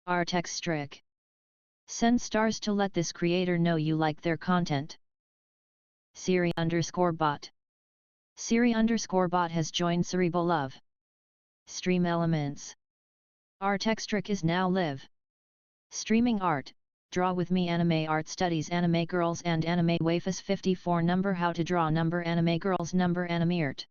Artextric. Send stars to let this creator know you like their content. Siri_bot. Siri_bot has joined Cerebolove. Stream elements. Artextric is now live. Streaming art, draw with me ANIMEART studies anime girls and anime WAIFUS 54 number how to draw number anime girls number ANIMEART.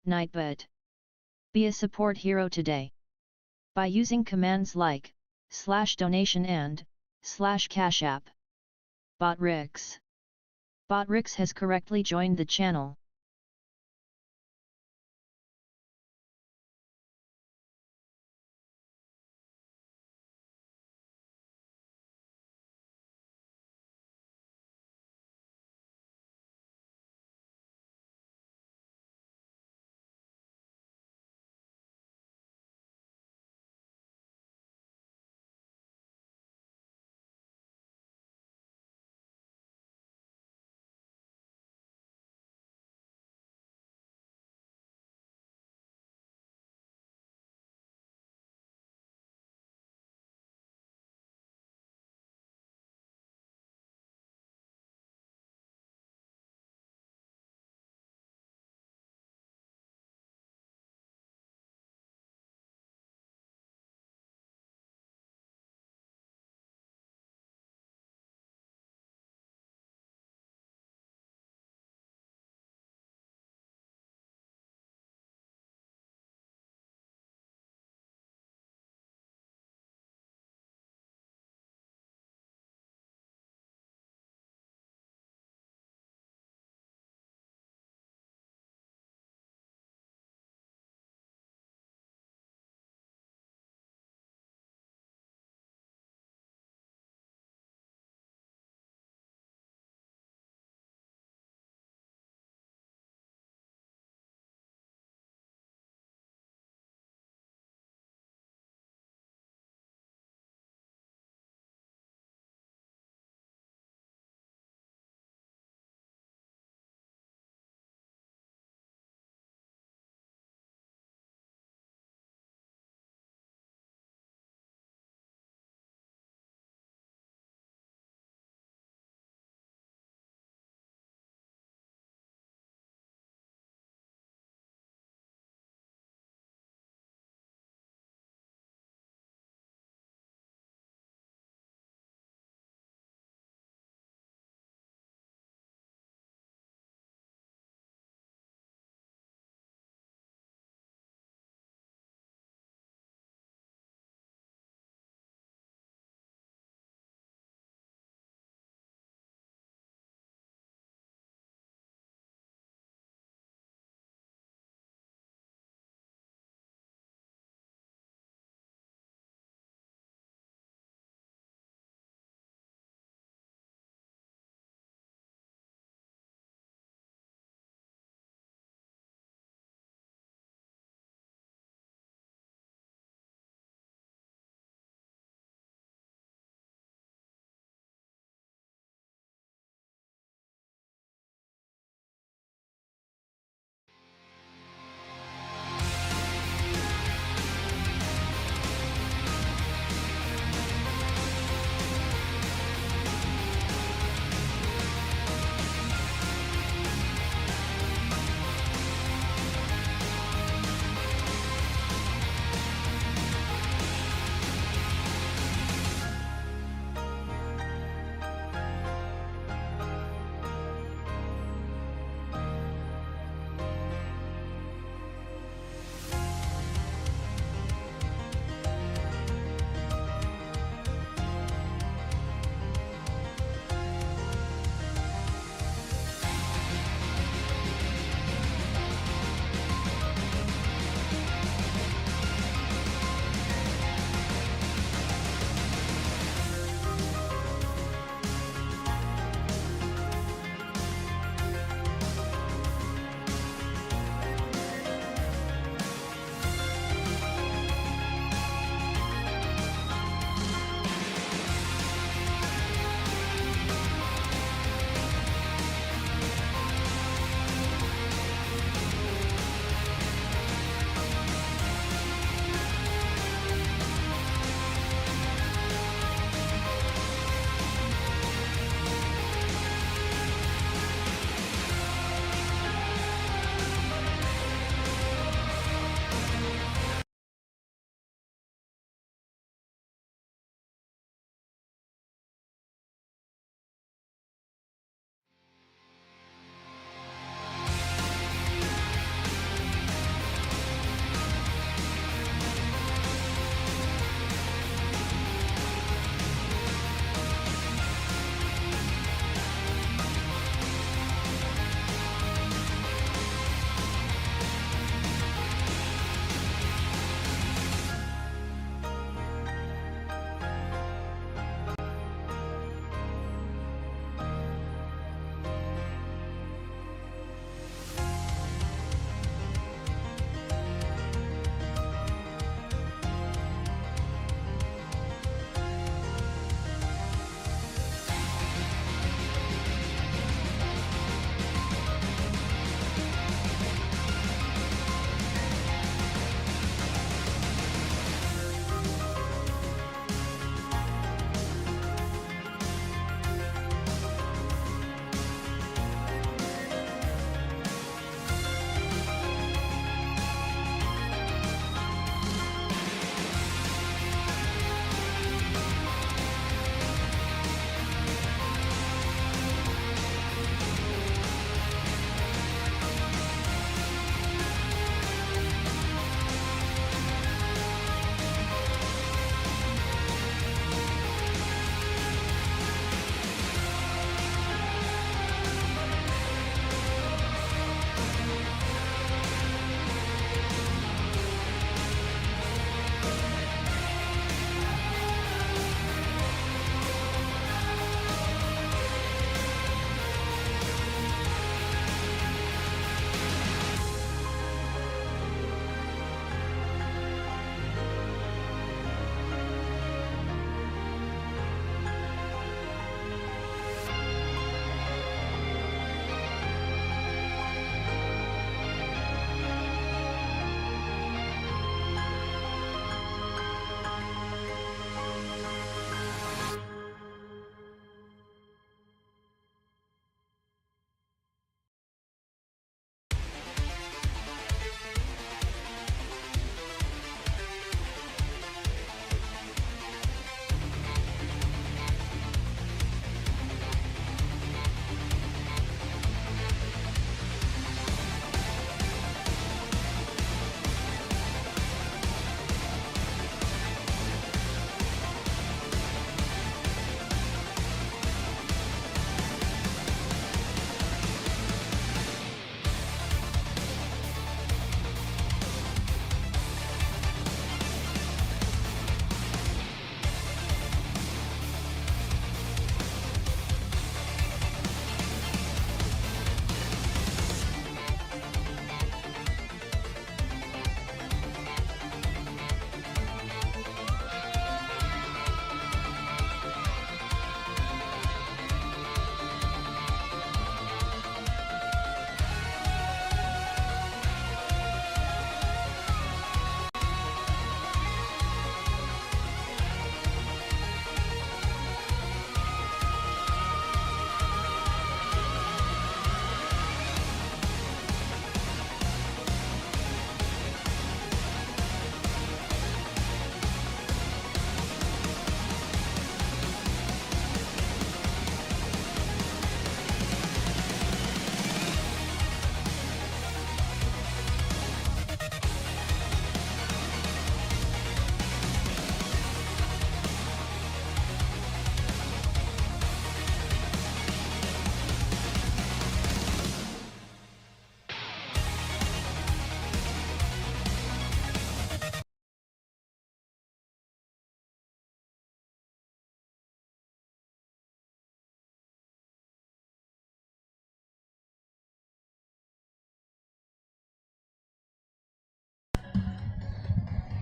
Nightbot. Be a support hero today. By using commands like /donation and /cash app. Botrix. Botrix has correctly joined the channel.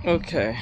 Okay.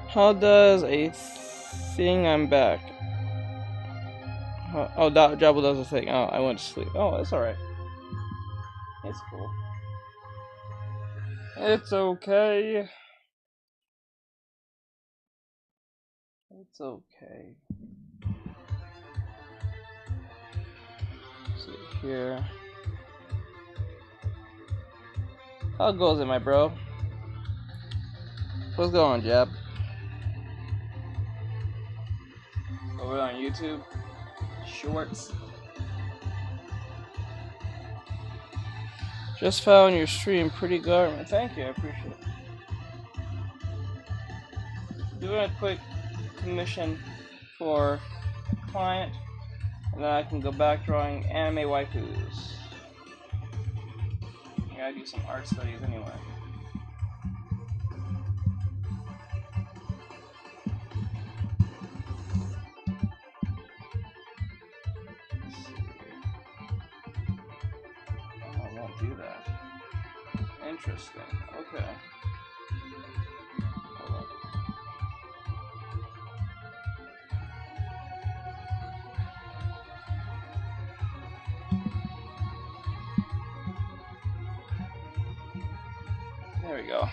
How does a thing I'm back? Oh, that Jabba does a thing. Oh, I went to sleep. Oh, that's alright. It's cool. It's okay. It's okay. Let's see here. How goes it, my bro? What's going on, Jab? Over on YouTube. Shorts. Just found your stream pretty good. Thank you, I appreciate it. Doing a quick commission for a client, and then I can go back drawing anime waifus. I gotta do some art studies anyway. Oh, I won't do that. Interesting. Okay. Hold on. There we go.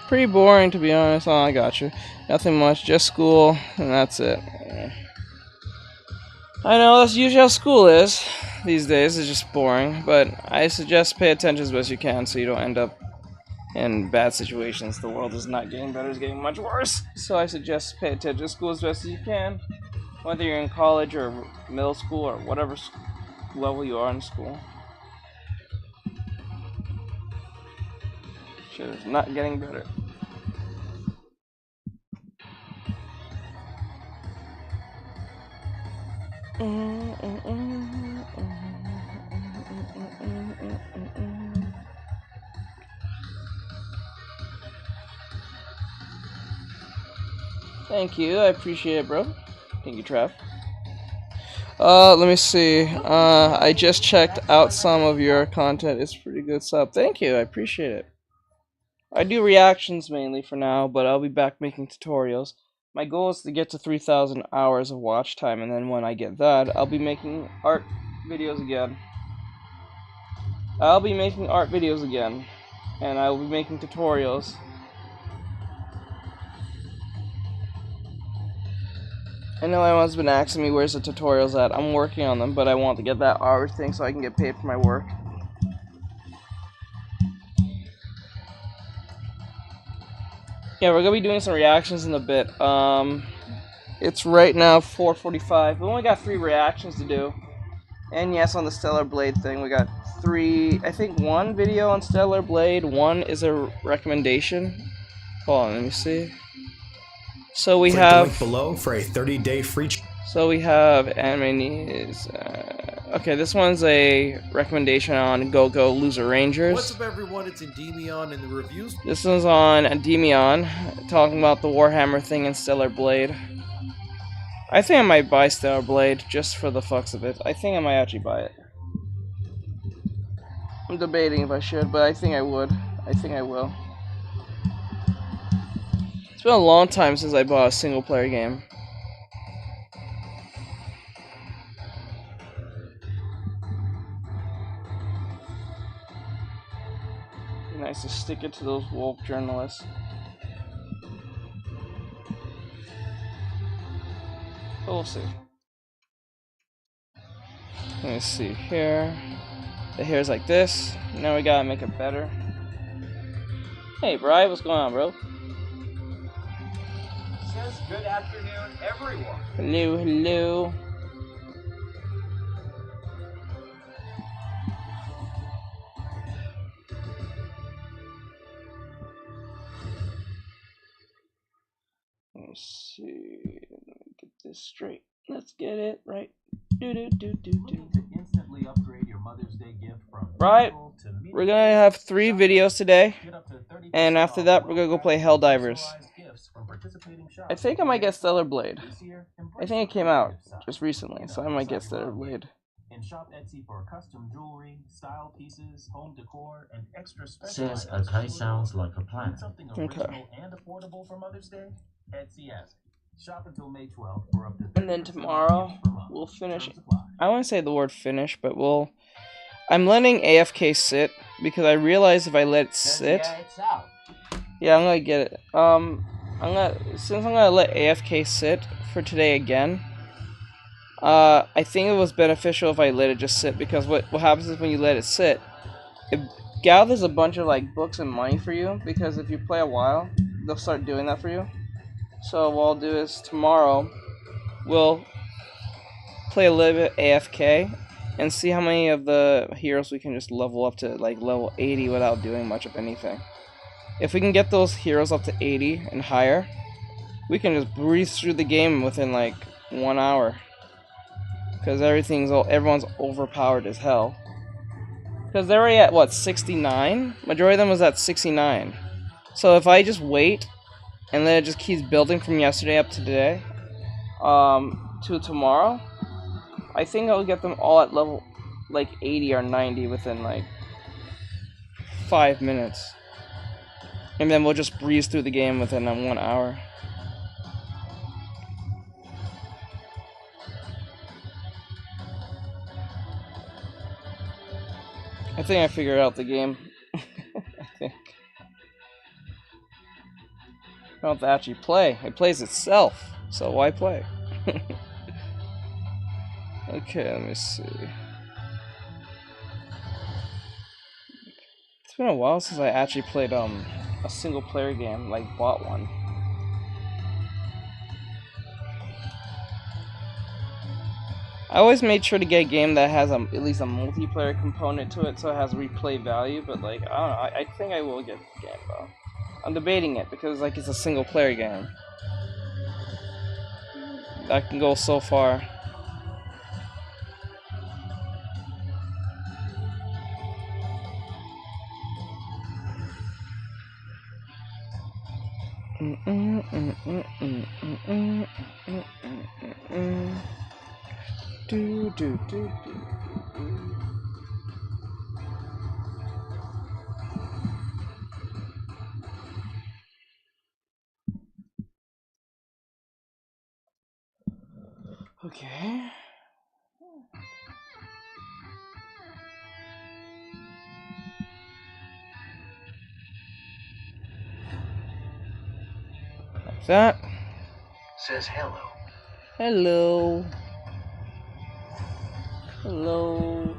Pretty boring, to be honest. Oh, I got you. Nothing much, just school, and that's it. I know, that's usually how school is these days. It's just boring, but I suggest pay attention as best you can so you don't end up in bad situations. The world is not getting better, it's getting much worse. So I suggest pay attention to school as best as you can, whether you're in college or middle school or whatever level you are in school. Shit is not getting better. Thank you, I appreciate it, bro. Thank you, Trav. Let me see. I just checked out some of your content. It's pretty good stuff. Thank you, I appreciate it. I do reactions mainly for now, but I'll be back making tutorials. My goal is to get to 3,000 hours of watch time, and then when I get that, I'll be making art videos again. I'll be making art videos again, and I will be making tutorials. I know everyone's been asking me where's the tutorials at. I'm working on them, but I want to get that art thing so I can get paid for my work. Yeah, we're gonna be doing some reactions in a bit. It's right now 4:45. We only got 3 reactions to do. And yes, on the Stellar Blade thing, we got 3. I think 1 video on Stellar Blade, 1 is a recommendation. Hold on, let me see. So we have the link below for a 30-day free. So we have Anime News. Okay, this one's a recommendation on Go Go Loser Rangers. What's up, everyone? It's Endymion in the reviews. This one's on Endymion, talking about the Warhammer thing in Stellar Blade. I think I might buy Stellar Blade just for the fucks of it. I think I might actually buy it. I'm debating if I should, but I think I would. I think I will. It's been a long time since I bought a single player game. Nice to stick it to those woke journalists. But we'll see. Let me see here. The hair's like this. Now we gotta make it better. Hey, Bri, what's going on, bro? It says good afternoon, everyone. Hello, hello. Let's see. Let me get this straight. Let's get it right. Looking to instantly upgrade your Mother's Day gift from Right. We're gonna have 3 videos today, and after that, we're gonna go play Helldivers. I think I might get Stellar Blade. I think it came out just recently, so I might get Stellar Blade. And shop Etsy for custom jewelry, style pieces, home decor, and extra special. Says okay, sounds like a plan. Something original and affordable for Mother's Day? Etsy has it. Shop until May 12th for up to 30% And then tomorrow we'll finish. I wouldn't say the word finish, but I'm letting AFK sit because I realize if I let it sit, yeah, I'm gonna get it. Since I'm gonna let AFK sit for today again. I think it was beneficial if I let it just sit, because what happens is when you let it sit, it gathers a bunch of like books and money for you, because if you play a while, they'll start doing that for you. So what I'll do is tomorrow we'll play a little bit AFK and see how many of the heroes we can just level up to like level 80 without doing much of anything. If we can get those heroes up to 80 and higher, we can just breeze through the game within like 1 hour. Because everyone's overpowered as hell. Because they're already at, what, 69? Majority of them was at 69. So if I just wait, and then it just keeps building from yesterday up to today, to tomorrow, I think I'll get them all at level, like, 80 or 90 within, like, 5 minutes. And then we'll just breeze through the game within 1 hour. I think I figured out the game. I think. I don't have to actually play. It plays itself, so why play? Okay, let me see. It's been a while since I actually played a single player game, like bought one. I always made sure to get a game that has at least a multiplayer component to it, so it has replay value. But like, I don't know. I think I will get the game though. I'm debating it because like it's a single player game. That can go so far. Okay. that? Says hello. Hello. Hello.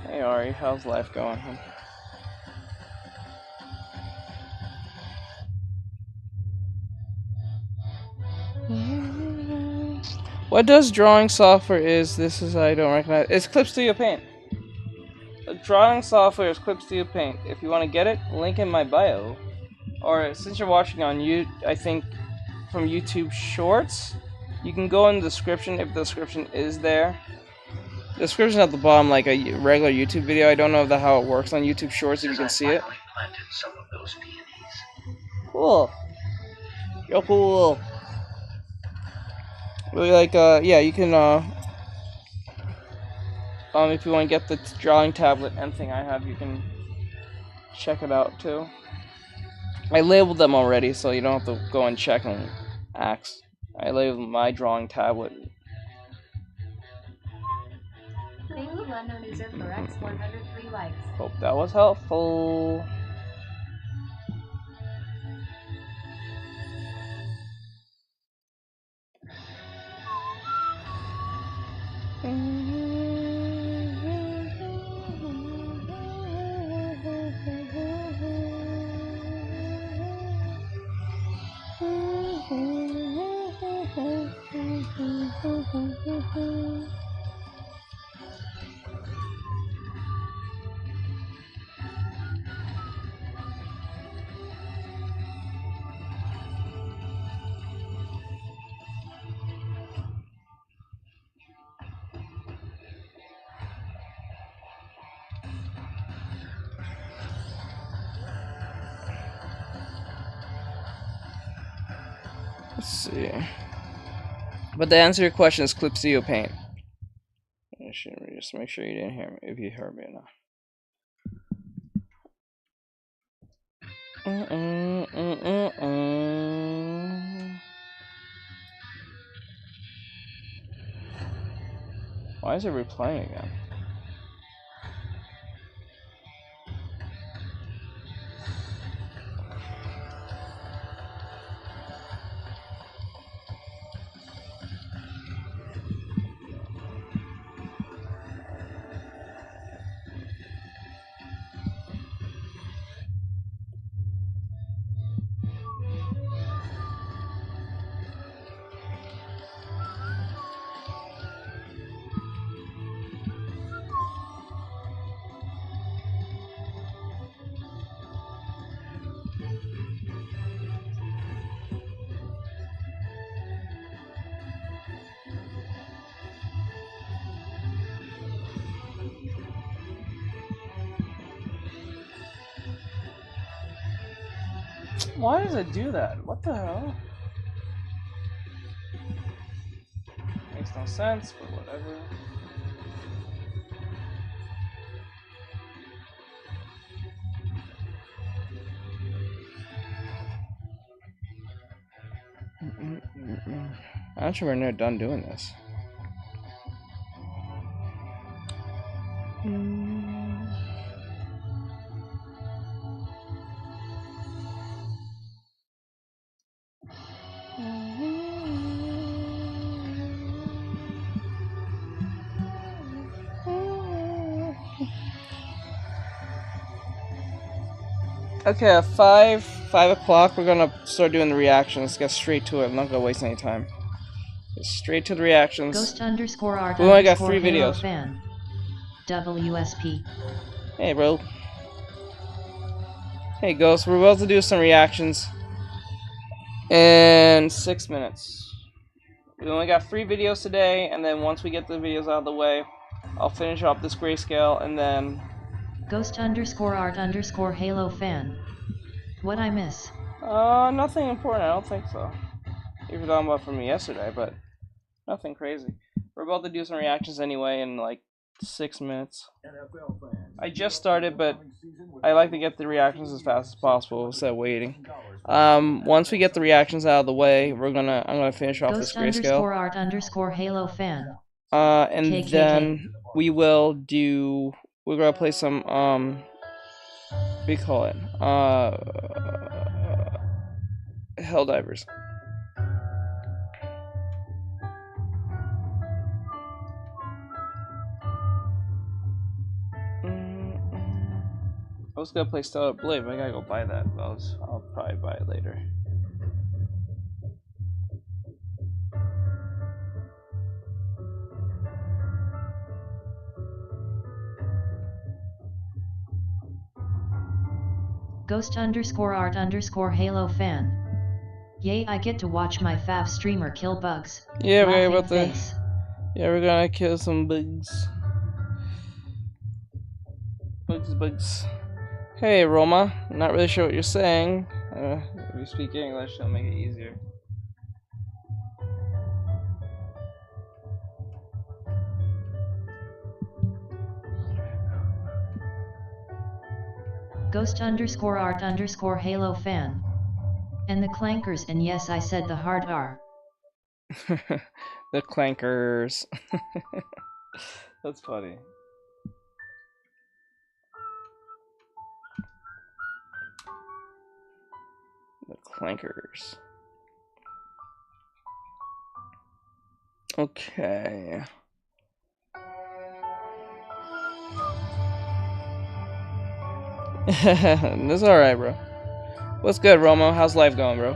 Hey Ari, how's life going, huh? What does drawing software is? This is I don't recognize. It's Clip Studio Paint. The drawing software is Clip Studio Paint. If you want to get it, link in my bio. Or since you're watching on I think from YouTube Shorts, you can go in the description if the description is there. The description at the bottom, like a regular YouTube video. I don't know how it works on YouTube Shorts. If you can see it. Planted some of those peonies. Cool. Yo, cool. Really like, yeah, you can, if you want to get the drawing tablet and thing I have, you can check it out, too. I labeled them already, so you don't have to go and check and ask. I labeled my drawing tablet. Thank you, unknown user, for X 103 likes. Hope that was helpful. Let's see. But to answer your question is Clip Studio Paint. I should just make sure you didn't hear me, if you heard me or not. Why is it replaying again? Why does it do that? What the hell? Makes no sense, but whatever. I'm not sure we're near done doing this. Okay, at 5 o'clock, we're gonna start doing the reactions. Get straight to it. I'm not gonna waste any time. Get straight to the reactions. Ghost_art We only got 3 videos. Fan. WSP. Hey, bro. Hey, Ghost. We're about to do some reactions in 6 minutes. We only got 3 videos today, and then once we get the videos out of the way, I'll finish up this grayscale, and then Ghost_art_Halo fan. What I miss? Nothing important. I don't think so. You were talking about from yesterday, but nothing crazy. We're about to do some reactions anyway in like 6 minutes. I just started, but I like to get the reactions as fast as possible instead of waiting. Once we get the reactions out of the way, I'm gonna finish off this grayscale. Ghost_art_Halo fan. And then we will do we're gonna play some what do you call it? Helldivers. I was gonna play Stellar Blade, but I gotta go buy that. I'll probably buy it later. Ghost_art_Halo fan. Yay, I get to watch my fav streamer kill bugs. Yeah, we're Laughing about to. face. Yeah, we're gonna kill some bugs. Bugs. Hey, Roma. I'm not really sure what you're saying. If you speak English, it'll make it easier. Ghost_art_Halo fan. And the clankers, and yes, I said the hard R. The clankers. That's funny. The clankers. Okay. That's alright, bro. What's good, Romo? How's life going, bro?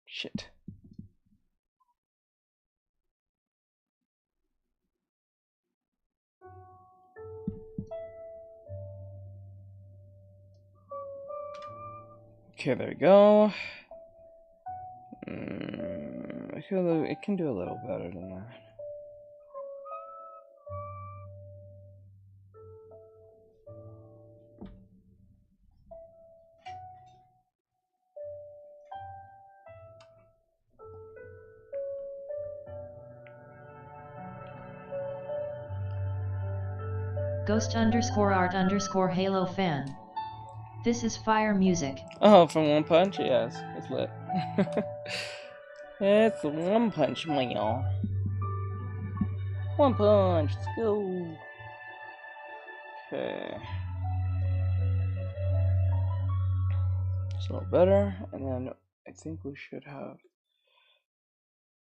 Shit. Okay, there we go. I feel it can do a little better than that. Ghost_art_Halo fan. This is fire music. Oh, from One Punch? Yes, it's lit. It's the One Punch Man. One Punch, let's go. Okay. Just a little better, and then I think we should have.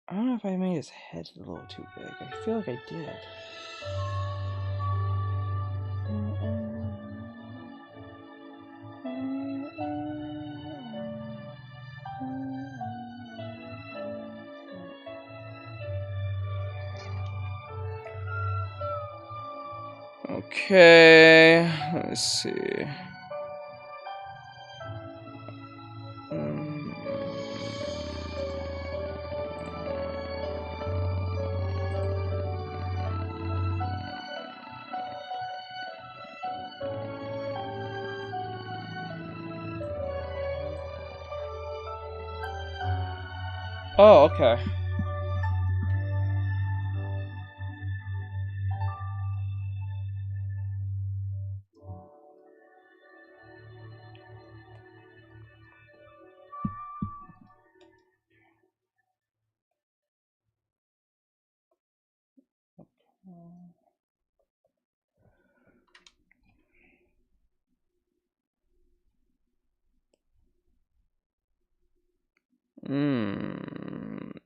I don't know if I made his head a little too big. I feel like I did. Okay, let me see. Oh, okay.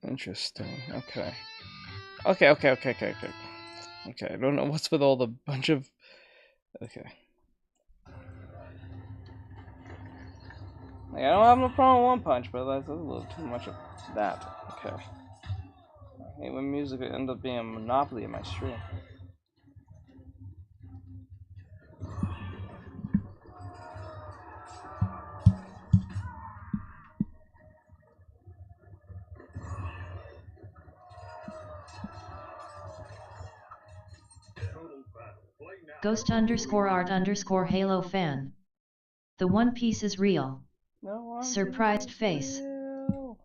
Interesting. Okay. Okay. I don't know what's with all the bunch of. Okay. Like, I don't have no problem with One Punch, but that's a little too much of that. Okay. I hate when music ends up being a monopoly in my stream. Ghost_art_Halo fan. The One Piece is real. No, Surprised face. real.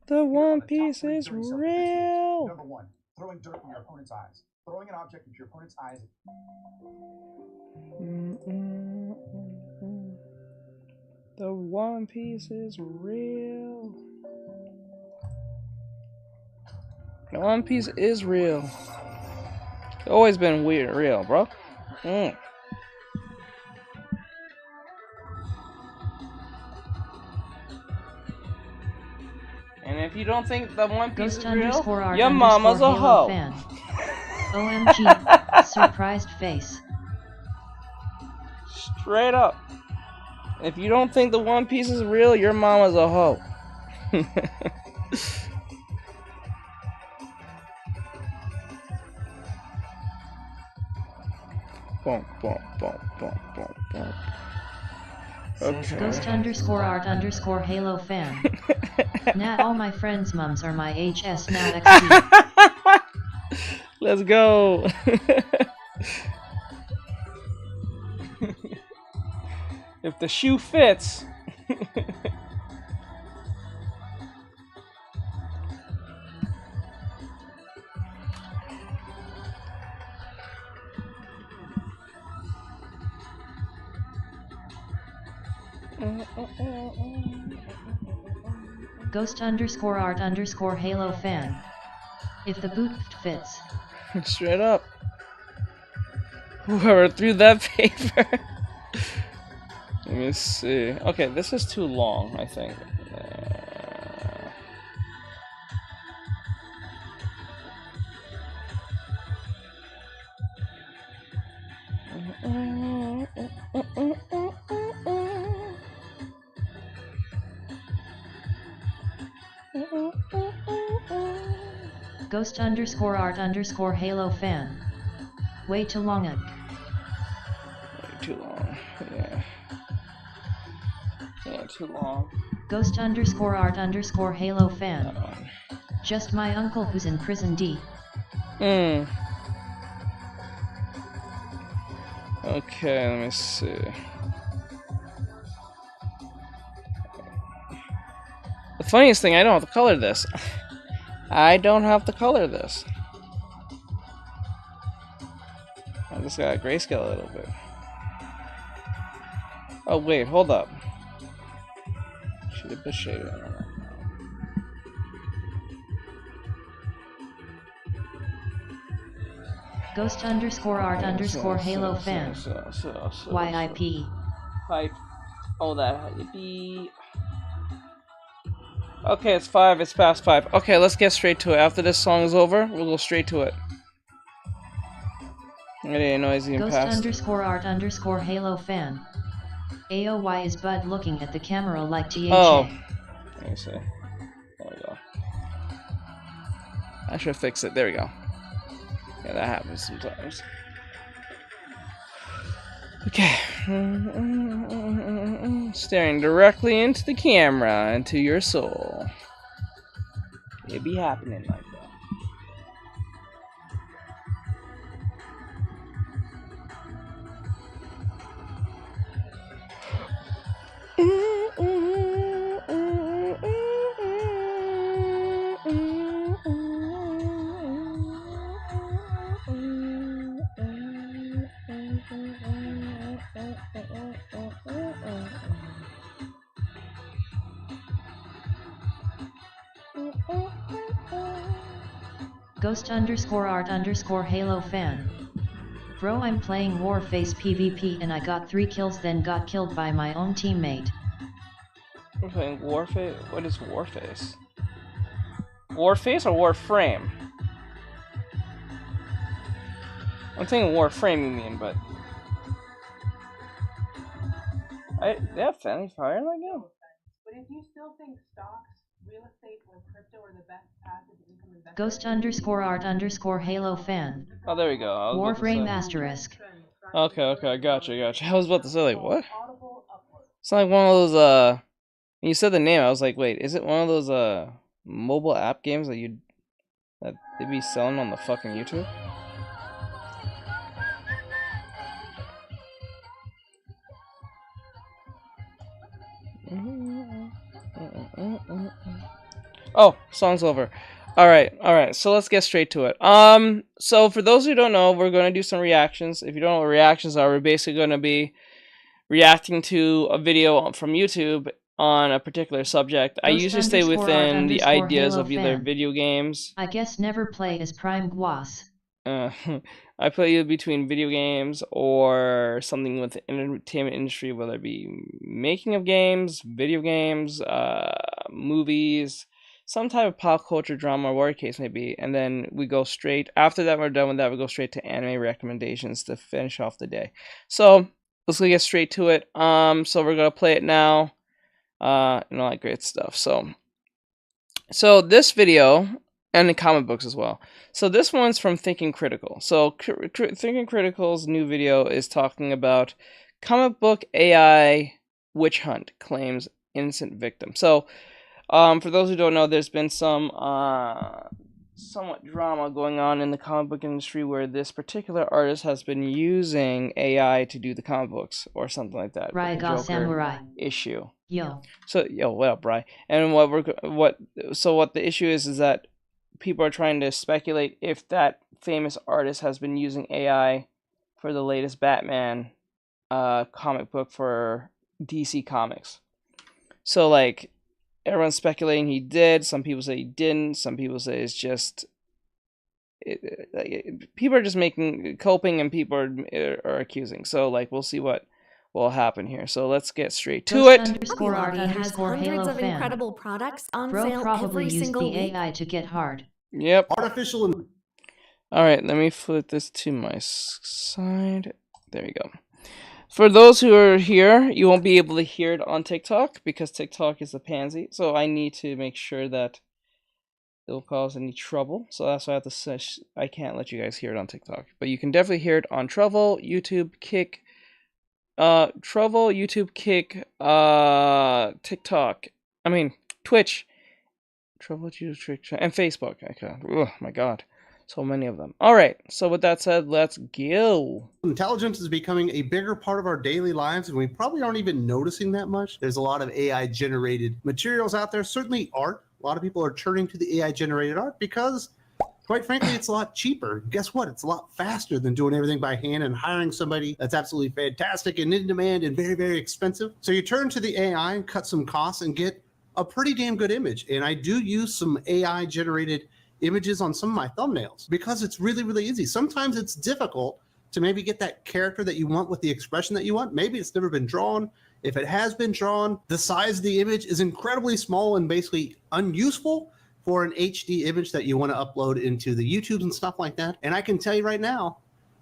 The One Piece is real. Number 1, throwing dirt in your opponent's eyes. Throwing an object into your opponent's eyes. The One Piece is real. The One Piece is real. It's always been weird, real, bro. And if you don't think the One Piece is real, your mama's a hoe. Fan. OMG, surprised face. Straight up. If you don't think the One Piece is real, your mama's a hoe. Boom, boom, boom, boom, boom, boom. Okay. Ghost_art_Halo fan. Not all my friends' mums are my HS now XP. Let's go. If the shoe fits. Ghost_art_Halo fan. If the boot fits. Straight up. Whoever threw that paper. Let me see. Okay, this is too long, I think. Ghost_art_Halo fan. Way too long. Way too long. Yeah. Yeah, too long. Ghost_art_Halo fan. Just my uncle who's in prison D. Okay, let me see. The funniest thing, I don't have to color this. I don't have to color this. I just got grayscale a little bit. Oh wait, hold up. Should have put shade on it. Ghost_art_Halo fan. YIP. Hype. Oh, that hype. Okay, it's 5. It's past 5. Okay, let's get straight to it. After this song is over, we'll go straight to it. It ain't noisy and past. Ghost_art_Halo fan. AOY is Bud looking at the camera like THA. Oh. Let me see. There we go. I should fix it. There we go. Yeah, that happens sometimes. Okay. Staring directly into the camera, into your soul. It be happening like that. Ghost_art_Halo fan. Bro, I'm playing Warface PvP and I got 3 kills then got killed by my own teammate. We're playing Warface? What is Warface? Warface or Warframe? I'm thinking Warframe you mean, but... They have friendly fire in that game? But if you still think stocks, real estate, or crypto are the best passive income investment... Ghost_art_Halo fan. Oh, there we go. Warframe asterisk. Okay, I gotcha. I was about to say, like, what? It's like one of those, when you said the name, I was like, wait, is it one of those, mobile app games that they be selling on the fucking YouTube? Oh, song's over. All right. So let's get straight to it. So for those who don't know, we're going to do some reactions. If you don't know what reactions are, we're basically going to be reacting to a video from YouTube on a particular subject. I usually stay within the ideas of either video games. I guess never play as Prime Guas. I play either between video games or something with the entertainment industry, whether it be making of games, video games, movies, some type of pop culture drama, or whatever the case may be. And then we go straight, after that we're done with that, we go straight to anime recommendations to finish off the day. So let's get straight to it. So we're gonna play it now, and all that great stuff. So this video, and the comic books as well. So this one's from Thinking Critical. So Thinking Critical's new video is talking about comic book AI witch hunt claims innocent victim. So for those who don't know, there's been some somewhat drama going on in the comic book industry where this particular artist has been using AI to do the comic books or something like that. Raiga Samurai issue. Yo. So what up, Bri? And what the issue is that people are trying to speculate if that famous artist has been using AI for the latest Batman comic book for DC Comics. So like everyone's speculating he did. Some people say he didn't. Some people say it's just people are just coping, and people are accusing. So like we'll see what will happen here. So let's get straight to it. Popularity has hundreds of incredible products on sale every single week. AI to get hard. Yep. Artificial. All right, let me flip this to my side. There you go. For those who are here, you won't be able to hear it on TikTok because TikTok is a pansy. So I need to make sure that it'll cause any trouble. So that's why I have to I can't let you guys hear it on TikTok. But you can definitely hear it on Trovo, YouTube, Kick, TikTok. I mean Twitch. Trovo, YouTube, Twitch, and Facebook. Okay. Oh my god. So many of them. All right. So with that said, let's go. Intelligence is becoming a bigger part of our daily lives, and we probably aren't even noticing that much. There's a lot of AI-generated materials out there, certainly art. A lot of people are turning to the AI-generated art because, quite frankly, it's a lot cheaper. Guess what? It's a lot faster than doing everything by hand and hiring somebody that's absolutely fantastic and in demand and very, very expensive. So you turn to the AI and cut some costs and get a pretty damn good image. And I do use some AI-generated images on some of my thumbnails because it's really, really easy. Sometimes it's difficult to maybe get that character that you want with the expression that you want. Maybe it's never been drawn. If it has been drawn, the size of the image is incredibly small and basically unuseful for an HD image that you want to upload into the YouTubes and stuff like that. And I can tell you right now,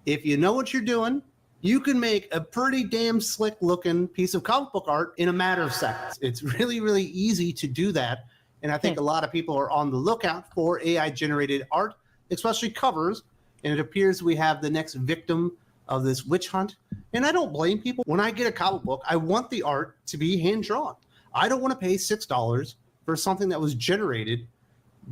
if you know what you're doing, you can make a pretty damn slick looking piece of comic book art in a matter of seconds. It's really, really easy to do that. And I think a lot of people are on the lookout for AI-generated art, especially covers. And it appears we have the next victim of this witch hunt. And I don't blame people. When I get a comic book, I want the art to be hand-drawn. I don't want to pay $6 for something that was generated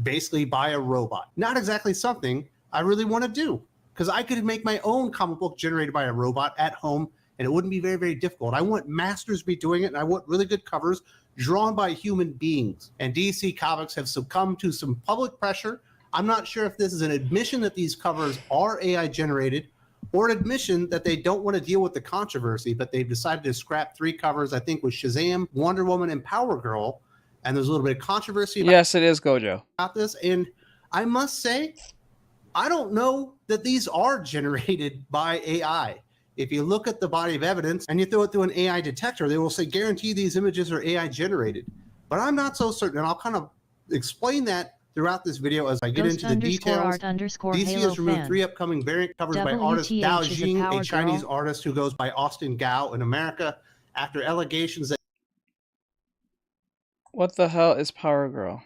basically by a robot. Not exactly something I really want to do, because I could make my own comic book generated by a robot at home, and it wouldn't be very, very difficult. I want masters to be doing it, and I want really good covers drawn by human beings. And DC Comics have succumbed to some public pressure. I'm not sure if this is an admission that these covers are AI generated or an admission that they don't want to deal with the controversy, but they've decided to scrap 3 covers, I think, with Shazam, Wonder Woman, and Power Girl. And there's a little bit of controversy about yes, it is Gojo. About this. And I must say, I don't know that these are generated by AI. If you look at the body of evidence and you throw it through an AI detector, they will say, guarantee these images are AI generated. But I'm not so certain. And I'll kind of explain that throughout this video as I get into the details. DC has removed 3 upcoming variant covers by artist Dao Jing, a Chinese artist who goes by Austin Gao in America, after allegations that... What the hell is Power Girl?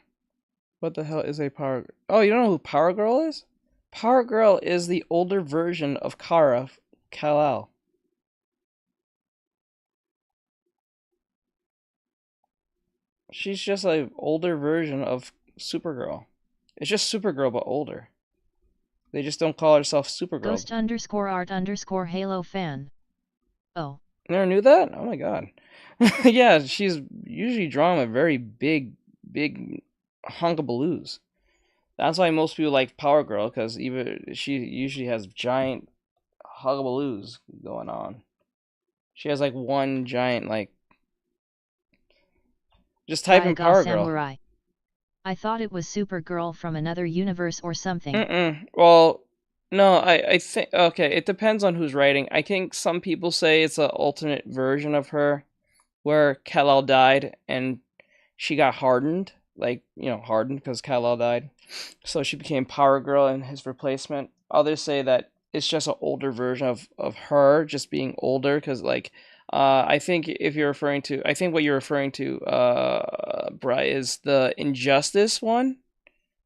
What the hell is a Power... Oh, you don't know who Power Girl is? Power Girl is the older version of Kal-El. She's just an older version of Supergirl. It's just Supergirl, but older. They just don't call herself Supergirl. Ghost_art_Halo fan. Oh. Never knew that? Oh my god. Yeah, she's usually drawing a very big hunk of blues. That's why most people like Power Girl, because even she usually has giant hugabaloos going on. She has like one giant like. Just type in Power Girl. Samurai. I thought it was Supergirl from another universe or something. Well, no, I think okay. It depends on who's writing. I think some people say it's an alternate version of her, where Kal-El died and she got hardened, like hardened because Kal-El died, so she became Power Girl and his replacement. Others say that it's just an older version of her, just being older, because like. I think if you're referring to, I think what you're referring to, Bri, is the Injustice one,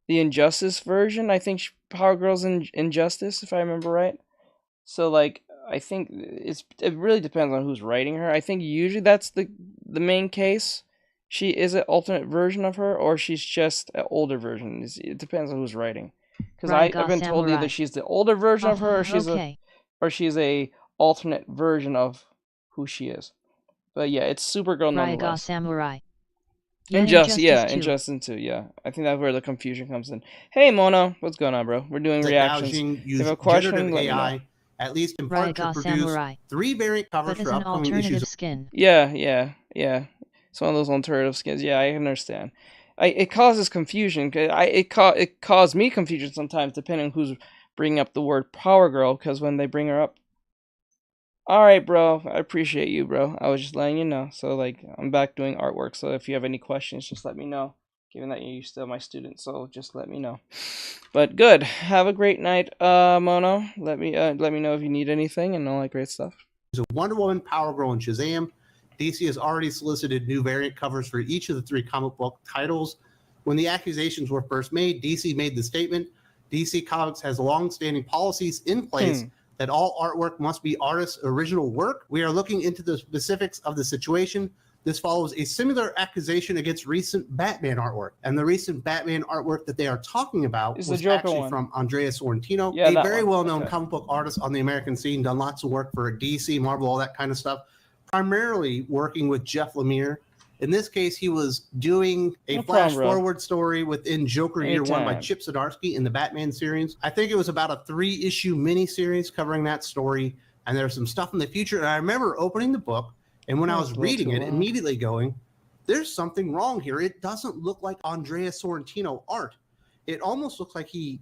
the Injustice version. I think Power Girl's in Injustice, if I remember right. So like, I think it really depends on who's writing her. I think usually that's the main case. She is an alternate version of her, or she's just an older version. It depends on who's writing. Because I've been told either she's the older version of her, or she's a alternate version of who she is. But yeah, it's Supergirl nonetheless. Samurai. Injustice 2, yeah. I think that's where the confusion comes in. Hey Mono, what's going on, bro? We're doing reactions. If you have a question, AI, at least in part, to produce 3 variant covers for upcoming issues. Skin. Yeah. It's one of those alternative skins. Yeah, I understand. It causes confusion. It caused me confusion sometimes, depending on who's bringing up the word Power Girl, because when they bring her up. Alright, bro. I appreciate you, bro. I was just letting you know. So, like, I'm back doing artwork. So, if you have any questions, just let me know. Given that you're still my student, so just let me know. But good. Have a great night, Mono. Let me know if you need anything and all that great stuff. There's a Wonder Woman, Power Girl, and Shazam. DC has already solicited new variant covers for each of the 3 comic book titles. When the accusations were first made, DC made the statement, DC Comics has long-standing policies in place that all artwork must be artist's original work. We are looking into the specifics of the situation. This follows a similar accusation against recent Batman artwork. And the recent Batman artwork that they are talking about was actually from Andrea Sorrentino, a very well-known comic book artist on the American scene, done lots of work for DC, Marvel, all that kind of stuff, primarily working with Jeff Lemire. In this case, he was doing a flash-forward story within Joker Year 1 by Chip Zdarsky in the Batman series. I think it was about a 3-issue mini-series covering that story, and there's some stuff in the future. And I remember opening the book, and when I was reading it, immediately going, there's something wrong here. It doesn't look like Andrea Sorrentino art. It almost looks like he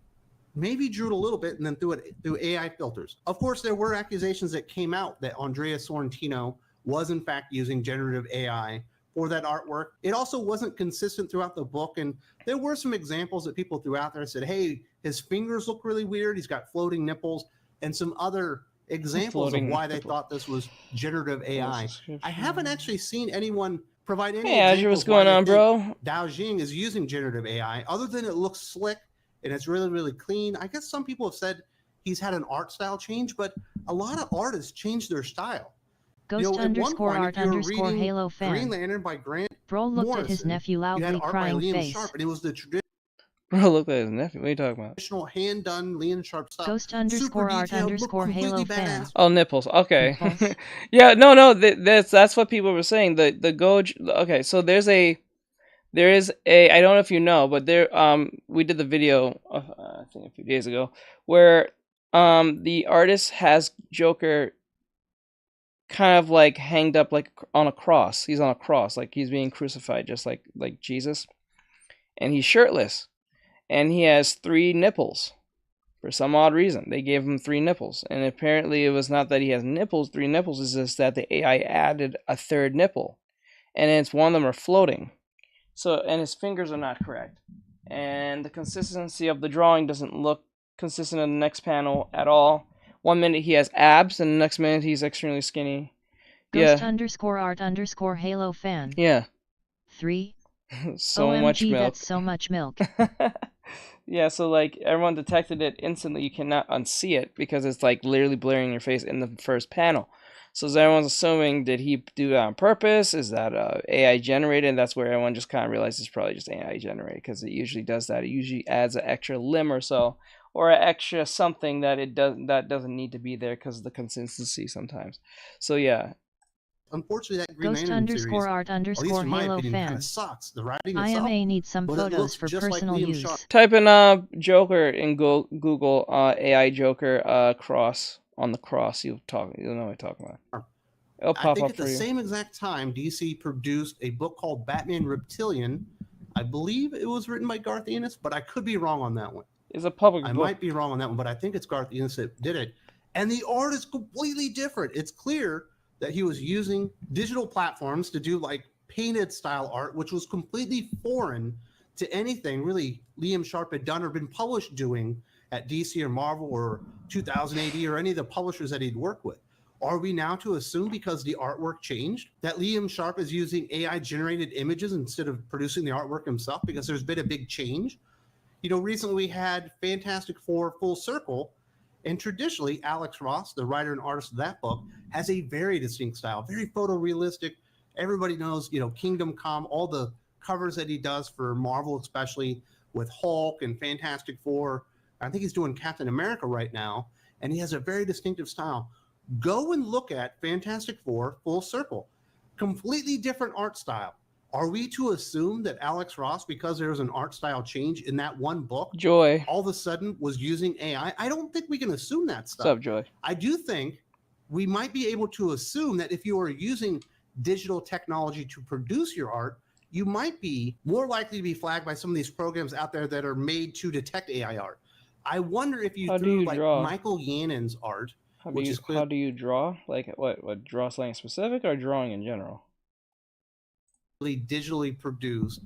maybe drew it a little bit and then threw it through AI filters. Of course, there were accusations that came out that Andrea Sorrentino was, in fact, using generative AI for that artwork. It also wasn't consistent throughout the book, and there were some examples that people threw out there and said, hey, his fingers look really weird, he's got floating nipples, and some other examples of why they thought this was generative AI. I haven't actually seen anyone provide any examples what's going on, bro? Dao Jing is using generative AI, other than it looks slick and it's really, really clean. I guess some people have said he's had an art style change, but a lot of artists change their style. Ghost_art_Halo fan. Green Lantern by Grant Bro looked Morrison, at his nephew loudly crying face. Sharp, and it was the Bro looked at his nephew. What are you talking about? Traditional hand done Leon Sharp stuff. Ghost_art_Halo fan. Oh, nipples. Okay. Yeah. No. That's what people were saying. The Goj. Okay. So there is a. I don't know if you know, but we did the video. I think a few days ago, where the artist has Joker kind of like hanged up like on a cross. He's on a cross, like he's being crucified, just like Jesus, and he's shirtless, and he has 3 nipples. For some odd reason, they gave him 3 nipples, and apparently it was not that he has nipples. 3 nipples is just that the AI added a 3rd nipple, and it's one of them are floating. So, and his fingers are not correct, and the consistency of the drawing doesn't look consistent in the next panel at all. One minute he has abs, and the next minute he's extremely skinny. Ghost_art_Halo fan. Yeah. 3. So OMG, much milk. That's so much milk. Yeah, so like everyone detected it instantly. You cannot unsee it because it's like literally blurring your face in the first panel. So everyone's assuming, did he do that on purpose? Is that AI generated? And that's where everyone just kind of realizes it's probably just AI generated, because it usually does that. It usually adds an extra limb or so, or an extra something that doesn't need to be there because of the consistency sometimes. So yeah, unfortunately, that Green Ghost Lantern series, _art at least _ in my Halo opinion, kind fan. of sucks. The writing itself, IMA needs some but it photos looks for just like personal Liam use. Sharp. Type in Joker in Google AI Joker cross on the cross. You'll know what I'm talking about. It'll I pop think up at for the you. same exact time, DC produced a book called Batman Reptilian. I believe it was written by Garth Ennis, but I could be wrong on that one. It's a public I book. might be wrong on that one, but I think it's Garth Ennis that did it. And the art is completely different. It's clear that he was using digital platforms to do like painted style art, which was completely foreign to anything really Liam Sharp had done or been published doing at DC or Marvel or 2000 AD or any of the publishers that he'd worked with. Are we now to assume because the artwork changed that Liam Sharp is using AI generated images instead of producing the artwork himself because there's been a big change? You know, recently we had Fantastic Four Full Circle, and traditionally Alex Ross, the writer and artist of that book, has a very distinct style, very photorealistic. Everybody knows, you know, Kingdom Come, all the covers that he does for Marvel, especially with Hulk and Fantastic Four. I think he's doing Captain America right now, and he has a very distinctive style. Go and look at Fantastic Four Full Circle. Completely different art style. Are we to assume that Alex Ross, because there was an art style change in that one book, Joy, all of a sudden was using AI? I don't think we can assume that stuff. What's up, Joy? I do think we might be able to assume that if you are using digital technology to produce your art, you might be more likely to be flagged by some of these programs out there that are made to detect AI art. I wonder if you threw like draw? Michael Yannon's art, How clear. do you draw? Like what? Draw something specific or drawing in general? Digitally produced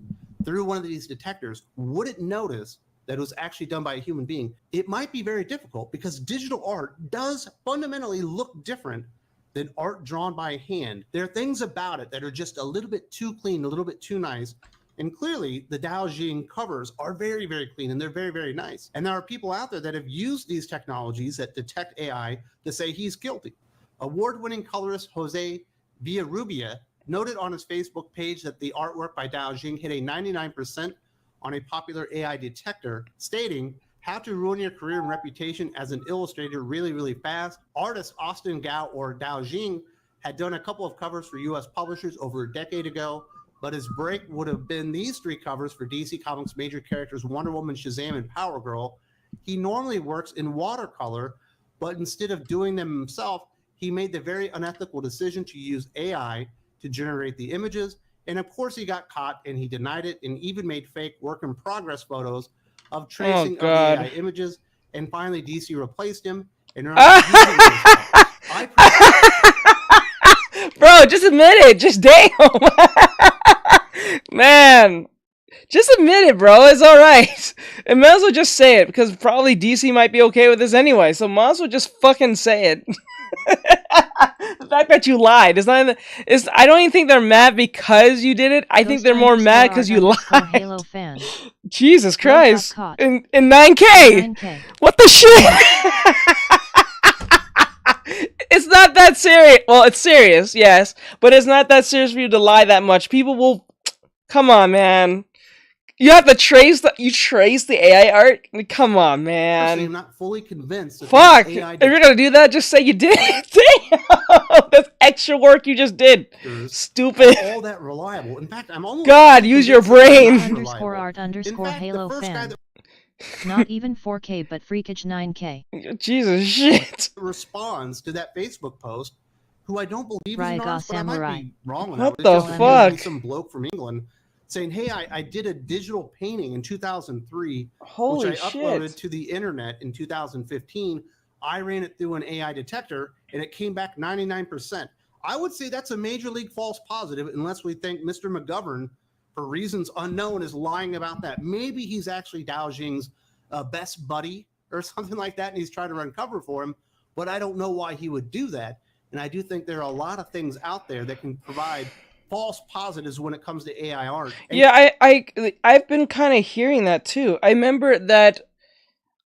through one of these detectors, wouldn't notice that it was actually done by a human being. It might be very difficult because digital art does fundamentally look different than art drawn by hand. There are things about it that are just a little bit too clean, a little bit too nice. And clearly the Dao Jing covers are very, very clean and they're very, very nice. And there are people out there that have used these technologies that detect AI to say he's guilty. Award-winning colorist Jose Villarrubia noted on his Facebook page that the artwork by Dao Jing hit a 99% on a popular AI detector, stating, "How to ruin your career and reputation as an illustrator really, really fast." Artist Austin Gao, or Dao Jing, had done a couple of covers for US publishers over a decade ago, but his break would have been these three covers for DC Comics major characters Wonder Woman, Shazam, and Power Girl. He normally works in watercolor, but instead of doing them himself, he made the very unethical decision to use AI to generate the images. And of course he got caught and he denied it and even made fake work in progress photos of tracing of the AI images. And finally DC replaced him and Bro, just admit it. Just damn. Man. Just admit it, bro. It's alright. And might as well just say it, because probably DC might be okay with this anyway, so might as well just fucking say it. The fact that you lied is not. I don't even think they're mad because you did it. I think they're more mad because you lied. Halo fan. Jesus Christ! In 9K. What the shit? It's not that serious. Well, it's serious, yes, but it's not that serious for you to lie that much. People will. Come on, man. You have to trace the AI art? Come on, man. I'm not fully convinced. Fuck! If you're gonna do that, just say you did it. Damn! That's extra work you just did. Stupid. All that reliable. In fact, I'm almost. God, use your brain. _art _ Halo fan. Not even 4K, but freakage 9K. Jesus shit. Responds to that Facebook post, who I don't believe is an artist, but I might be wrong on that. What the fuck? Some bloke from England saying, "Hey, I did a digital painting in 2003, Holy which I uploaded to the internet in 2015. I ran it through an AI detector, and it came back 99%. I would say that's a major league false positive, unless we think Mr. McGovern, for reasons unknown, is lying about that. Maybe he's actually Dao Jing's best buddy or something like that, and he's trying to run cover for him. But I don't know why he would do that. And I do think there are a lot of things out there that can provide false positives when it comes to AI art." And yeah, I've been kind of hearing that too. I remember that,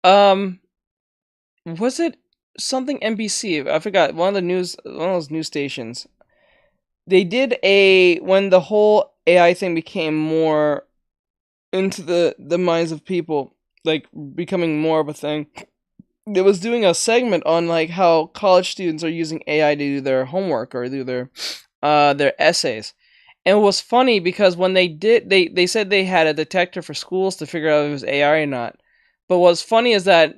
was it something NBC? I forgot, one of those news stations. They did when the whole AI thing became more into the minds of people, like becoming more of a thing. It was doing a segment on like how college students are using AI to do their homework or do their their essays. And it was funny because when they did, they said they had a detector for schools to figure out if it was AI or not. But what's funny is that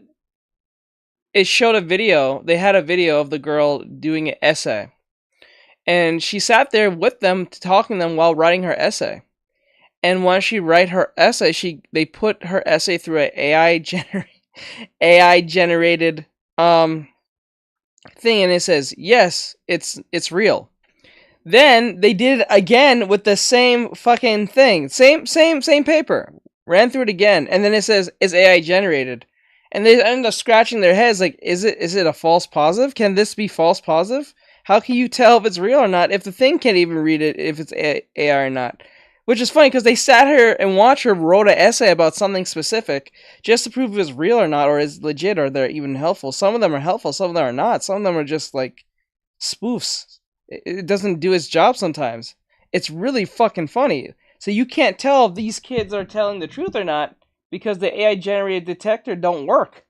it showed a video. They had a video of the girl doing an essay, and she sat there with them, talking to them while writing her essay. And when she write her essay, they put her essay through an AI generated thing, and it says yes, it's real. Then they did it again with the same fucking thing, same paper. Ran through it again, and then it says it's AI generated. And they end up scratching their heads like, is it a false positive? Can this be false positive? How can you tell if it's real or not if the thing can't even read it if it's AI or not? Which is funny because they sat here and watched her wrote an essay about something specific just to prove if it's real or not, or is legit, or they're even helpful. Some of them are helpful, some of them are not. Some of them are just like spoofs. It doesn't do its job sometimes. It's really fucking funny. So you can't tell if these kids are telling the truth or not because the AI generated detector don't work.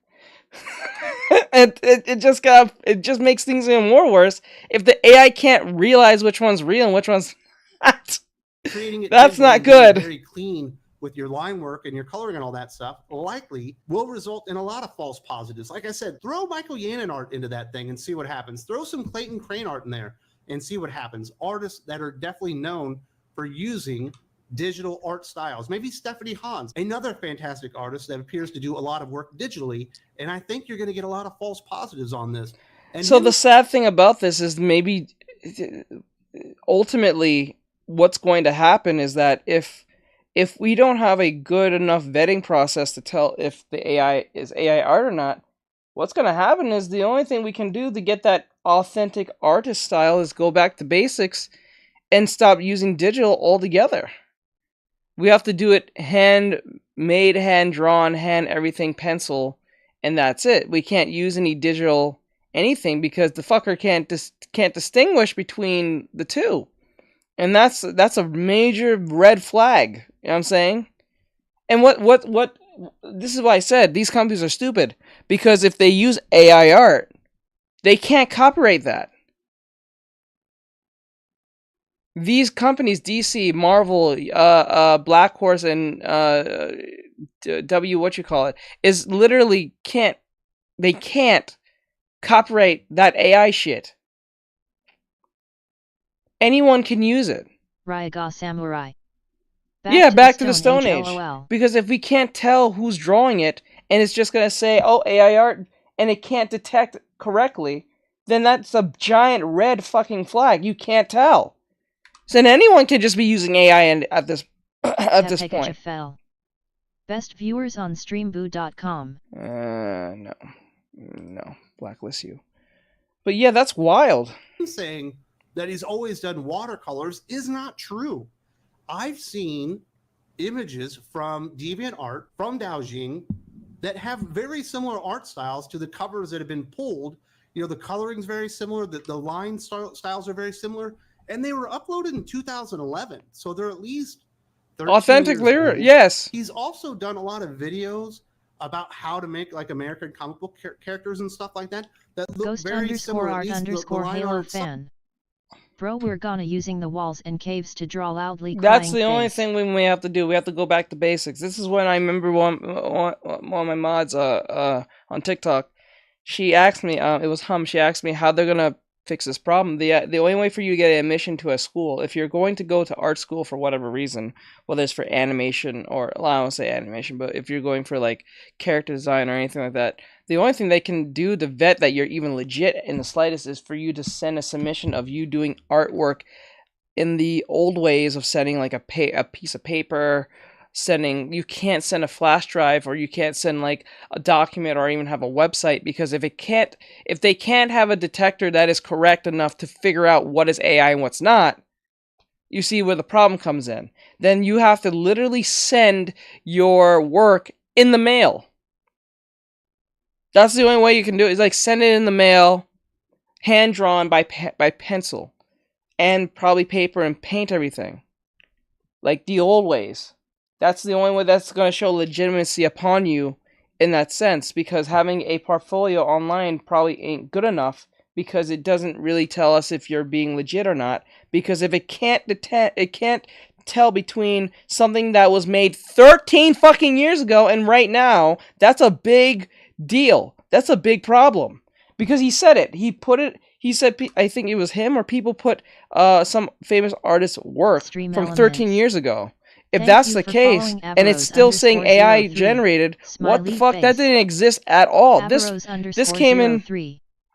it just makes things even more worse if the AI can't realize which one's real and which one's not. That's not good. Very clean with your line work and your coloring and all that stuff likely will result in a lot of false positives. Like I said, throw Michael Yannon art into that thing and see what happens. Throw some Clayton Crane art in there and see what happens. Artists that are definitely known for using digital art styles. Maybe Stephanie Hans, another fantastic artist that appears to do a lot of work digitally. And I think you're going to get a lot of false positives on this. And so the sad thing about this is maybe ultimately what's going to happen is that if we don't have a good enough vetting process to tell if the AI is AI art or not, what's going to happen is the only thing we can do to get that authentic artist style is go back to basics and stop using digital altogether. We have to do it handmade, hand-drawn, hand everything pencil, and that's it. We can't use any digital anything because the fucker can't distinguish between the two. And that's a major red flag. You know what I'm saying? And what this is why I said these companies are stupid. Because if they use AI art, they can't copyright that. These companies, DC, Marvel, Black Horse, and is literally can't copyright that AI shit. Anyone can use it. Ryaga Samurai. Back to the Stone Age. Because if we can't tell who's drawing it, and it's just going to say, oh, AI art, and it can't detect correctly, then that's a giant red fucking flag. You can't tell. So then anyone can just be using AI at this point. Best viewers on streamboo.com. No. Blacklist you. But yeah, that's wild. Saying that he's always done watercolors is not true. I've seen images from DeviantArt, from Daojing, that have very similar art styles to the covers that have been pulled. You know, the coloring's very similar, the line styles are very similar, and they were uploaded in 2011. So they're at least authentic lyric. Yes. He's also done a lot of videos about how to make like American comic book characters and stuff like that look Ghost very similar. _art_Halo fan. Bro, we're gonna using the walls and caves to draw loudly crying That's the only thing we may have to do. We have to go back to basics. This is when I remember one of my mods on TikTok. She asked me, it was Hum. She asked me how they're gonna fix this problem. The only way for you to get admission to a school, if you're going to go to art school for whatever reason, whether it's for animation or, well, I don't want to say animation, but if you're going for like character design or anything like that, the only thing they can do to vet that you're even legit in the slightest is for you to send a submission of you doing artwork in the old ways of sending like a piece of paper, you can't send a flash drive, or you can't send like a document or even have a website, because if they can't have a detector that is correct enough to figure out what is AI and what's not, you see where the problem comes in. Then you have to literally send your work in the mail. That's the only way you can do it. Is like send it in the mail, hand drawn by pencil, and probably paper, and paint everything like the old ways. That's the only way that's going to show legitimacy upon you in that sense, because having a portfolio online probably ain't good enough because it doesn't really tell us if you're being legit or not. Because if it can't tell between something that was made 13 fucking years ago and right now, that's a big deal. That's a big problem. Because he said it. He said, I think it was him or people put some famous artist's work Stream from elements. 13 years ago. If Thank that's you the for case, following and it's still saying AI generated, what the fuck? That didn't exist at all. This came in...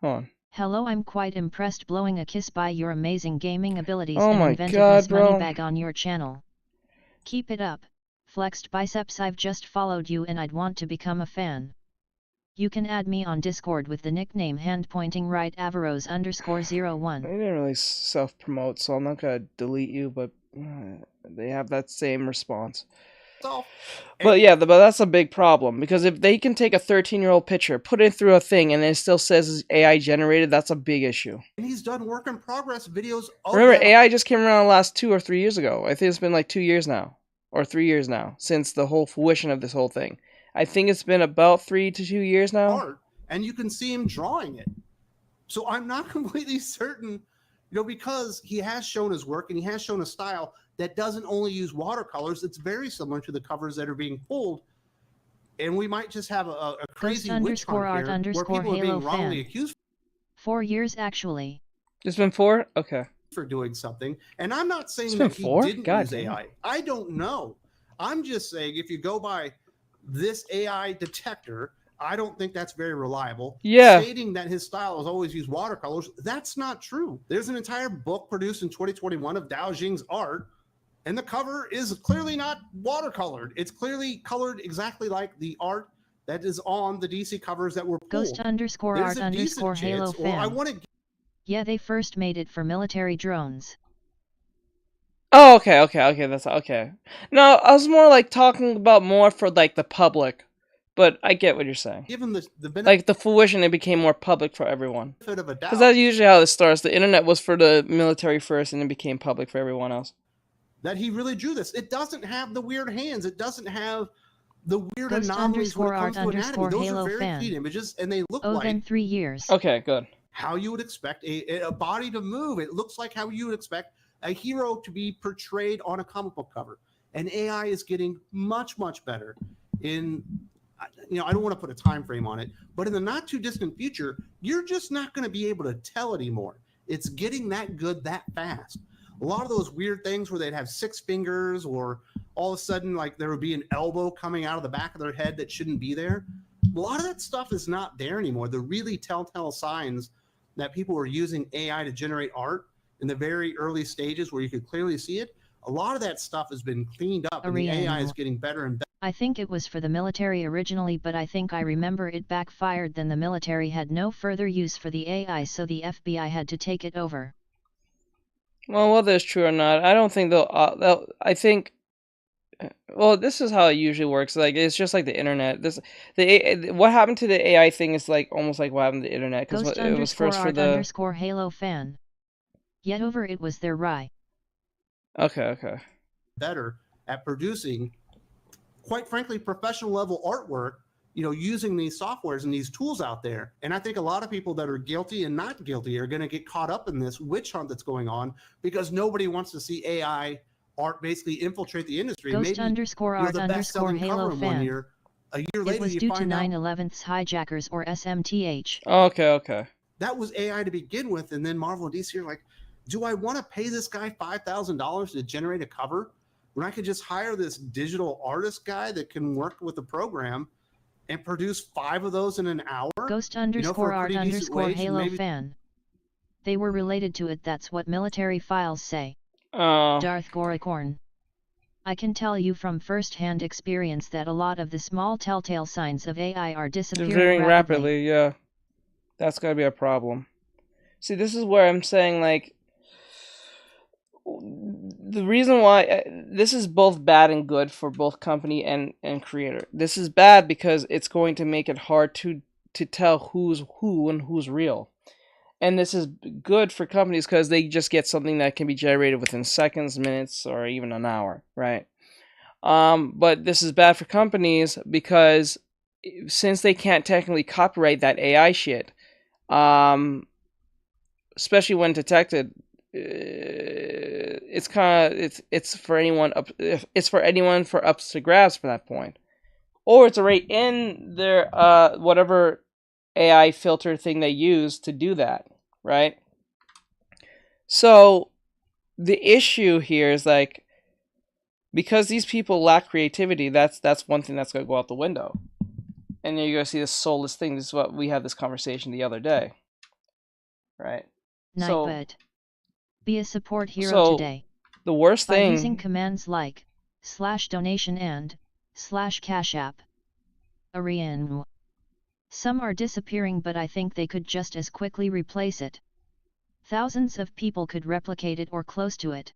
Hold on. Hello, I'm quite impressed, blowing a kiss by your amazing gaming abilities Oh and my inventiveness, God, bro. Moneybag on your channel. Keep it up. Flexed biceps. I've just followed you and I'd want to become a fan. You can add me on Discord with the nickname handpointing _Avaros_01. They didn't really self-promote, so I'm not gonna delete you, but they have that same response. But yeah, but that's a big problem, because if they can take a 13-year-old picture, put it through a thing, and it still says AI generated, that's a big issue. And he's done work in progress videos. Remember, AI just came around the last 2 or 3 years ago. I think it's been like 2 years now, or 3 years now, since the whole fruition of this whole thing. I think it's been about 3 to 2 years now. Art, and you can see him drawing it. So I'm not completely certain, because he has shown his work and he has shown a style that doesn't only use watercolors. It's very similar to the covers that are being pulled. And we might just have a crazy witch hunt here where people are being wrongly accused. 4 years actually. It's been 4? Okay. For doing something. And I'm not saying It's that been he 4? didn't God use damn. AI. I don't know. I'm just saying if you go by this AI detector, I don't think that's very reliable. Yeah. Stating that his style has always used watercolors, that's not true. There's an entire book produced in 2021 of Dao Jing's art, and the cover is clearly not watercolored. It's clearly colored exactly like the art that is on the DC covers that were pulled. Ghost_art_Halo fan. Yeah, they first made it for military drones. Oh, okay, that's okay. No, I was more like talking about more for like the public, but I get what you're saying. Given the benefit, Like the fruition, it became more public for everyone. of a doubt, Because that's usually how this starts. The internet was for the military first, and it became public for everyone else. that he really drew this. It doesn't have the weird hands. It doesn't have the weird Ghost anomalies when it comes to anatomy. Those Halo are very fan. clean images, and they look Oh, like then 3 years. Okay, good. how you would expect a body to move. It looks like how you would expect a hero to be portrayed on a comic book cover. And AI is getting much, much better in, I don't want to put a time frame on it, but in the not too distant future, you're just not going to be able to tell anymore. It's getting that good that fast. A lot of those weird things where they'd have 6 fingers, or all of a sudden like there would be an elbow coming out of the back of their head that shouldn't be there. A lot of that stuff is not there anymore. The really telltale signs that people were using AI to generate art in the very early stages where you could clearly see it, a lot of that stuff has been cleaned up, and the AI is getting better and better. I think it was for the military originally, but I think I remember it backfired. Then the military had no further use for the AI, so the FBI had to take it over. Well, whether it's true or not, I don't think they'll. I think. Well, this is how it usually works. Like it's just like the internet. What happened to the AI thing is like almost like what happened to the internet, because it was first for the _Halo fan. Yet over it was their rye. Okay. Better at producing, quite frankly, professional level artwork, using these softwares and these tools out there. And I think a lot of people that are guilty and not guilty are going to get caught up in this witch hunt that's going on, because nobody wants to see AI art basically infiltrate the industry. Ghost Maybe _art_Halo fan. one year, a year later, it was you due to find out 9/11's hijackers or SMTH. Okay. that was AI to begin with, and then Marvel and DC are like, do I want to pay this guy $5,000 to generate a cover when I could just hire this digital artist guy that can work with the program and produce 5 of those in an hour? Ghost _art_Halo fan. They were related to it. That's what military files say. Darth Goricorn. I can tell you from first-hand experience that a lot of the small telltale signs of AI are disappearing rapidly. Yeah. That's gotta be a problem. See, this is where I'm saying, like, the reason why this is both bad and good for both company and creator. This is bad because it's going to make it hard to tell who's who and who's real. And this is good for companies because they just get something that can be generated within seconds, minutes, or even an hour, right? But this is bad for companies because since they can't technically copyright that AI shit, especially when detected, it's kind of it's for anyone up for ups to grabs from that point, or it's right in their whatever AI filter thing they use to do that, right? So the issue here is like, because these people lack creativity, that's one thing that's going to go out the window. And you're going to see this soulless thing. This is what we had this conversation the other day, right? Nightbird. Be a support hero today. The worst by thing, using commands like /donation and /cash app. Arian. Some are disappearing, but I think they could just as quickly replace it. Thousands of people could replicate it or close to it.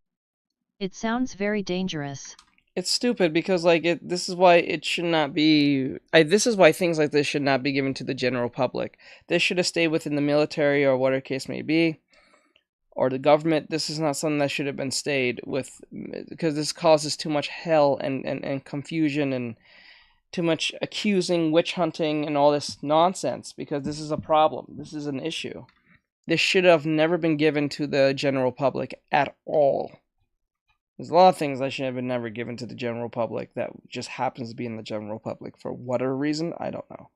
It sounds very dangerous. It's stupid because this is why it should not be. This is why things like this should not be given to the general public. This should have stayed within the military or whatever case may be, or the government. This is not something that should have been stayed with, because this causes too much hell and confusion and too much accusing, witch hunting, and all this nonsense, because this is a problem. This is an issue. This should have never been given to the general public at all. There's a lot of things that should have been never given to the general public that just happens to be in the general public for whatever reason. I don't know.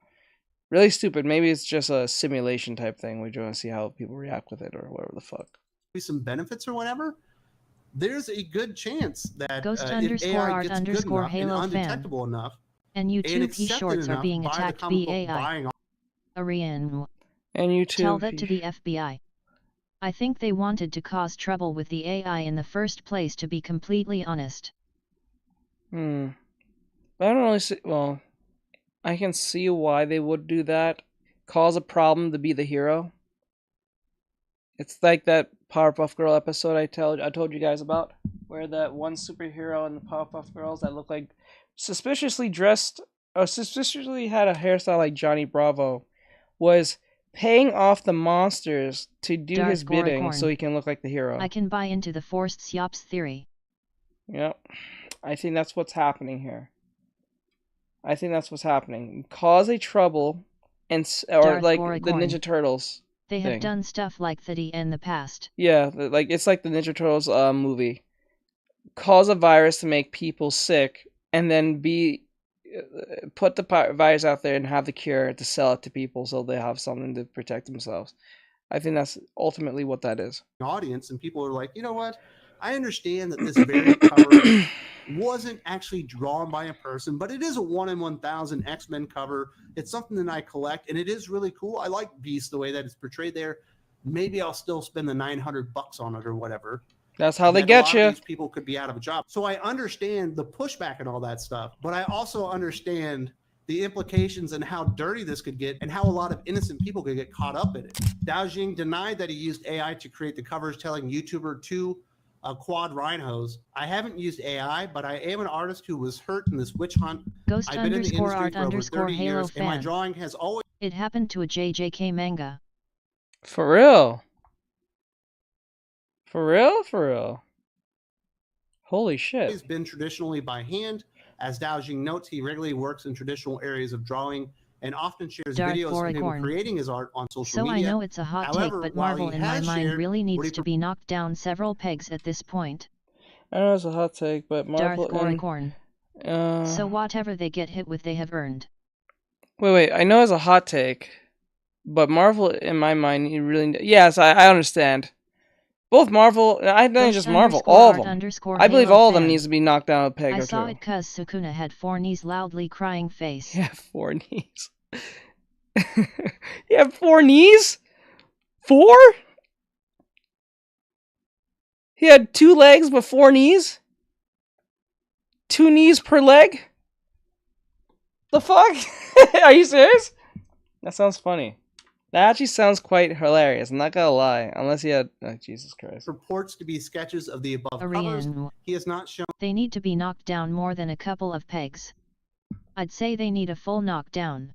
Really stupid. Maybe it's just a simulation type thing. We just want to see how people react with it or whatever the fuck. Some benefits or whatever. There's a good chance that Ghost_art_Halo undetectable enough, and YouTube shorts are being attacked by AI. Arian. And YouTube. Tell that to the FBI. I think they wanted to cause trouble with the AI in the first place, to be completely honest. But I don't really see. Well, I can see why they would do that. Cause a problem to be the hero. It's like that Powerpuff Girl episode I told you guys about, where that one superhero and the Powerpuff Girls that look like suspiciously dressed or suspiciously had a hairstyle like Johnny Bravo was paying off the monsters to do his bidding so he can look like the hero. I can buy into the forced Siops theory. Yep. I think that's what's happening here. I think that's what's happening. Cause a trouble, or like the Ninja Turtles. They have done stuff like that in the past. Yeah, like it's like the Ninja Turtles movie. Cause a virus to make people sick, and then put the virus out there and have the cure to sell it to people so they have something to protect themselves. I think that's ultimately what that is. Audience, and people are like, you know what? I understand that this variant cover wasn't actually drawn by a person, but it is a 1 in 1,000 X-Men cover. It's something that I collect, and it is really cool. I like Beast the way that it's portrayed there. Maybe I'll still spend the $900 on it or whatever. That's how they get you. These people could be out of a job. So I understand the pushback and all that stuff, but I also understand the implications and how dirty this could get and how a lot of innocent people could get caught up in it. Dao Jing denied that he used AI to create the covers, telling YouTuber 2 Quad Rhinos, I haven't used AI, but I am an artist who was hurt in this witch hunt. I've been in the industry for over 30 years, and my drawing has always... It happened to a JJK manga. For real? For real? For real? Holy shit. It's been traditionally by hand. As Dao Jing notes, he regularly works in traditional areas of drawing and often shares videos of him creating his art on social media. So I know it's a hot take, but Marvel in my mind really needs to be knocked down several pegs at this point. I know it's a hot take, but Marvel... So whatever they get hit with, they have earned. Wait, I know it's a hot take, but Marvel in my mind, you really... Yes, I understand. Both Marvel, I think just Marvel, all of them. I believe all of them needs to be knocked down a peg or two. I saw it cause Sukuna had 4 knees, loudly crying face. Yeah, 4 knees. You have 4 knees? 4? He had 2 legs but 4 knees? 2 knees per leg? The fuck? Are you serious? That sounds funny. That actually sounds quite hilarious, I'm not gonna lie. Unless he had... Oh, Jesus Christ. Reports to be sketches of the above covers. He has not shown... They need to be knocked down more than a couple of pegs. I'd say they need a full knockdown.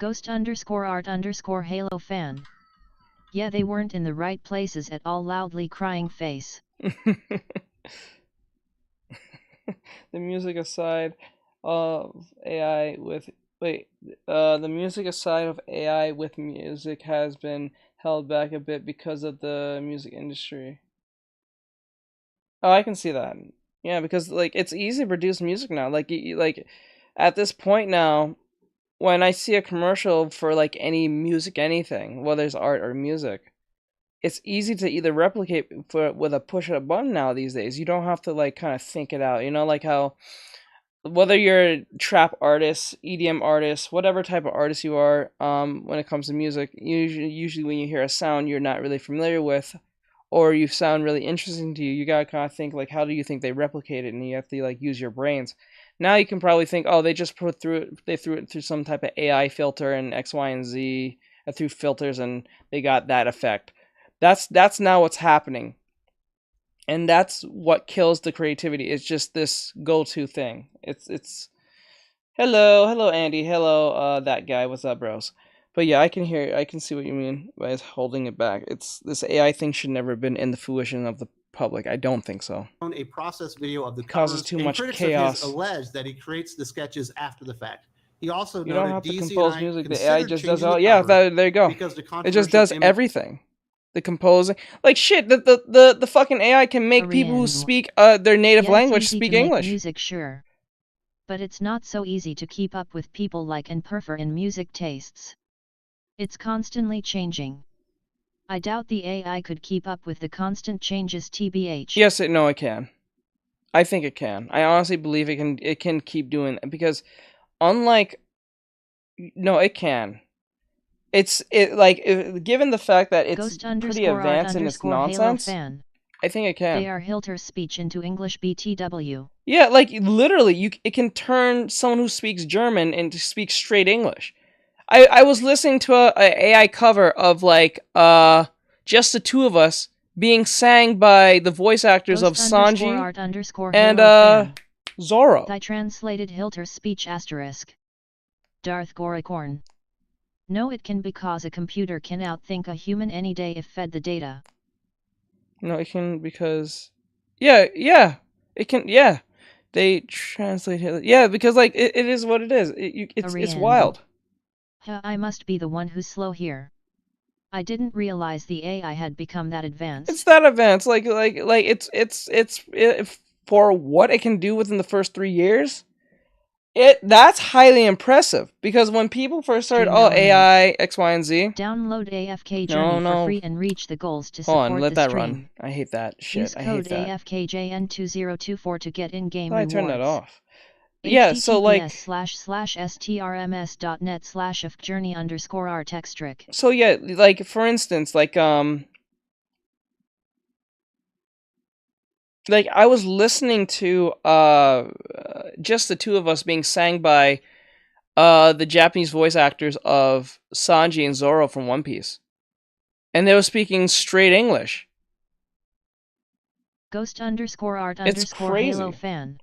Ghost_art_Halo fan. Yeah, they weren't in the right places at all, loudly crying face. The music aside of AI with... Wait, the music aside of AI with music has held back a bit because of the music industry. Oh, I can see that. Yeah, because like it's easy to produce music now. Like at this point now, when I see a commercial for like any music, anything, whether it's art or music, it's easy to either replicate with a push of a button now these days. You don't have to like kind of think it out. You know, like how whether you're a trap artist, EDM artist, whatever type of artist you are, when it comes to music, usually when you hear a sound you're not really familiar with, or you sound really interesting to you, you gotta kind of think like, how do you think they replicate it, and you have to like use your brains. Now you can probably think, oh, they just threw it through some type of AI filter and X, Y, and Z through filters, and they got that effect. That's now what's happening. And that's what kills the creativity. It's just this go-to thing. It's hello Andy, hello that guy. What's up, bros? But yeah, I can see what you mean by holding it back. It's this AI thing should never have been in the fruition of the public. I don't think so. A process video of the causes too much chaos. Alleged that he creates the sketches after the fact. He also you don't have to compose music. The AI just does all. Yeah, there you go. It just does everything. The composing, like shit. The fucking AI can make people who speak their native language speak English. Music, sure, but it's not so easy to keep up with people like and prefer in music tastes. It's constantly changing. I doubt the AI could keep up with the constant changes. TBH. Yes, it can. I think it can. I honestly believe it can. It can keep doing it because, unlike, no, it can. Given the fact that it's pretty advanced in its nonsense, I think it can. They are Hilter speech into English BTW. Yeah, like literally, it can turn someone who speaks German into speak straight English. I was listening to a AI cover of like Just the Two of Us being sang by the voice actors of Sanji and Zoro. I translated Hilter's speech asterisk. Darth Goricorn. No, it can because a computer can outthink a human any day if fed the data. No, it can because... Yeah, it can, yeah. They translate it, yeah, because like, it is what it is. It's wild. I must be the one who's slow here. I didn't realize the AI had become that advanced. It's that advanced, like it's for what it can do within the first 3 years. That's highly impressive because when people first started, AI, X, Y, and Z. Download AFK Journey for free and reach the goals to support Hold on, let the that stream. run. I hate that shit. Use I code hate that. AFKJN2024 to get in-game I rewards. turned that off. Yeah, so like https://strms.net/fjourney_Artextric. So yeah, like for instance, like I was listening to Just the Two of Us being sang by the Japanese voice actors of Sanji and Zoro from One Piece. And they were speaking straight English. Ghost_art_Halo fan.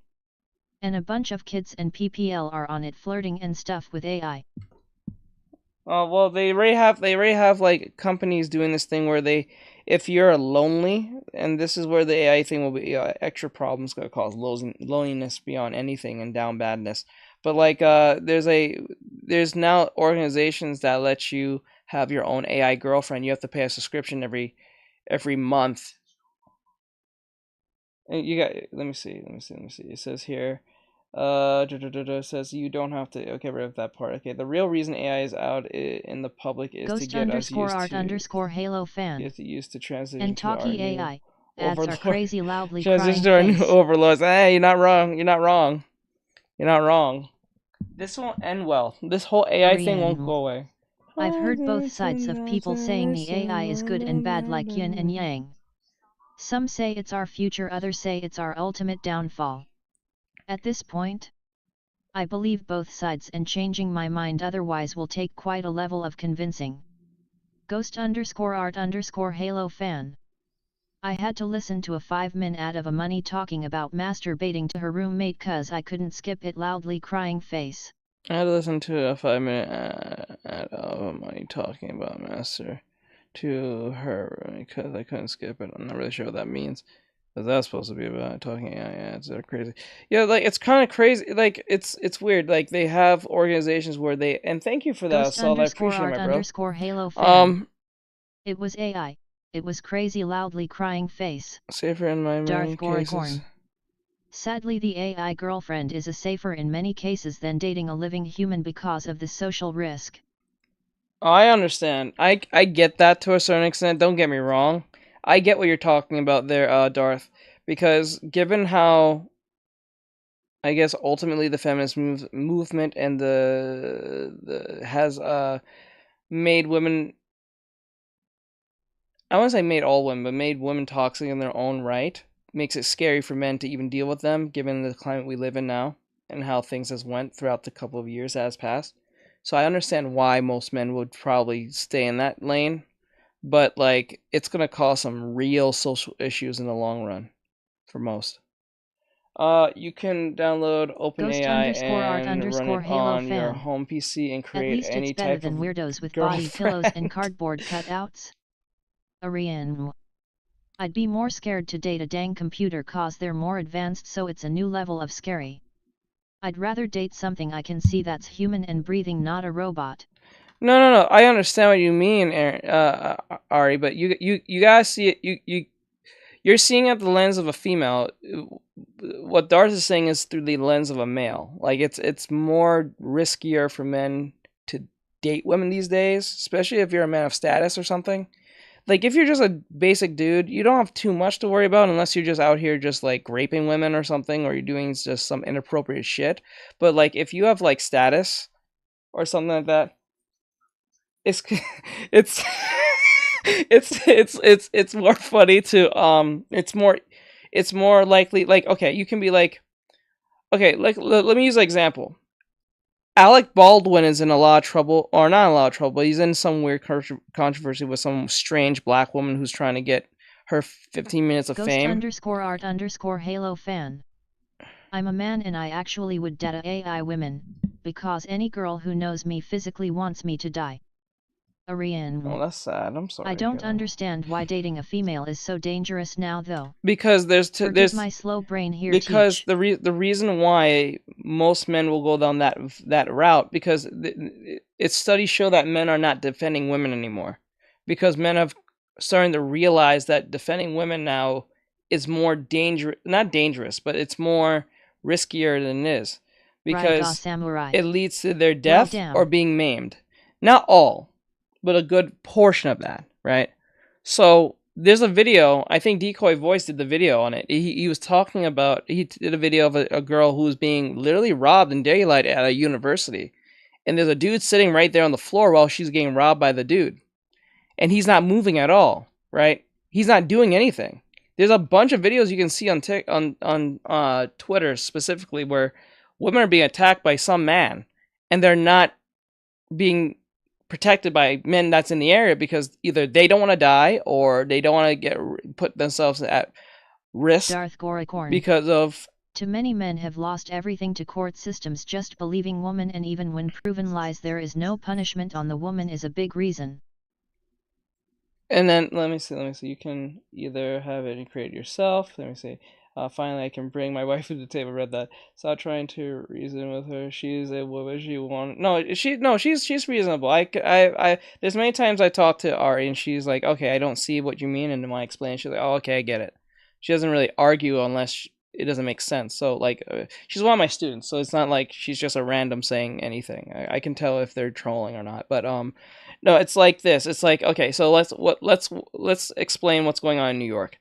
And a bunch of kids and PPL are on it flirting and stuff with AI. Oh, well, they already have like companies doing this thing where if you're lonely, and this is where the AI thing will be extra problems going to cause loneliness beyond anything and down badness. But like there's now organizations that let you have your own AI girlfriend. You have to pay a subscription every month. And you got, let me see. It says here, it says you don't have to. Okay, right with that part. Okay, the real reason AI is out in the public is to get us used Ghost_art_Halo fan. Get used to transition and talkie to our AI. Ads are crazy loudly transition crying to our new overlords. Hey, you're not wrong. You're not wrong. You're not wrong. This won't end well. This whole AI thing won't go away. I've heard both sides of people saying the AI is good and bad like yin and yang. Some say it's our future, others say it's our ultimate downfall. At this point, I believe both sides and changing my mind otherwise will take quite a level of convincing. Ghost_art_Halo fan. I had to listen to a 5-min ad of a money talking about masturbating to her roommate cause I couldn't skip it loudly crying face. I had to listen to a 5-minute ad of a money talking about master to her because I couldn't skip it. I'm not really sure what that means. Because that's supposed to be about talking AI ads that are crazy. Yeah, like it's kind of crazy. Like it's weird. Like they have organizations where they, and thank you for that, Assault. I appreciate it, my bro. Halo fan. It was AI. It was crazy loudly crying face. Safer in my many cases. Sadly, the AI girlfriend is a safer in many cases than dating a living human because of the social risk. Oh, I understand. I get that to a certain extent. Don't get me wrong. I get what you're talking about there, Darth. Because given how, I guess, ultimately the feminist movement and the has made women, I wouldn't say made all women, but made women toxic in their own right, makes it scary for men to even deal with them, given the climate we live in now and how things has went throughout the couple of years that has passed. So I understand why most men would probably stay in that lane, but like it's gonna cause some real social issues in the long run for most. You can download OpenAI and run it on your home PC and create any type of At least it's better than weirdos with girlfriend. body pillows and cardboard cutouts. Ariane. I'd be more scared to date a dang computer cause they're more advanced, so it's a new level of scary. I'd rather date something I can see that's human and breathing, not a robot. No. I understand what you mean, Ari, but you guys see it. You're seeing it through the lens of a female. What Darth is saying is through the lens of a male. Like it's more riskier for men to date women these days, especially if you're a man of status or something. Like if you're just a basic dude, you don't have too much to worry about unless you're just out here just like raping women or something, or you're doing just some inappropriate shit. But like if you have like status or something like that, it's it's it's more funny to it's more likely, like, okay, you can be like, okay, like let me use an example. Alec Baldwin is in a lot of trouble, or not a lot of trouble. He's in some weird controversy with some strange black woman who's trying to get her 15 minutes of fame. Ghost_art_Halo fan. I'm a man and I actually would date AI women, because any girl who knows me physically wants me to die. Ariane. Oh, that's sad. I'm sorry. I don't understand why dating a female is so dangerous now, though. Because there's my slow brain here. Because the reason why most men will go down that route, because it's studies show that men are not defending women anymore, because men have starting to realize that defending women now is more not dangerous, but it's more riskier than it is, because it leads to their death or being maimed. Not all, but a good portion of that, right? So there's a video, I think Decoy Voice did the video on it. He was talking about, he did a video of a girl who was being literally robbed in daylight at a university. And there's a dude sitting right there on the floor while she's getting robbed by the dude. And he's not moving at all, right? He's not doing anything. There's a bunch of videos you can see on Twitter specifically where women are being attacked by some man, and they're not being protected by men that's in the area because either they don't want to die or they don't want to put themselves at risk because of... Too many men have lost everything to court systems just believing woman, and even when proven lies there is no punishment on the woman is a big reason. And then let me see, you can either have it and create it yourself. Let me see. Finally, I can bring my wife to the table. Read that. Stop trying to reason with her. She's a woman. She won't. She's reasonable. There's many times I talk to Ari and she's like, okay, I don't see what you mean, and then I explain, she's like, oh, okay, I get it. She doesn't really argue unless it doesn't make sense. So like, she's one of my students, so it's not like she's just a random saying anything. I can tell if they're trolling or not. But no, it's like this. It's like, okay, so let's explain what's going on in New York.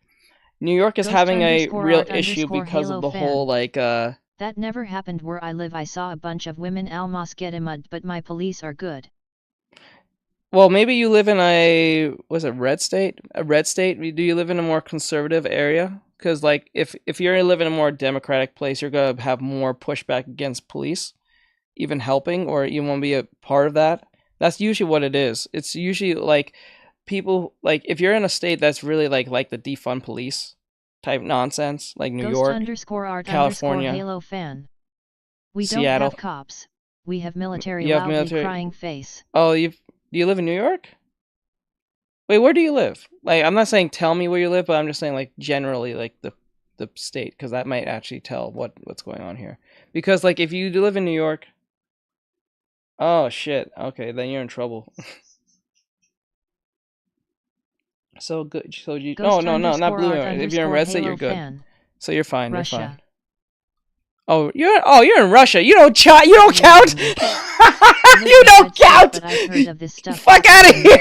New York is having a real issue because of the whole, like, That never happened where I live. I saw a bunch of women almost get mugged, but my police are good. Well, maybe you live in a, was it red state? A red state? Do you live in a more conservative area? Because, like, if you're living in a more democratic place, you're going to have more pushback against police, even helping, or you want to be a part of that. That's usually what it is. It's usually, like, people, like, if you're in a state that's really like the defund police type nonsense, like New York, California, Halo fan. We Seattle. Don't have cops. We have military. You have military crying face. Oh, do you live in New York? Wait, where do you live? Like, I'm not saying tell me where you live, but I'm just saying, like, generally, like, the state, because that might actually tell what's going on here. Because, like, if you do live in New York, oh shit, okay, then you're in trouble. So good. So you Ghost no, not blue. art If you're in red state, Halo you're good. fan. So you're fine. Russia. You're fine. Oh, you're in Russia. You don't count. You don't count. You don't count. But I've heard of this stuff. Fuck out of here.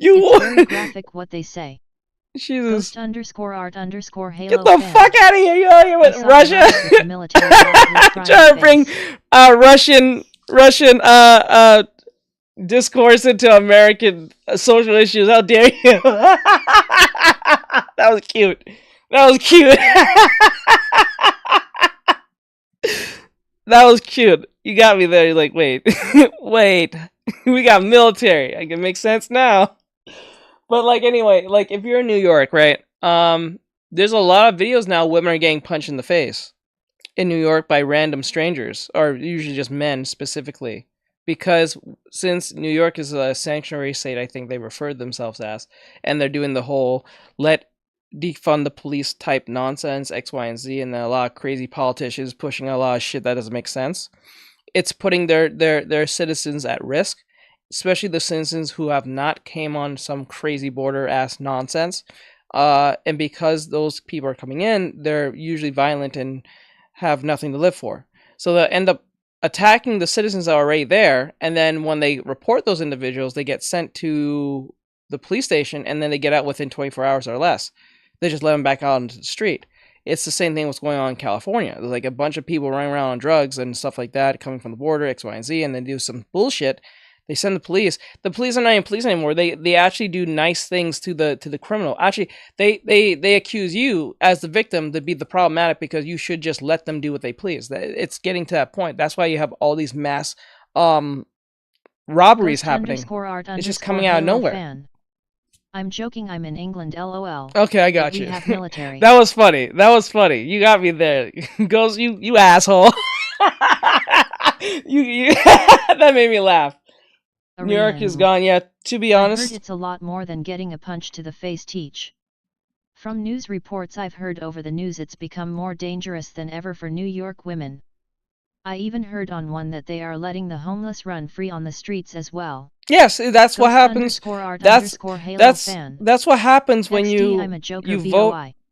You it's very graphic what they say. Jesus. Ghost_art_Halo. Get the fan. fuck out of here. You're out here with Russia. Trying to bring Russian discourse into American social issues. How dare you? That was cute. That was cute. That was cute. You got me there. You're like, wait, wait. We got military. I can make sense now. But like, anyway, like if you're in New York, right? There's a lot of videos now. Women are getting punched in the face in New York by random strangers, or usually just men specifically, because since New York is a sanctuary state, I think they referred themselves as, and they're doing the whole defund the police type nonsense, X, Y, and Z, and a lot of crazy politicians pushing a lot of shit that doesn't make sense. It's putting their citizens at risk, especially the citizens who have not came on some crazy border ass nonsense. And because those people are coming in, they're usually violent and have nothing to live for. So they'll end up attacking the citizens that are already there, and then when they report those individuals, they get sent to the police station, and then they get out within 24 hours or less. They just let them back out into the street. It's the same thing what's going on in California. There's like a bunch of people running around on drugs and stuff like that, coming from the border, X, Y, and Z, and then do some bullshit. They send the police. The police are not even police anymore. They actually do nice things to the criminal. Actually, they accuse you as the victim to be the problematic because you should just let them do what they please. It's getting to that point. That's why you have all these mass robberies happening. It's just coming out of nowhere. Fan. I'm joking. I'm in England. LOL. Okay, I got we you. Have military. That was funny. That was funny. You got me there. Goes you asshole. you that made me laugh. New York is gone. Yeah, to be honest, I've heard it's a lot more than getting a punch to the face. Teach. From news reports I've heard over the news, it's become more dangerous than ever for New York women. I even heard on one that they are letting the homeless run free on the streets as well. Yes, that's what happens. That's what happens when you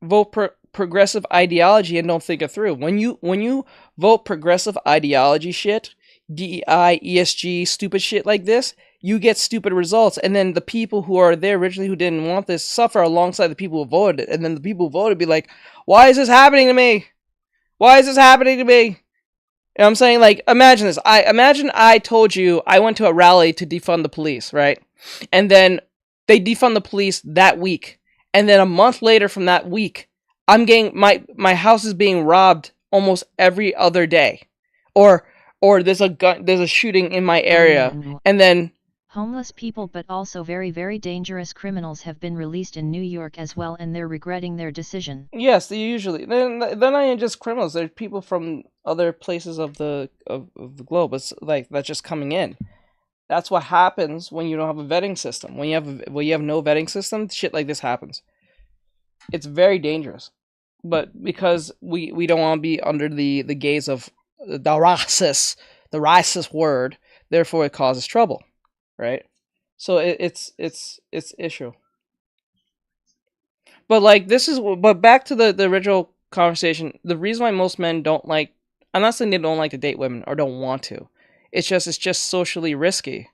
vote progressive ideology and don't think it through. When you vote progressive ideology shit, DEI, ESG, stupid shit like this, you get stupid results, and then the people who are there originally who didn't want this suffer alongside the people who voted, and then the people who voted be like, why is this happening to me? Why is this happening to me? You know what I'm saying? Like, imagine this. Imagine I told you I went to a rally to defund the police, right? And then they defund the police that week. And then a month later from that week, I'm getting my house is being robbed almost every other day. Or there's a shooting in my area. And then homeless people, but also very, very dangerous criminals have been released in New York as well, and they're regretting their decision. Yes, they usually. They're not even just criminals. They're people from other places of the globe. It's like that's just coming in. That's what happens when you don't have a vetting system. When you have no vetting system, shit like this happens. It's very dangerous. But because we don't want to be under the gaze of the racist word, therefore it causes trouble. Right, so it's issue. But like but back to the original conversation. The reason why most men don't like, I'm not saying they don't like to date women or don't want to. It's just socially risky.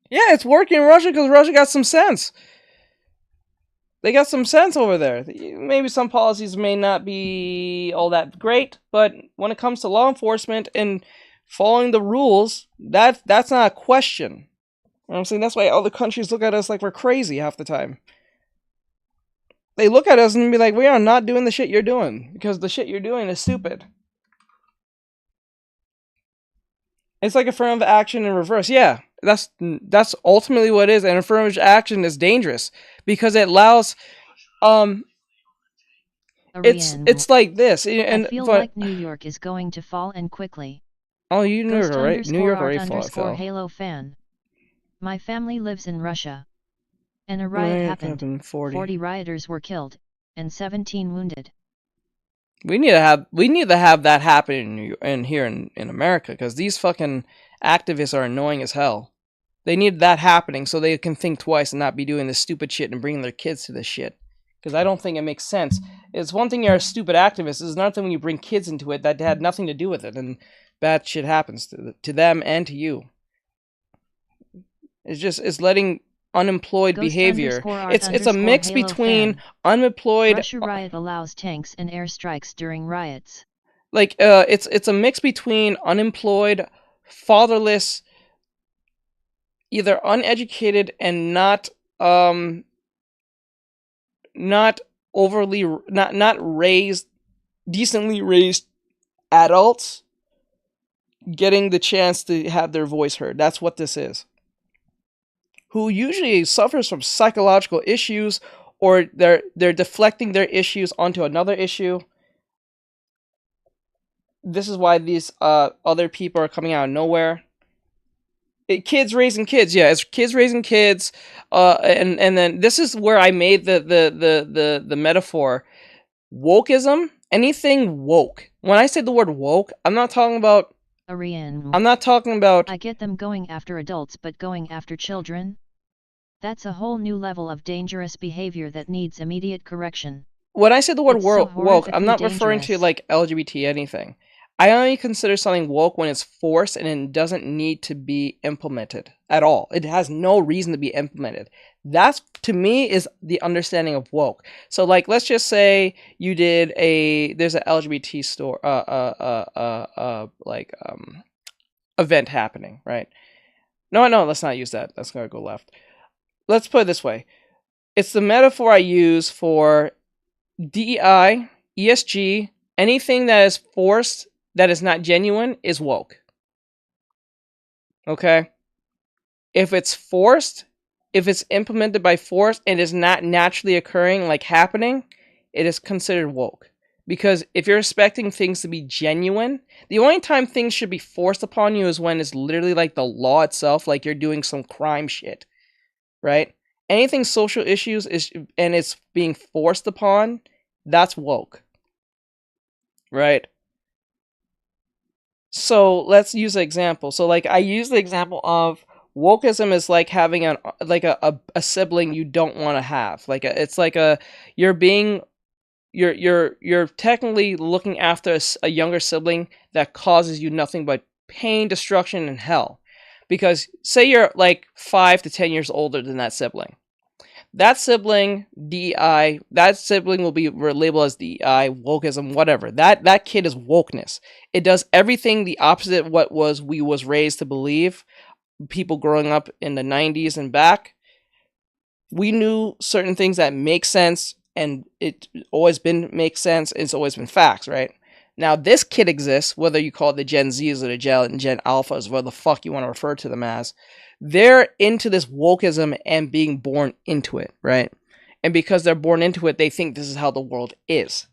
Yeah, it's working in Russia because Russia got some sense. They got some sense over there. Maybe some policies may not be all that great, but when it comes to law enforcement and following the rules, that's not a question. You know what I'm saying? That's why other countries look at us like we're crazy half the time. They look at us and be like, we are not doing the shit you're doing, because the shit you're doing is stupid. It's like affirmative action in reverse. Yeah, that's ultimately what it is, and affirmative action is dangerous because it allows it's like this. And I feel like New York is going to fall, and quickly. Oh, you knew it, right? New York already fell. Halo fan. My family lives in Russia. And a riot happened. 40 rioters were killed, and 17 wounded. We need to have that happen here in America, because these fucking activists are annoying as hell. They need that happening so they can think twice and not be doing this stupid shit and bringing their kids to this shit. Because I don't think it makes sense. It's one thing you're a stupid activist. It's another thing when you bring kids into it that had nothing to do with it, and bad shit happens to them and to you. It's letting unemployed behavior. It's a mix between unemployed. Russia riot allows tanks and airstrikes during riots. Like it's a mix between unemployed, fatherless, either uneducated and not raised, decently raised adults getting the chance to have their voice heard. That's what this is. Who usually suffers from psychological issues, or they're deflecting their issues onto another issue. This is why these other people are coming out of nowhere. Kids raising kids, yeah, it's kids raising kids, and then this is where I made the metaphor. Wokeism, anything woke. When I say the word woke, I'm not talking about. I'm not talking about. I get them going after adults, but going after children? That's a whole new level of dangerous behavior that needs immediate correction. When I say the word so woke, I'm not dangerous. referring to like LGBT anything. I only consider something woke when it's forced and it doesn't need to be implemented at all. It has no reason to be implemented. That's, to me, is the understanding of woke. So, like, let's just say you did there's an LGBT store, event happening, right? No, let's not use that. That's gonna go left. Let's put it this way. It's the metaphor I use for DEI, ESG, anything that is forced, that is not genuine, is woke. Okay? If it's forced, if it's implemented by force and is not naturally occurring, like happening, it is considered woke. Because if you're expecting things to be genuine, the only time things should be forced upon you is when it's literally like the law itself, like you're doing some crime shit. Right? Anything social issues and it's being forced upon, that's woke. Right? So let's use an example. So like I use the example of wokeism is like having a sibling you don't want to have. You're technically looking after a younger sibling that causes you nothing but pain, destruction, and hell. Because say you're like 5 to 10 years older than that sibling. That sibling, DEI, that sibling will be labeled as DEI, wokeism, whatever. That kid is wokeness. It does everything the opposite of what we was raised to believe. People growing up in the 90s and back, we knew certain things that make sense, and it always been makes sense. It's always been facts, right? Now, this kid exists, whether you call it the Gen Zs or the Gen Alphas, whatever the fuck you want to refer to them as. They're into this wokeism and being born into it, right? And because they're born into it, they think this is how the world is.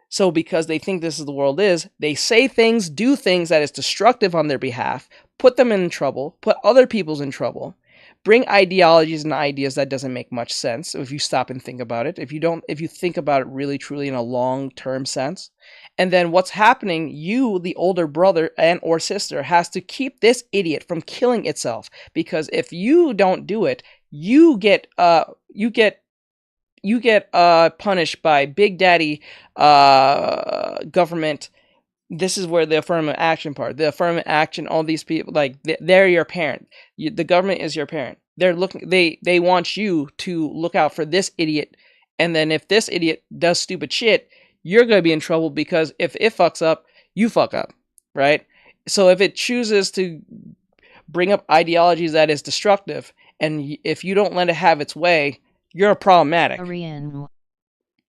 So because they think this is the world is, they say things, do things that is destructive on their behalf, put them in trouble, put other people's in trouble, bring ideologies and ideas that doesn't make much sense if you stop and think about it. If you think about it really truly in a long-term sense. And then what's happening, you, the older brother and or sister, has to keep this idiot from killing itself. Because if you don't do it, you get punished by Big Daddy government. This is where the affirmative action part, the affirmative action, all these people, like they're your parent. The government is your parent. They want you to look out for this idiot. And then if this idiot does stupid shit, you're going to be in trouble, because if it fucks up, you fuck up, right? So if it chooses to bring up ideologies that is destructive, and if you don't let it have its way, you're problematic.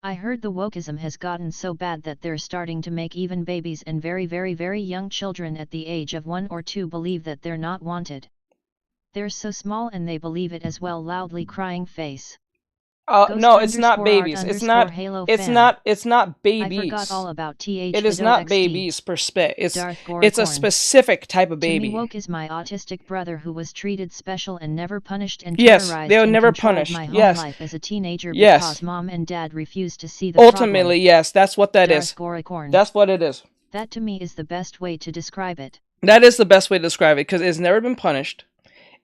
I heard the wokeism has gotten so bad that they're starting to make even babies and very, very, very young children at the age of 1 or 2 believe that they're not wanted. They're so small and they believe it as well, loudly crying face. No, it's not babies. It's not babies. I forgot all about TH. It is not babies per se. It's a specific type of baby. To me, woke is my autistic brother who was treated special and never punished and yes, terrorized they were and never controlled punished. my whole Yes, life as a teenager yes. Because mom and dad refused to see the ultimately, problem. yes, that's what that is. That's what it is. That to me is the best way to describe it. That is the best way to describe it, because it's never been punished.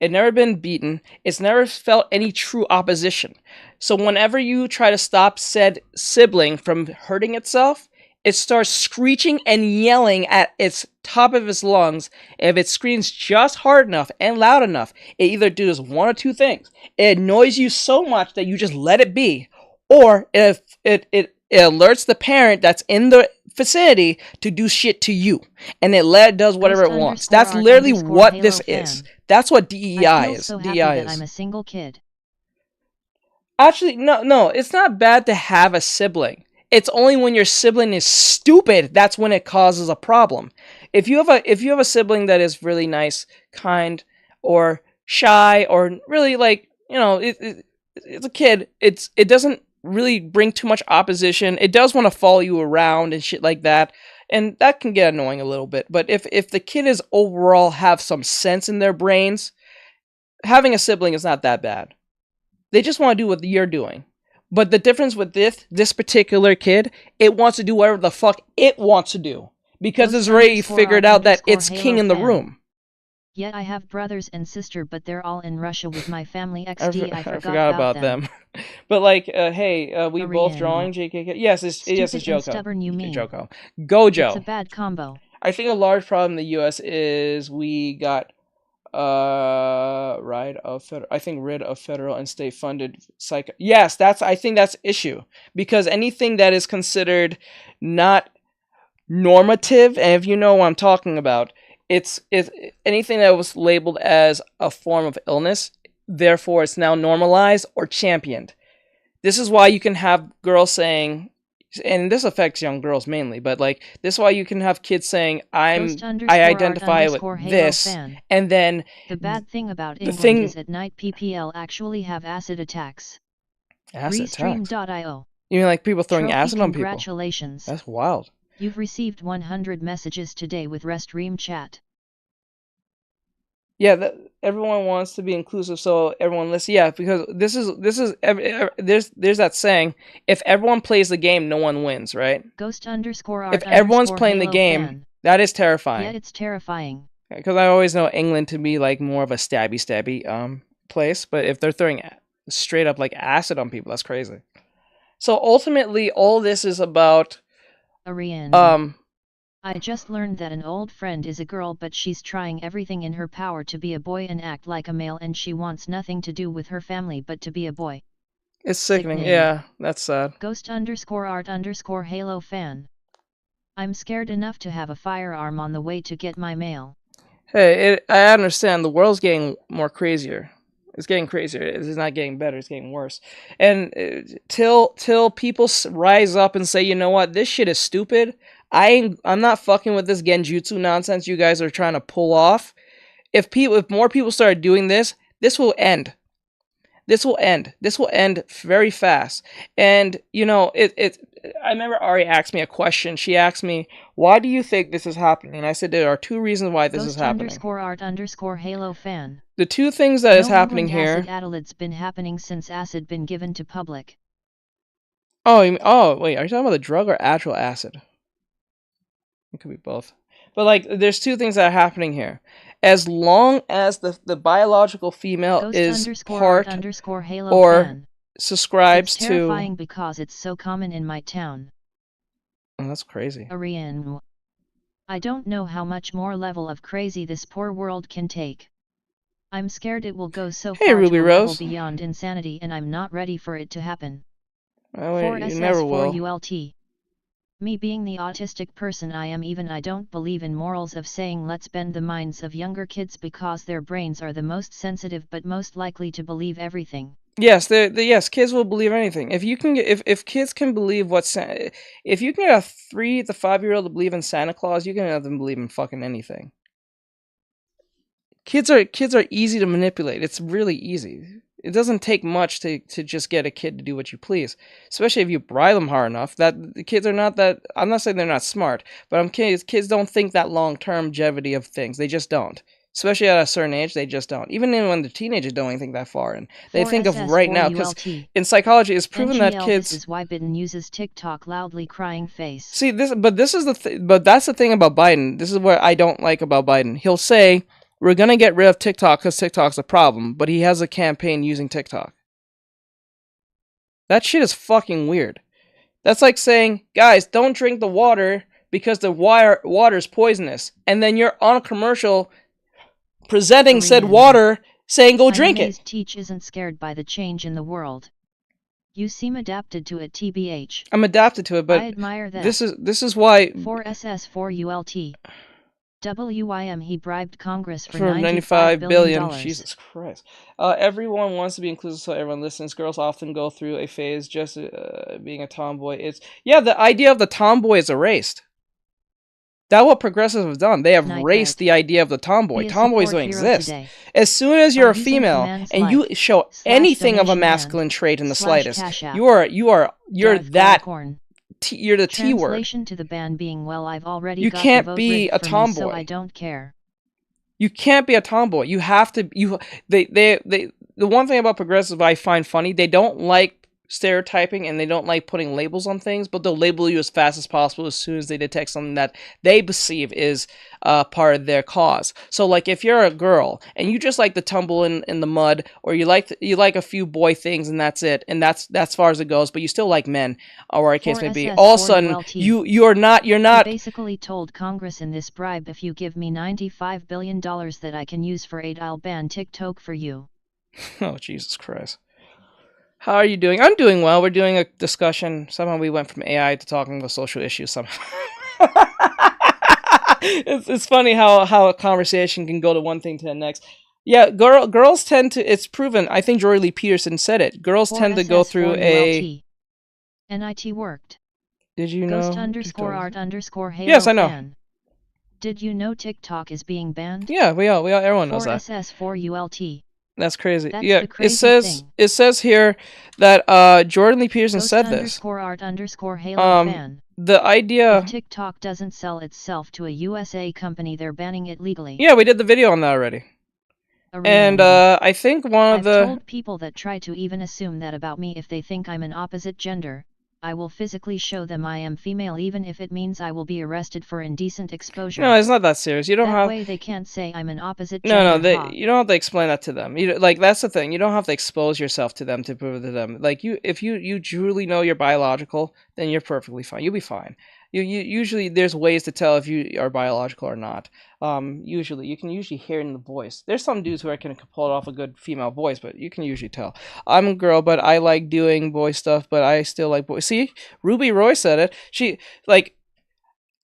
It's never been beaten. It's never felt any true opposition. So whenever you try to stop said sibling from hurting itself, it starts screeching and yelling at its top of its lungs. If it screams just hard enough and loud enough, it either does one or two things. It annoys you so much that you just let it be, or if it alerts the parent that's in the vicinity to do shit to you, and it does whatever it wants. That's literally what this is. That's what DEI is. DEI is. I'm a single kid. Actually, no, it's not bad to have a sibling. It's only when your sibling is stupid that's when it causes a problem. If you have a sibling that is really nice, kind, or shy, or really like, you know, it's a kid. It doesn't really bring too much opposition. It does want to follow you around and shit like that, and that can get annoying a little bit. But if the kid is overall have some sense in their brains, having a sibling is not that bad. They just want to do what you're doing. But the difference with this particular kid, it wants to do whatever the fuck it wants to do, because it's already figured out that it's king in the room. Yet I have brothers and sister, but they're all in Russia with my family XD. I forgot about them. But like, hey, we both drawing JKK. Yes, it's Joko. Stubborn, you mean. Joko. Gojo. It's a bad combo. I think a large problem in the U.S. is we got rid of federal and state funded psych. Yes, I think that's issue, because anything that is considered not normative, and if you know what I'm talking about, it's anything that was labeled as a form of illness, therefore it's now normalized or championed. This is why you can have girls saying, and this affects young girls mainly, but like this is why you can have kids saying I identify with this, and then the bad thing about England is at night PPL actually have acid attacks. Restream.io. You mean like people throwing acid on people? Congratulations. That's wild. You've received 100 messages today with Restream chat. Yeah, everyone wants to be inclusive, so everyone listen. Yeah, because there's that saying: if everyone plays the game, no one wins, right? Ghost_art_. If everyone's playing the game, fan. That is terrifying. Yeah, it's terrifying. Because I always know England to be like more of a stabby place, but if they're throwing straight up like acid on people, that's crazy. So ultimately, all this is about. Ariane. I just learned that an old friend is a girl, but she's trying everything in her power to be a boy and act like a male, and she wants nothing to do with her family but to be a boy. It's sickening. Yeah, that's sad. Ghost_art_Halo fan. I'm scared enough to have a firearm on the way to get my mail. Hey, I understand the world's getting more crazier. It's getting crazier. It's not getting better. It's getting worse. And till people rise up and say, you know what, this shit is stupid. I'm not fucking with this genjutsu nonsense you guys are trying to pull off. If more people start doing this, this will end. This will end. This will end very fast. And you know, I remember Ari asked me a question. She asked me, "Why do you think this is happening?" And I said there are two reasons why this is happening. Ghost_art_Halo fan. The two things that is happening here. Acid been happening since acid been given to public. Oh, wait, are you talking about the drug or actual acid? It could be both. But like, there's two things that are happening here. As long as the biological female is part or subscribes to. It's terrifying because it's so common in my town. Oh, that's crazy. Ariane. I don't know how much more level of crazy this poor world can take. I'm scared it will go so far Ruby to a Rose. level beyond insanity, and I'm not ready for it to happen. Well, you never will. ULT. Me being the autistic person I am, I don't believe in morals of saying let's bend the minds of younger kids because their brains are the most sensitive but most likely to believe everything. Yes, yes, kids will believe anything. If you can get, if kids can believe if you can get a 3 to 5-year-old to believe in Santa Claus, you can have them believe in fucking anything. Kids are easy to manipulate. It's really easy. It doesn't take much to just get a kid to do what you please, especially if you bribe them hard enough. That the kids are not that. I'm not saying they're not smart, but kids don't think that long-term longevity of things. They just don't. Especially at a certain age, they just don't. Even when they're teenagers, don't even think that far in. They think of right now, because in psychology, it's proven that kids. This is why Biden uses TikTok loudly crying face. See this, but that's the thing about Biden. This is what I don't like about Biden. He'll say, we're going to get rid of TikTok because TikTok's a problem, but he has a campaign using TikTok. That shit is fucking weird. That's like saying, guys, don't drink the water because the water is poisonous. And then you're on a commercial presenting said water saying go drink it. Teach isn't scared by the change in the world. You seem adapted to it, TBH. I'm adapted to it, but I admire that. This is why 4SS4ULT. WIM he bribed Congress for $95 billion. Jesus Christ. Everyone wants to be inclusive, so everyone listens. Girls often go through a phase just being a tomboy. The idea of the tomboy is erased. That's what progressives have done. They have erased the idea of the tomboy. Tomboys don't exist. Today. As soon as you're a female and you show anything of a masculine trait in the slightest, you're that. You're the T word. Translation to the ban being, well, I've already you got can't the vote be a tomboy. Me, so I don't care. You can't be a tomboy. You have to. The one thing about progressives I find funny, they don't like stereotyping and they don't like putting labels on things, but they'll label you as fast as possible as soon as they detect something that they perceive is part of their cause. So like if you're a girl and you just like to tumble in the mud, or you like a few boy things and that's it, and that's as far as it goes, but you still like men, or whatever case may be, all of a sudden you're not I basically told Congress in this bribe, if you give me $95 billion that I can use for aid, I'll ban TikTok for you. Oh, Jesus Christ. How are you doing? I'm doing well. We're doing a discussion. Somehow we went from AI to talking about social issues somehow. It's funny how a conversation can go to one thing to the next. Yeah, girls tend to, it's proven, I think Jordan Lee Peterson said it, girls tend to go through a... NIT worked. Did you know? Ghost_art_Halo yes, I know. fan. Did you know TikTok is being banned? Yeah, everyone knows that. 4SS4ULT. That's crazy. That's yeah, the crazy it says here that Jordan Lee Peterson said this. _art_Halo fan. The idea... If TikTok doesn't sell itself to a USA company, they're banning it legally. Yeah, we did the video on that already. And I think I've told people that try to even assume that about me, if they think I'm an opposite gender, I will physically show them I am female, even if it means I will be arrested for indecent exposure. No, it's not that serious. You don't have... That way they can't say I'm an opposite gender. No, you don't have to explain that to them. Like, that's the thing. You don't have to expose yourself to them to prove it to them. Like, if you truly know you're biological, then you're perfectly fine. You'll be fine. Usually there's ways to tell if you are biological or not. Usually you can hear it in the voice. There's some dudes who can pull it off a good female voice, but you can usually tell. I'm a girl, but I like doing boy stuff, but I still like boys. See, Ruby Roy said it. She like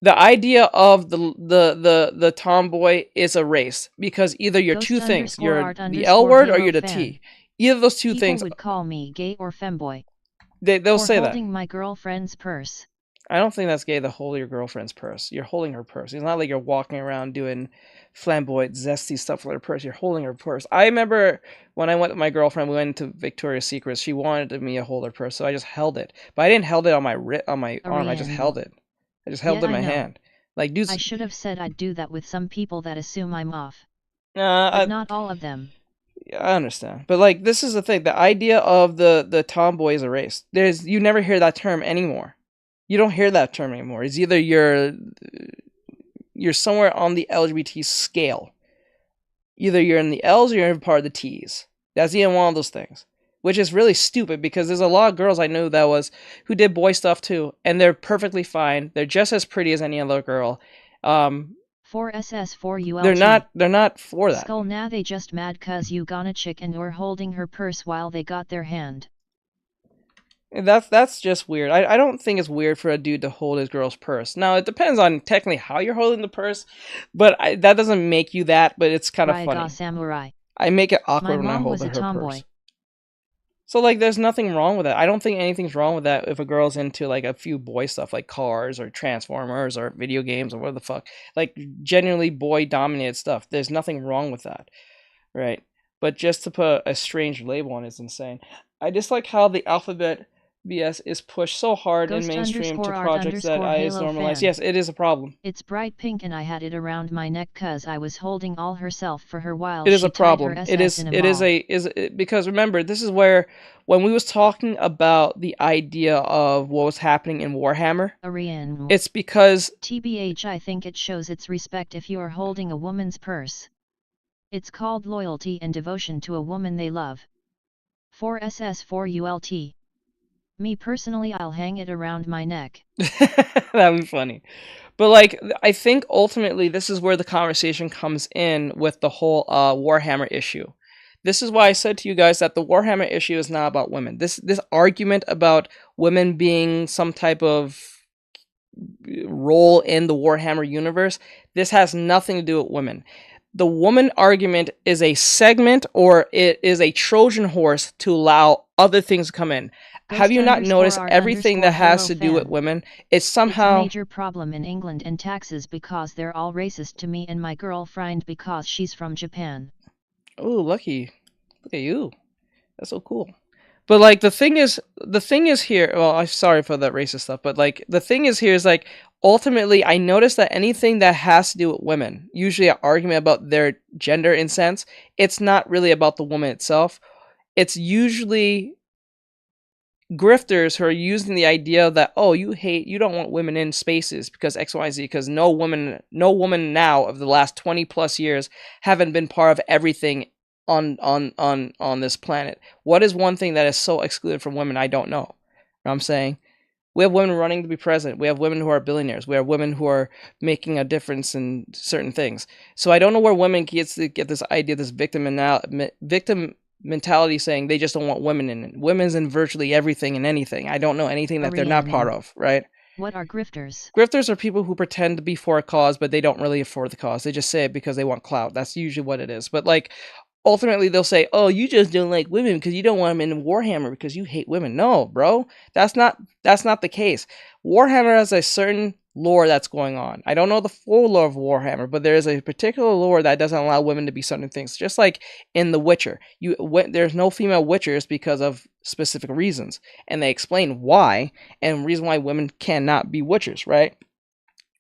the idea of the tomboy is a race, because either you're two things. You're the L word or you're the T. Either of those two things. People would call me gay or femboy. They'll say that. Holding my girlfriend's purse. I don't think that's gay to hold your girlfriend's purse. You're holding her purse. It's not like you're walking around doing flamboyant, zesty stuff with her purse. You're holding her purse. I remember when I went with my girlfriend, we went into Victoria's Secret. She wanted me to hold her purse, so I just held it. But I didn't hold it on my arm. I just held it. I just held it in my hand. Like, dudes. I should have said I'd do that with some people that assume I'm off. But not all of them. Yeah, I understand. But like, this is the thing. The idea of the tomboy is erased. You never hear that term anymore. You don't hear that term anymore. It's either you're somewhere on the LGBT scale. Either you're in the L's or you're in part of the T's. That's either one of those things. Which is really stupid, because there's a lot of girls I know who did boy stuff too, and they're perfectly fine. They're just as pretty as any other girl. 4SS4ULT. They're not for that. Skull, now they just mad cause you gone a chick and were holding her purse while they got their hand. That's just weird. I don't think it's weird for a dude to hold his girl's purse. Now, it depends on technically how you're holding the purse, but that doesn't make you that, but it's kind of funny. Samurai. I make it awkward when I hold her purse. So, like, there's nothing wrong with that. I don't think anything's wrong with that if a girl's into, like, a few boy stuff, like cars or Transformers or video games or whatever the fuck. Like, genuinely boy-dominated stuff. There's nothing wrong with that, right? But just to put a strange label on it is insane. I just like how the alphabet BS is pushed so hard in mainstream to projects that is normalized. Yes, it is a problem. It's bright pink and I had it around my neck cause I was holding all herself for her while it is a problem. Because remember, this is where when we was talking about the idea of what was happening in Warhammer, it's because TBH, I think it shows its respect if you are holding a woman's purse. It's called loyalty and devotion to a woman they love. 4SS4ULT. Me personally, I'll hang it around my neck. That'd be funny. But like, I think ultimately this is where the conversation comes in with the whole Warhammer issue. This is why I said to you guys that the Warhammer issue is not about women. This argument about women being some type of role in the Warhammer universe, this has nothing to do with women. The woman argument is a segment, or it is a Trojan horse to allow other things to come in. Have you not noticed everything that has to do with women? It's somehow a major problem in England and taxes because they're all racist to me and my girlfriend because she's from Japan. Oh, lucky. Look at you. That's so cool. But like the thing is here, well, I'm sorry for that racist stuff, but like the thing is here is like ultimately I noticed that anything that has to do with women, usually an argument about their gender in sense, it's not really about the woman itself. It's usually grifters who are using the idea that, oh, you don't want women in spaces because X, Y, Z, because no woman now of the last 20 plus years haven't been part of everything on this planet. What is one thing that is so excluded from women? I don't know. You know what I'm saying? We have women running to be president. We have women who are billionaires. We have women who are making a difference in certain things. So I don't know where women get this idea, this victim mentality saying they just don't want women in it. Women's in virtually everything and anything. I don't know anything that they're not part of, right? What are grifters? Grifters are people who pretend to be for a cause, but they don't really for the cause. They just say it because they want clout. That's usually what it is. But like, ultimately they'll say, oh, you just don't like women because you don't want them in Warhammer because you hate women. No, bro, that's not the case. Warhammer has a certain lore that's going on. I don't know the full lore of Warhammer, but there is a particular lore that doesn't allow women to be certain things. Just like in The Witcher, there's no female witchers because of specific reasons, and they explain why, and the reason why women cannot be witchers, right?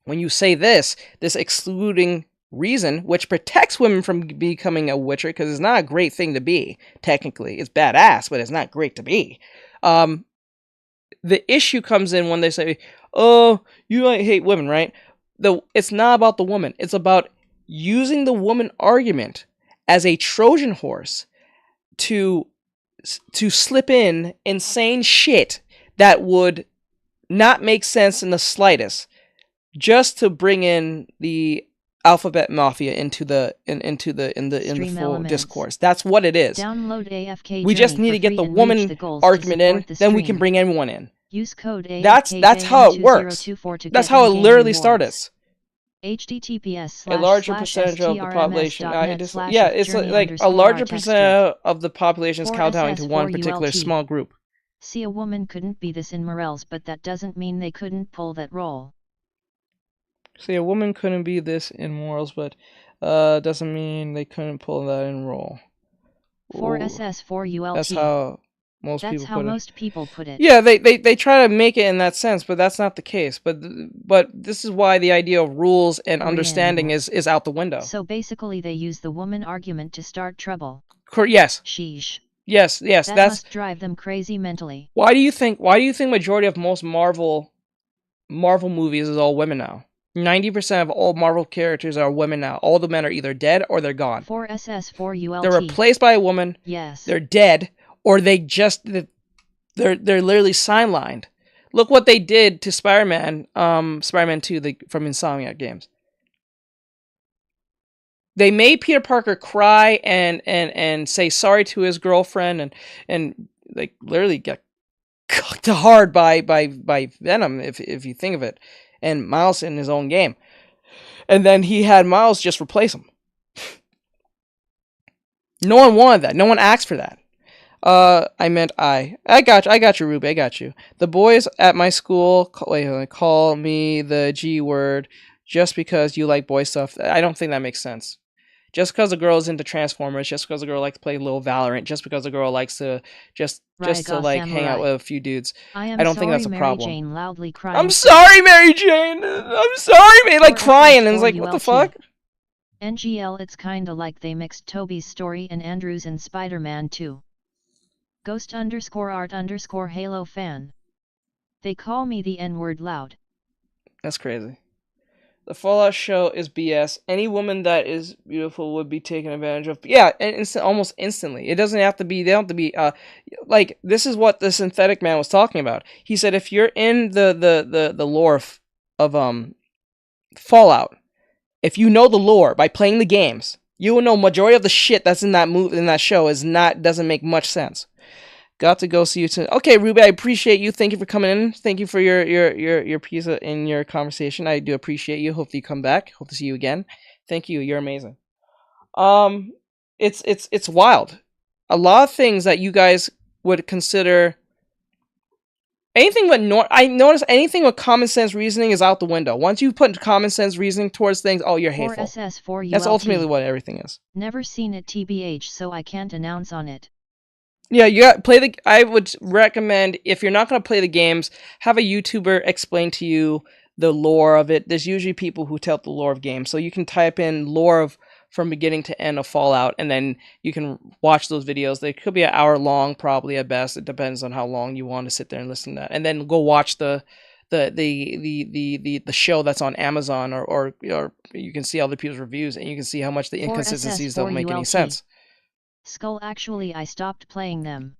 When you say this excluding reason, which protects women from becoming a witcher, because it's not a great thing to be, technically. It's badass, but it's not great to be. The issue comes in when they say, oh, you might hate women, right? It's not about the woman. It's about using the woman argument as a Trojan horse to slip in insane shit that would not make sense in the slightest, just to bring in the alphabet mafia into the full discourse. That's what it is. Download AFK. We just need to get the woman argument in, then we can bring everyone in. Use code that's how it works. That's how it literally started. HTTPS a larger percentage of the population. Yeah, it's like a larger percentage of the population is kowtowing into one particular small group. See, a woman couldn't be this in morals, but that doesn't mean they couldn't pull that role. See, a woman couldn't be this in morals, but doesn't mean they couldn't pull that in role. 4SS4ULT. That's how most people put it. Yeah, they try to make it in that sense, but that's not the case. But this is why the idea of rules and understanding is out the window. So basically, they use the woman argument to start trouble. Yes. Sheesh. Yes. That must drive them crazy mentally. Why do you think majority of most Marvel movies is all women now? 90% of all Marvel characters are women now. All the men are either dead or they're gone. 4SS4ULT. They're replaced by a woman. Yes. They're dead, or they're literally sidelined. Look what they did to Spider-Man, Spider-Man 2 from Insomniac Games. They made Peter Parker cry and say sorry to his girlfriend and like literally get cooked hard by Venom if you think of it. And Miles in his own game. And then he had Miles just replace him. No one wanted that. No one asked for that. I got you, Ruby. I got you. The boys at my school call me the G word just because you like boy stuff. I don't think that makes sense. Just because a girl is into Transformers, just because a girl likes to play a little Valorant, just because a girl likes to just to like hang out with a few dudes, I don't think that's a problem. Mary Jane loudly crying. I'm sorry, Mary Jane. I'm sorry, man. Like crying, and it's like, what the fuck? NGL, it's kinda like they mixed Toby's story and Andrew's in Spider-Man 2. Ghost_art_Halo fan. They call me the N-word loud. That's crazy. The Fallout show is BS. Any woman that is beautiful would be taken advantage of. Yeah, and almost instantly. It doesn't have to be. They don't have to be. Like this is what the synthetic man was talking about. He said if you're in the lore of Fallout, if you know the lore by playing the games, you will know majority of the shit that's in that show doesn't make much sense. Got to go see you tonight. Okay, Ruby, I appreciate you. Thank you for coming in. Thank you for your piece in your conversation. I do appreciate you. Hope you come back. Hope to see you again. Thank you. You're amazing. It's wild. A lot of things that you guys would consider anything but I notice anything with common sense reasoning is out the window. Once you put common sense reasoning towards things, oh, you're hateful. That's ultimately what everything is. Never seen it TBH, so I can't announce on it. Yeah, you got I would recommend if you're not going to play the games, have a YouTuber explain to you the lore of it. There's usually people who tell the lore of games, so you can type in lore from beginning to end of Fallout, and then you can watch those videos. They could be an hour long, probably at best. It depends on how long you want to sit there and listen to that, and then go watch the show that's on Amazon, or you can see other people's reviews, and you can see how much the inconsistencies don't make any sense. Skull, actually I stopped playing them.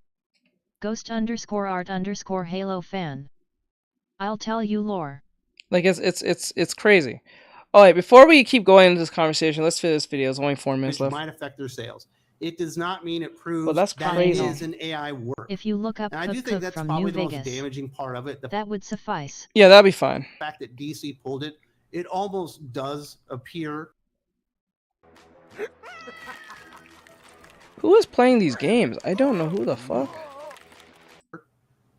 Ghost_art_Halo fan. I'll tell you lore. Like it's crazy. Alright, before we keep going into this conversation, let's finish this video. There's only 4 minutes left. It might affect their sales. It does not mean it proves well, that's crazy. that it is an AI work. If you look up and I do think that's from probably New the most Vegas, damaging part of it. That would suffice. Yeah, that'd be fine. The fact that DC pulled it, it almost does appear. Who is playing these games? I don't know who the fuck.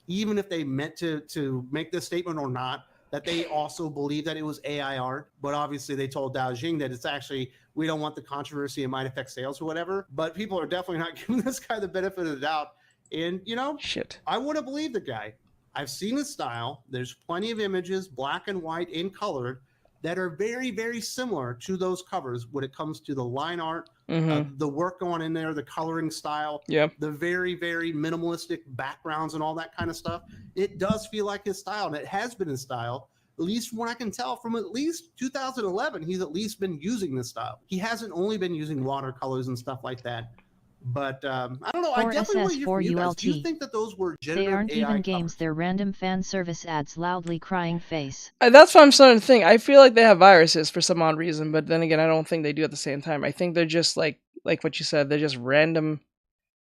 Even if they meant to make this statement or not, that they also believe that it was AI art, but obviously they told Dao Jing that it's actually, we don't want the controversy, it might affect sales or whatever, but people are definitely not giving this guy the benefit of the doubt. And, you know, shit, I would have believed the guy. I've seen his style. There's plenty of images, black and white and colored, that are very, very similar to those covers when it comes to the line art, the work going in there, the coloring style, the very, very minimalistic backgrounds and all that kind of stuff. It does feel like his style, and it has been his style, at least from what I can tell, from at least 2011, he's at least been using this style. He hasn't only been using watercolors and stuff like that. But I don't know. I definitely want to hear from you guys. Do you think that those were generative They aren't AI even games. covers? They're random fan service ads, loudly crying face. That's what I'm starting to think. I feel like they have viruses for some odd reason, but then again, I don't think they do at the same time. I think they're just like what you said. They're just random.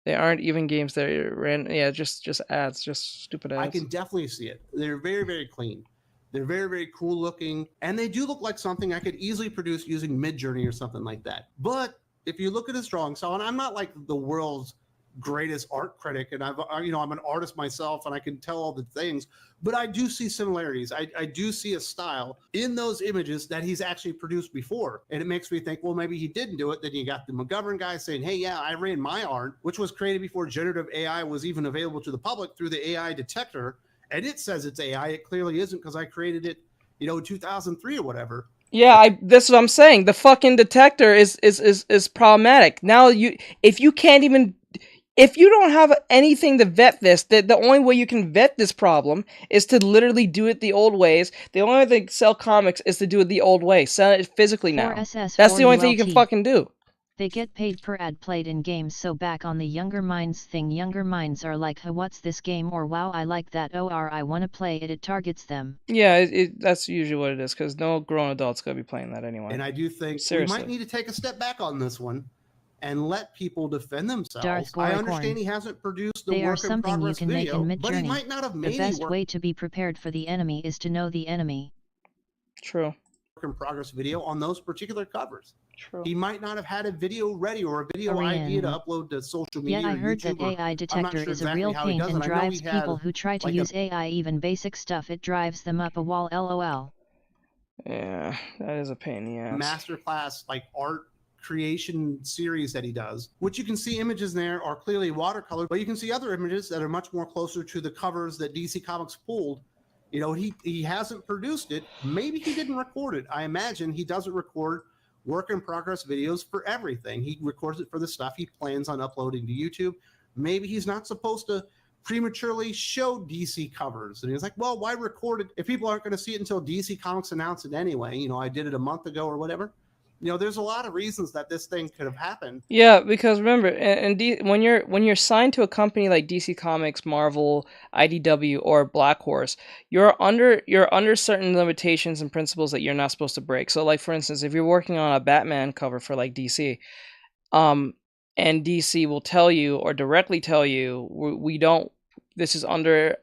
They aren't even games. They're random. Yeah, just ads, just stupid ads. I can definitely see it. They're very, very clean. They're very, very cool looking, and they do look like something I could easily produce using Midjourney or something like that. But if you look at his drawing style, and I'm not like the world's greatest art critic, and I'm an artist myself, and I can tell all the things, but I do see similarities. I do see a style in those images that he's actually produced before, and it makes me think, well, maybe he didn't do it. Then you got the McGovern guy saying, hey, yeah, I ran my art, which was created before generative AI was even available to the public through the AI detector, and it says it's AI. It clearly isn't, because I created it, in 2003 or whatever. Yeah, that's what I'm saying. The fucking detector is problematic. Now if you don't have anything to vet this, the only way you can vet this problem is to literally do it the old ways. The only way to sell comics is to do it the old way. Sell it physically now. That's the only thing you can fucking do. They get paid per ad played in games, so back on the Younger Minds thing, Younger Minds are like, what's this game, or wow, I like that, or I want to play it. It targets them. Yeah, that's usually what it is, because no grown adult's going to be playing that anyway. And I do think we might need to take a step back on this one and let people defend themselves. I understand he hasn't produced the work in progress video, but he might not have made the best way to be prepared for the enemy is to know the enemy. True. Work in progress video on those particular covers. True. He might not have had a video ready or a video idea to upload to social media. Yeah, I heard that AI detector is a real pain and drives people who try to use AI, even basic stuff, it drives them up a wall, lol. Yeah, that is a pain in the ass. Masterclass, like art creation series that he does, which you can see images there are clearly watercolor, but you can see other images that are much more closer to the covers that DC Comics pulled. He hasn't produced it. Maybe he didn't record it. I imagine he doesn't record work in progress videos for everything. He records it for the stuff he plans on uploading to YouTube. Maybe he's not supposed to prematurely show DC covers. And he was like, well, why record it if people aren't going to see it until DC Comics announce it anyway? You know, I did it a month ago or whatever. You know, there's a lot of reasons that this thing could have happened. Yeah, because remember, when you're signed to a company like DC Comics, Marvel, IDW, or Black Horse, you're under certain limitations and principles that you're not supposed to break. So, like for instance, if you're working on a Batman cover for like DC, and DC will tell you or directly tell you, we don't. This is under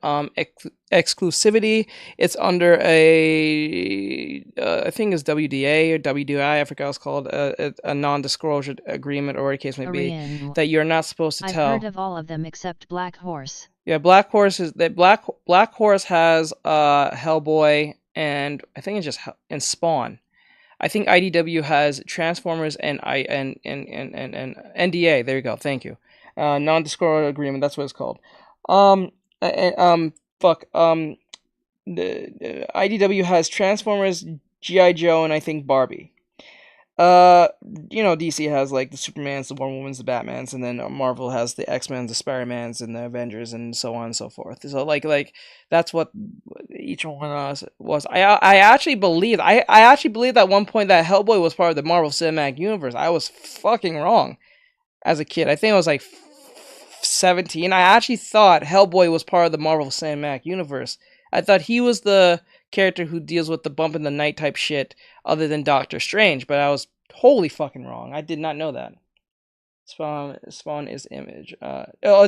exclusivity. It's under I think it's WDA or WDI, I forgot what it's called, a non-disclosure agreement or whatever the case may be, that you're not supposed to tell. I've heard of all of them except Black Horse. Yeah, Black Horse is that Black Horse has Hellboy and I think it's just and Spawn. I think IDW has Transformers and NDA. There you go. Thank you. Non-disclosure agreement. That's what it's called. The IDW has Transformers, G.I. Joe, and I think Barbie. You know, DC has like the Supermans, the Wonder Womans, the Batmans, and then Marvel has the X-Men, the Spider-Mans, and the Avengers, and so on and so forth. So like that's what each one was. I actually believed at one point that Hellboy was part of the Marvel Cinematic Universe. I was fucking wrong as a kid. I think I was like 17. I actually thought Hellboy was part of the Marvel Cinematic Universe. I thought he was the character who deals with the bump in the night type shit other than Doctor Strange, but I was totally fucking wrong. I did not know that. Spawn is Image.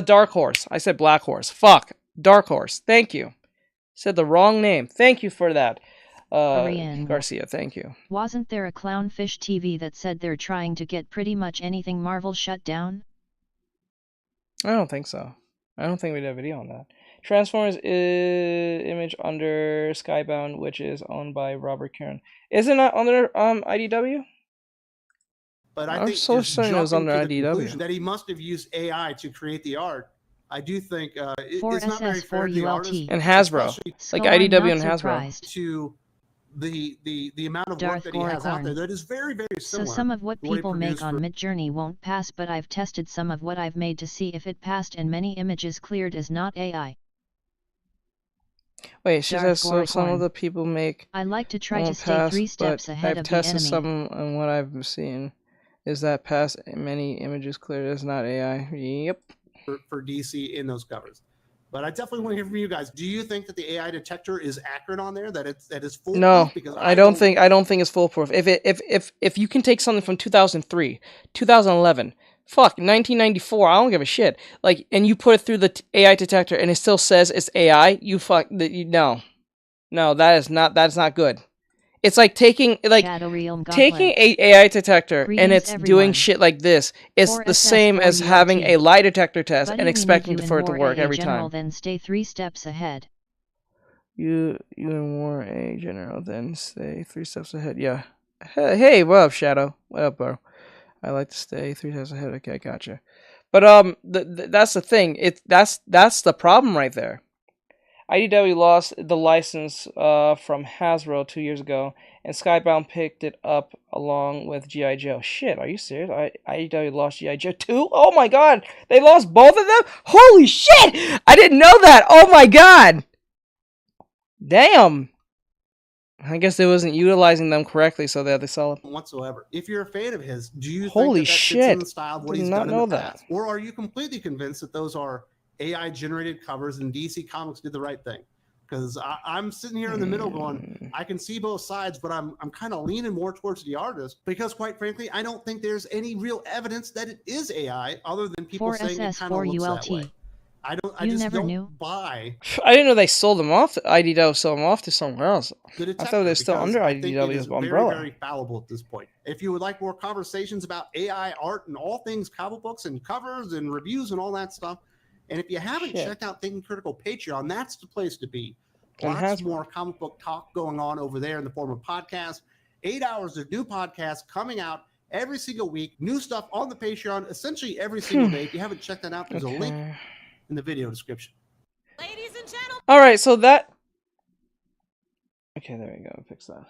Dark Horse. I said Black Horse. Fuck. Dark Horse. Thank you. Said the wrong name. Thank you for that. Garcia, thank you. Wasn't there a Clownfish TV that said they're trying to get pretty much anything Marvel shut down? I don't think so. I don't think we did a video on that. Transformers Image under Skybound, which is owned by Robert Kieran. Isn't that under IDW? But I I'm think so certain it was under IDW. That he must have used AI to create the art. I do think it's 4SS, not very fair to the artist and Hasbro, like IDW and Hasbro. To the amount of Darth work that he has out Goricorn. there that is very, very similar. So some of what to he people make produced on for- Midjourney won't pass, but I've tested some of what I've made to see if it passed, and many images cleared as not AI. Wait, she Darth says so some of Goricorn. the people make I like to try to won't stay pass, 3 steps but ahead I've of the tested enemy. some and what I've seen is that past many images cleared as not AI. Yep. for DC in those covers. But I definitely want to hear from you guys. Do you think that the AI detector is accurate on there? That is foolproof? No, Because I don't think it's foolproof. If you can take something from 2003, 2011, fuck 1994, I don't give a shit. Like, and you put it through the AI detector and it still says it's AI. No, that's not good. It's like taking a AI detector and it's doing shit like this. It's the same as having a lie detector test and expecting for it to work every time. Then stay 3 steps ahead. You and more a general, then stay 3 steps ahead. Yeah. Hey, what up, Shadow? What up, bro? I like to stay 3 steps ahead. Okay, gotcha. But that's the thing. That's the problem right there. IDW lost the license from Hasbro 2 years ago, and Skybound picked it up along with G.I. Joe. Shit, are you serious? IDW lost G.I. Joe too? Oh my god! They lost both of them? Holy shit! I didn't know that! Oh my god! Damn! I guess they wasn't utilizing them correctly, so they had to sell it. Whatsoever. If you're a fan of his, do you Holy think that shit. fits in the style of what Did he's not done know in the that. past? Or are you completely convinced that those are AI generated covers and DC Comics did the right thing? Because I'm sitting here in the middle going, I can see both sides, but I'm kind of leaning more towards the artist because, quite frankly, I don't think there's any real evidence that it is AI other than people saying it kind of looks that way. I just don't buy. I didn't know they sold them off. IDW sold them off to somewhere else. The I thought they were still under IDW's umbrella. Very, very fallible at this point. If you would like more conversations about AI art and all things comic books and covers and reviews and all that stuff, and if you haven't checked out Thinking Critical Patreon, that's the place to be. Lots more comic book talk going on over there in the form of podcasts. 8 hours of new podcasts coming out every single week. New stuff on the Patreon essentially every single day. If you haven't checked that out, there's a link in the video description. Ladies and gentlemen. All right, so that. Okay, there we go. Fix that.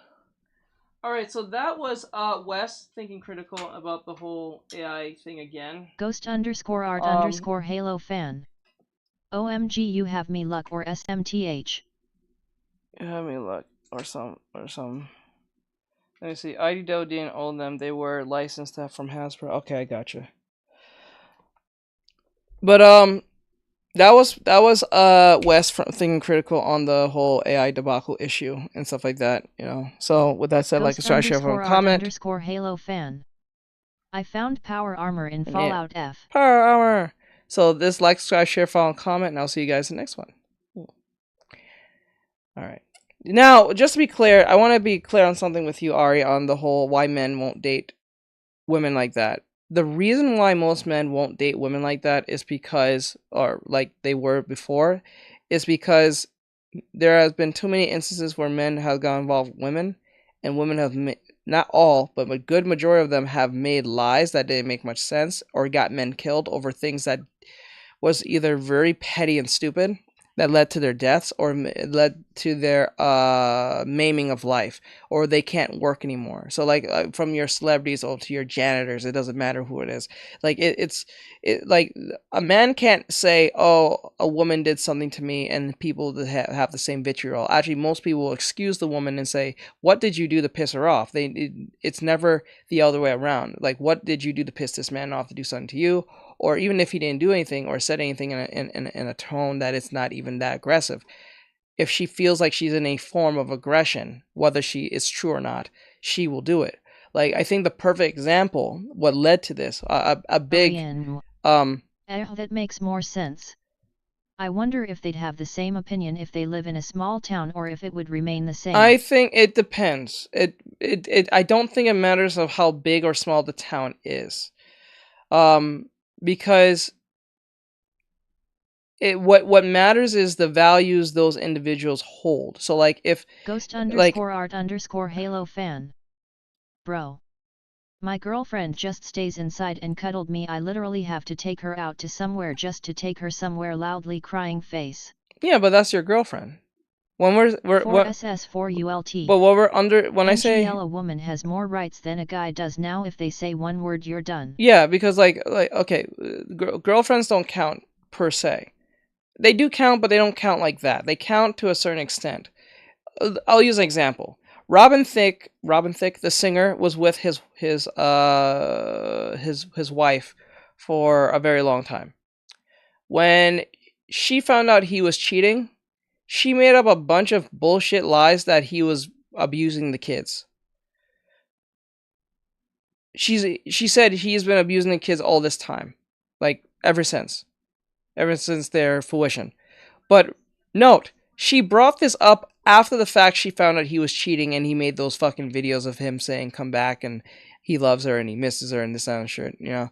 All right, so that was Wes thinking critical about the whole AI thing again. Ghost_art_Halo fan. OMG, you have me luck or SMTH. You have me luck or some. Let me see. IDW didn't own them. They were licensed from Hasbro. Okay, I gotcha. But that was Wes from Thinking Critical on the whole AI debacle issue and stuff like that, you know. So with that said, like, try to share a comment. _ Halo fan. I found power armor in Fallout F. Power armor. So this, like, subscribe, share, follow, and comment, and I'll see you guys in the next one. All right. Now, just to be clear, I want to be clear on something with you, Ari, on the whole why men won't date women like that. The reason why most men won't date women like that is because, or like they were before, is because there has been too many instances where men have got involved with women, and women have, not all, but a good majority of them have made lies that didn't make much sense, or got men killed over things that was either very petty and stupid, that led to their deaths, or led to their maiming of life, or they can't work anymore. So like from your celebrities or to your janitors, it doesn't matter who it is. Like it's like a man can't say, oh, a woman did something to me, and people that have the same vitriol. Actually, most people will excuse the woman and say, what did you do to piss her off? It's never the other way around. Like, what did you do to piss this man off to do something to you? Or even if he didn't do anything or said anything in a tone that it's not even that aggressive, if she feels like she's in a form of aggression, whether she is true or not, she will do it. Like, I think the perfect example, what led to this, a big that makes more sense. I wonder if they'd have the same opinion if they live in a small town, or if it would remain the same. I think it depends. I don't think it matters of how big or small the town is. Because what matters is the values those individuals hold. So like if Ghost _ art _ Halo fan. Bro. My girlfriend just stays inside and cuddled me. I literally have to take her out to somewhere just to take her somewhere, loudly crying face. Yeah, but that's your girlfriend. When we're 4SS4ULT. But what we're under, when I say a woman has more rights than a guy does now. If they say one word, you're done. Yeah, because like okay, girlfriends don't count per se. They do count, but they don't count like that. They count to a certain extent. I'll use an example. Robin Thicke, the singer, was with his wife for a very long time. When she found out he was cheating, she made up a bunch of bullshit lies that he was abusing the kids. She said he's been abusing the kids all this time, like ever since their fruition. But note, she brought this up after the fact. She found out he was cheating, and he made those fucking videos of him saying come back and he loves her and he misses her and this and that shit, you know.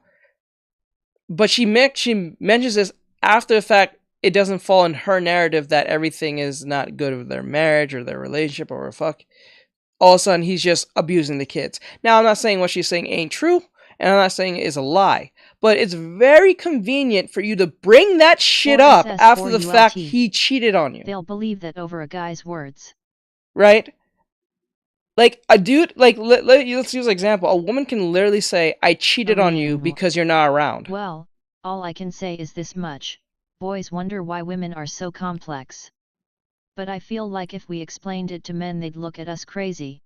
But she mentions this after the fact. It doesn't fall in her narrative that everything is not good with their marriage or their relationship or fuck. All of a sudden, he's just abusing the kids. Now, I'm not saying what she's saying ain't true, and I'm not saying it is a lie. But it's very convenient for you to bring that shit up after the fact he cheated on you. They'll believe that over a guy's words. Right? Like, a dude, like, let's use an example. A woman can literally say, I cheated on you because you're not around. Well, all I can say is this much. Boys wonder why women are so complex. But I feel like if we explained it to men, they'd look at us crazy.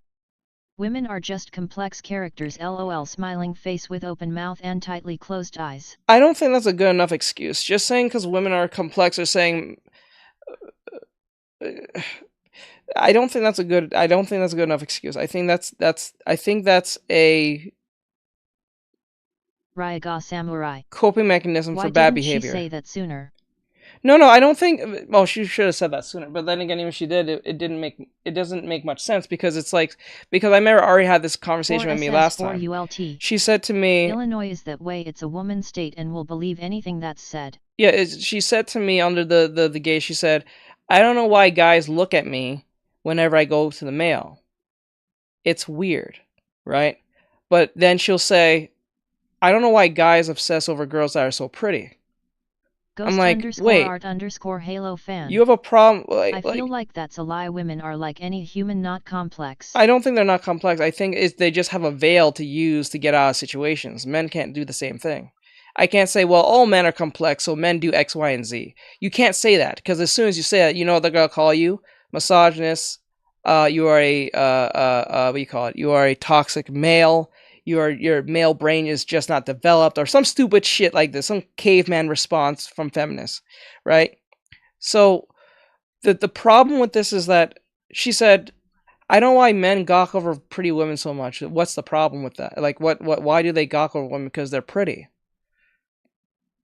Women are just complex characters, lol, smiling face with open mouth and tightly closed eyes. I don't think that's a good enough excuse. Just saying because women are complex or saying... I don't think that's a good enough excuse. I think that's a Ryaga Samurai coping mechanism for bad behavior. Why didn't she say that sooner? No, I don't think. Well, she should have said that sooner. But then again, even if she did, it doesn't make much sense because it's like, because I remember Ari had this conversation with me last time. She said to me, Illinois is that way. It's a woman's state and will believe anything that's said. Yeah, she said to me under the gate. She said, I don't know why guys look at me whenever I go to the mail. It's weird, right? But then she'll say, I don't know why guys obsess over girls that are so pretty. Ghost I'm like, _ wait, art _ Halo fan. You have a problem. I feel like that's a lie. Women are like any human, not complex. I don't think they're not complex. I think they just have a veil to use to get out of situations. Men can't do the same thing. I can't say, well, all men are complex, so men do X, Y, and Z. You can't say that, because as soon as you say that, you know what they're gonna call you? Misogynist. You are a what do you call it? You are a toxic male. Your male brain is just not developed, or some stupid shit like this, some caveman response from feminists, right? So the problem with this is that she said, I don't know why men gawk over pretty women so much. What's the problem with that? Like, why do they gawk over women? Because they're pretty.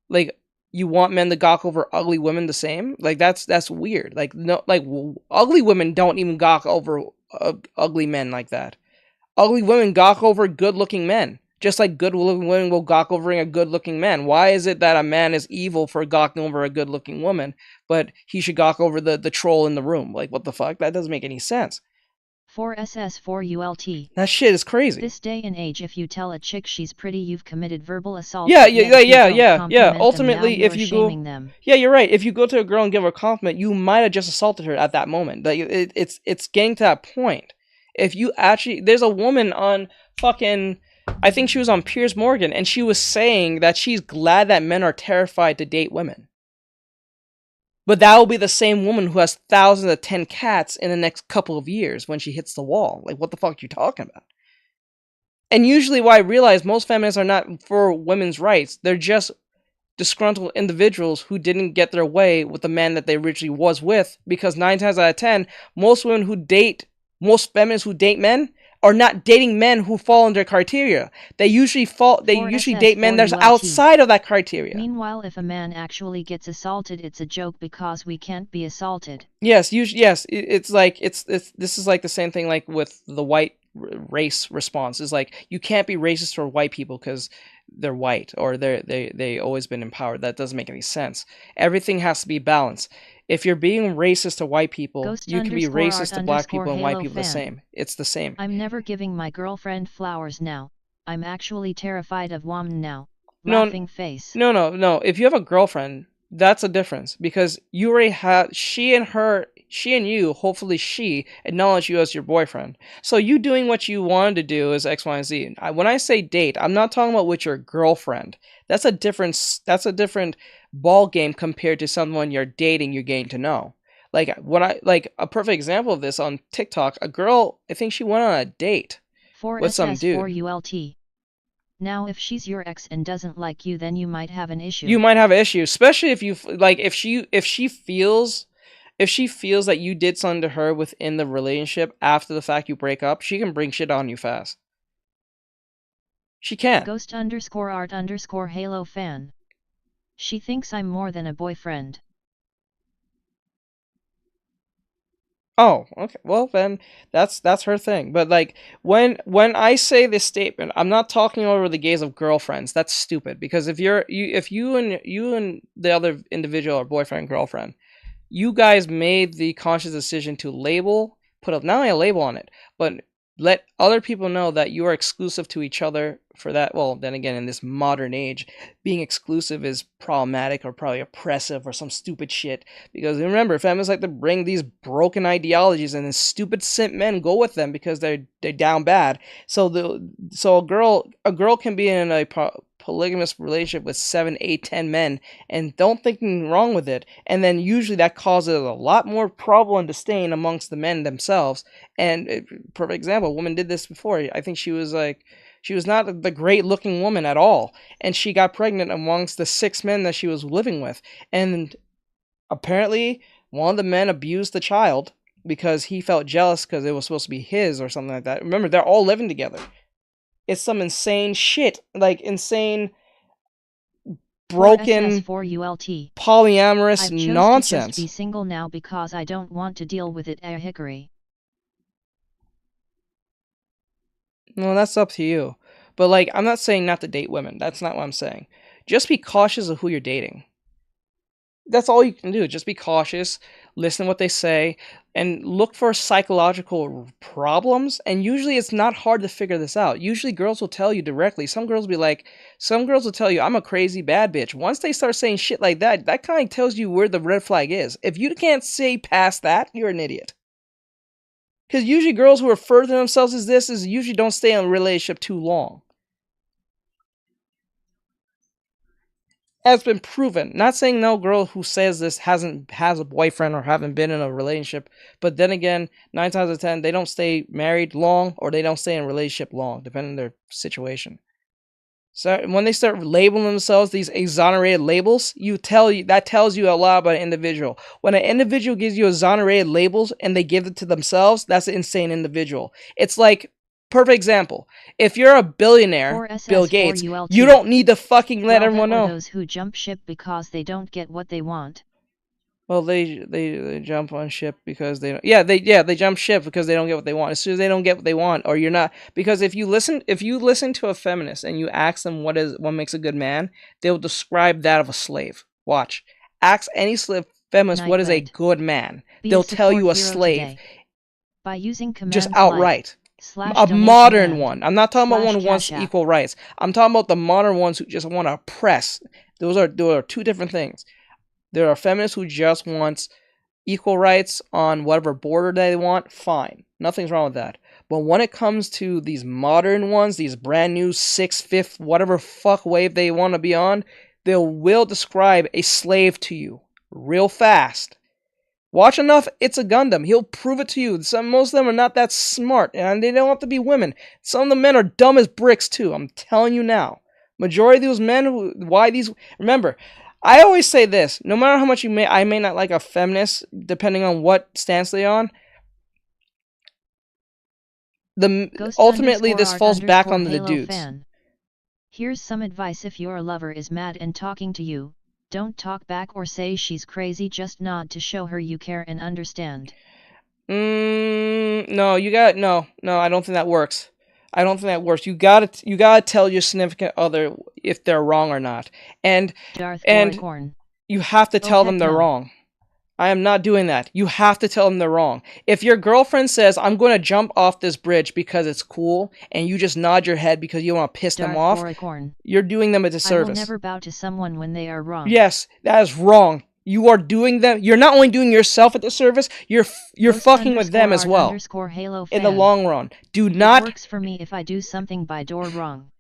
Like, you want men to gawk over ugly women the same? Like, that's weird. Like, no, like, ugly women don't even gawk over ugly men like that. Ugly women gawk over good-looking men, just like good-looking women will gawk over a good-looking man. Why is it that a man is evil for gawking over a good-looking woman, but he should gawk over the troll in the room? Like, what the fuck? That doesn't make any sense. 4SS4ULT. That shit is crazy. This day and age, if you tell a chick she's pretty, you've committed verbal assault. Yeah. Ultimately, if you go, yeah, you're right. If you go to a girl and give her a compliment, you might have just assaulted her at that moment. Like, it's getting to that point. If you actually, there's a woman on fucking, I think she was on Piers Morgan, and she was saying that she's glad that men are terrified to date women. But that will be the same woman who has thousands of 10 cats in the next couple of years when she hits the wall. Like, what the fuck are you talking about? And usually what I realize, most feminists are not for women's rights. They're just disgruntled individuals who didn't get their way with the man that they originally was with, because 9 times out of 10, most feminists who date men are not dating men who fall under criteria. They usually date men that's outside of that criteria. Meanwhile, if a man actually gets assaulted, it's a joke because we can't be assaulted. Yes, it's like this is like the same thing like with the white race response. Is like, you can't be racist for white people because they're white or they always been empowered. That doesn't make any sense. Everything has to be balanced. If you're being racist to white people, you can be racist to black people and white people the same. It's the same. I'm never giving my girlfriend flowers now. I'm actually terrified of women now. No, Laughing face. No. If you have a girlfriend, that's a difference, because you already have, she and you, hopefully she, acknowledge you as your boyfriend. So you doing what you wanted to do is X, Y, and Z. When I say date, I'm not talking about with your girlfriend. That's a different ball game compared to someone you're dating, you're getting to know. Like, a perfect example of this on TikTok, a girl, I think she went on a date with some dude. 4SS4ULT. Now, if she's your ex and doesn't like you, then you might have an issue. You might have an issue, especially if you like, if she feels that you did something to her within the relationship after the fact you break up, she can bring shit on you fast. She can. Ghost_art_Halo fan. She thinks I'm more than a boyfriend. Oh, okay. Well, then that's her thing. But like, when I say this statement, I'm not talking over the gaze of girlfriends. That's stupid, because if you and the other individual are boyfriend, girlfriend, you guys made the conscious decision to put up not only a label on it, but let other people know that you are exclusive to each other for that. Well, then again, in this modern age, being exclusive is problematic or probably oppressive or some stupid shit. Because remember, feminists like to bring these broken ideologies, and then stupid simp men go with them because they're down bad. So a girl can be in a polygamous relationship with 7, 8, 10 men and don't think anything wrong with it, and then usually that causes a lot more trouble and disdain amongst the men themselves. And perfect example, a woman did this before. I think she was not the great looking woman at all, and she got pregnant amongst the 6 men that she was living with, and apparently one of the men abused the child because he felt jealous because it was supposed to be his or something like that. Remember, they're all living together. It's some insane shit, like insane, broken, polyamorous nonsense. I've chosen to just be single now because I don't want to deal with it. A hickory. Well, that's up to you. But like, I'm not saying not to date women. That's not what I'm saying. Just be cautious of who you're dating. That's all you can do. Just be cautious, listen to what they say, and look for psychological problems. And usually it's not hard to figure this out. Usually girls will tell you directly. Some girls will tell you, I'm a crazy bad bitch. Once they start saying shit like that, that kind of tells you where the red flag is. If you can't say past that, you're an idiot. Because usually girls who refer to themselves as this usually don't stay in a relationship too long. Has been proven. Not saying no girl who says this has a boyfriend or haven't been in a relationship, but then again, 9 times out of 10, they don't stay married long or they don't stay in a relationship long, depending on their situation. So when they start labeling themselves these exonerated labels, that tells you a lot about an individual. When an individual gives you exonerated labels and they give it to themselves, that's an insane individual. It's like, perfect example. If you're a billionaire, Bill Gates, you don't need to fucking let everyone know. Those who jump ship because they don't get what they want. Well, they jump on ship because they don't. They jump ship because they don't get what they want. As soon as they don't get what they want, or you're not, because if you listen to a feminist and you ask them what makes a good man, they'll describe that of a slave. Watch, ask any feminist what is a good man. They'll tell you a slave. By using commands just outright. Like a modern one. I'm not talking about one who wants equal rights. I'm talking about the modern ones who just want to oppress. Those are two different things. There are feminists who just want equal rights on whatever border they want. Fine. Nothing's wrong with that. But when it comes to these modern ones, these brand new 6th, whatever fuck wave they want to be on, they will describe a slave to you real fast. Watch enough, It's a Gundam. He'll prove it to you. Most of them are not that smart, and they don't have to be women. Some of the men are dumb as bricks, too. I'm telling you now. Majority of those men, remember, I always say this, no matter how much I may not like a feminist, depending on what stance they're on, ultimately this falls back on the dudes. Fan. Here's some advice: if your lover is mad and talking to you, don't talk back or say she's crazy, just nod to show her you care and understand. No, I don't think that works. I don't think that works. You gotta tell your significant other if they're wrong or not. And you have to tell them they're wrong. I am not doing that. You have to tell them they're wrong. If your girlfriend says, I'm going to jump off this bridge because it's cool, and you just nod your head because you want to piss them off, you're doing them a disservice. I will never bow to someone when they are wrong. Yes, that is wrong. You are doing them. You're not only doing yourself a disservice, you're fucking with them as well. In the long run. Do not. It works for me if I do something by door wrong.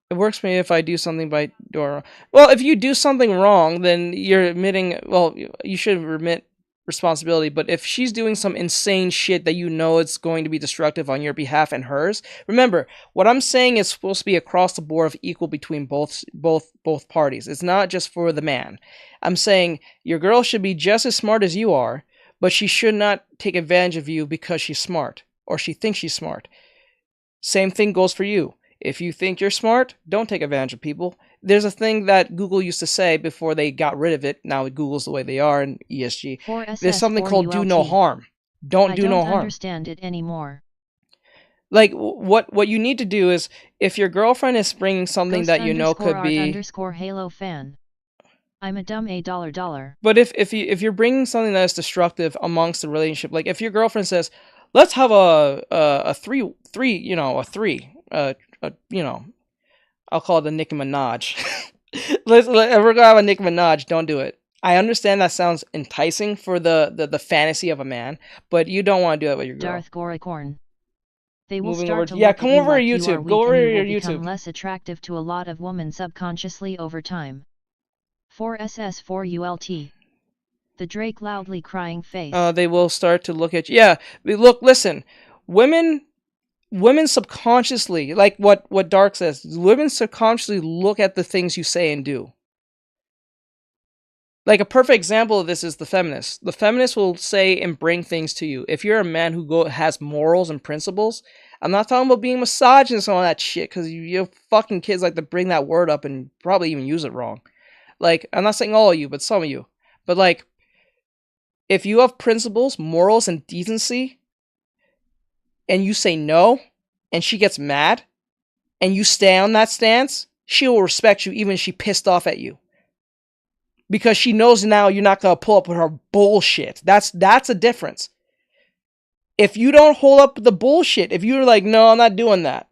It works for me if I do something by door wrong. Well, if you do something wrong, then you're admitting. Well, you should admit responsibility. But if she's doing some insane shit that you know it's going to be destructive on your behalf and hers, remember what I'm saying is supposed to be across the board of equal between both parties. It's not just for the man. I'm saying your girl should be just as smart as you are, but she should not take advantage of you because she's smart or she thinks she's smart. Same thing goes for you. If you think you're smart, don't take advantage of people. There's a thing that Google used to say before they got rid of it. Now Google's the way they are in ESG. There's something called do no harm. Don't do no harm. I don't understand it anymore. Like, what you need to do is, if your girlfriend is bringing something that you know could be... _Halo fan. I'm a dumb $. But if you're bringing something that is destructive amongst the relationship, like if your girlfriend says, let's have a three, I'll call it the Nicki Minaj. If we're gonna have a Nicki Minaj, don't do it. I understand that sounds enticing for the fantasy of a man, but you don't want to do that with your girl. Darth Goricorn. They will Moving start over, to yeah, look come at over you to like YouTube. Go over to your YouTube. Become less attractive to a lot of women subconsciously over time. 4SS4ULT. The Drake loudly crying face. They will start to look at you. Yeah, listen. Women subconsciously, like what Dark says, women subconsciously look at the things you say and do. Like a perfect example of this is the feminist. The feminist will say and bring things to you. If you're a man who has morals and principles, I'm not talking about being misogynist and all that shit, because you fucking kids like to bring that word up and probably even use it wrong. Like, I'm not saying all of you, but some of you. But like, if you have principles, morals, and decency, and you say no, and she gets mad, and you stay on that stance, she will respect you even if she pissed off at you. Because she knows now you're not going to pull up with her bullshit. That's a difference. If you don't hold up the bullshit, if you're like, no, I'm not doing that.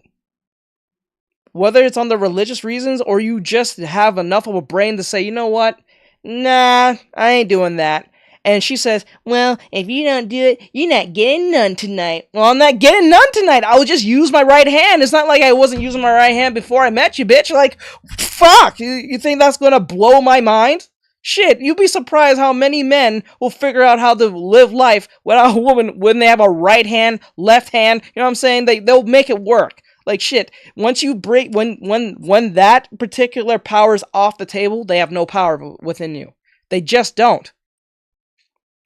Whether it's on the religious reasons or you just have enough of a brain to say, you know what? Nah, I ain't doing that. And she says, well, if you don't do it, you're not getting none tonight. Well, I'm not getting none tonight. I'll just use my right hand. It's not like I wasn't using my right hand before I met you, bitch. Like, fuck. You think that's going to blow my mind? Shit, you'd be surprised how many men will figure out how to live life without a woman when they have a right hand, left hand. You know what I'm saying? They'll make it work. Like shit. Once you break, when that particular power's off the table, they have no power within you. They just don't.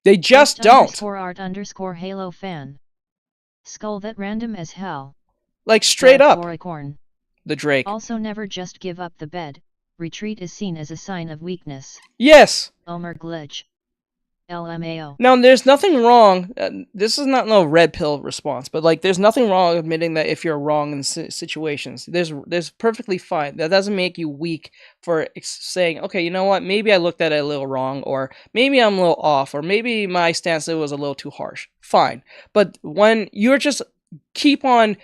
They just don't. _art_Halo fan. Skull that random as hell. Like straight up. Corn. The Drake. Also never just give up the bed. Retreat is seen as a sign of weakness. Yes. Omer glitch. LMAO. Now, there's nothing wrong. This is not no red pill response, but like, there's nothing wrong admitting that if you're wrong in situations. There's perfectly fine. That doesn't make you weak for saying, okay, you know what? Maybe I looked at it a little wrong, or maybe I'm a little off, or maybe my stance was a little too harsh. Fine. But when you're just keep on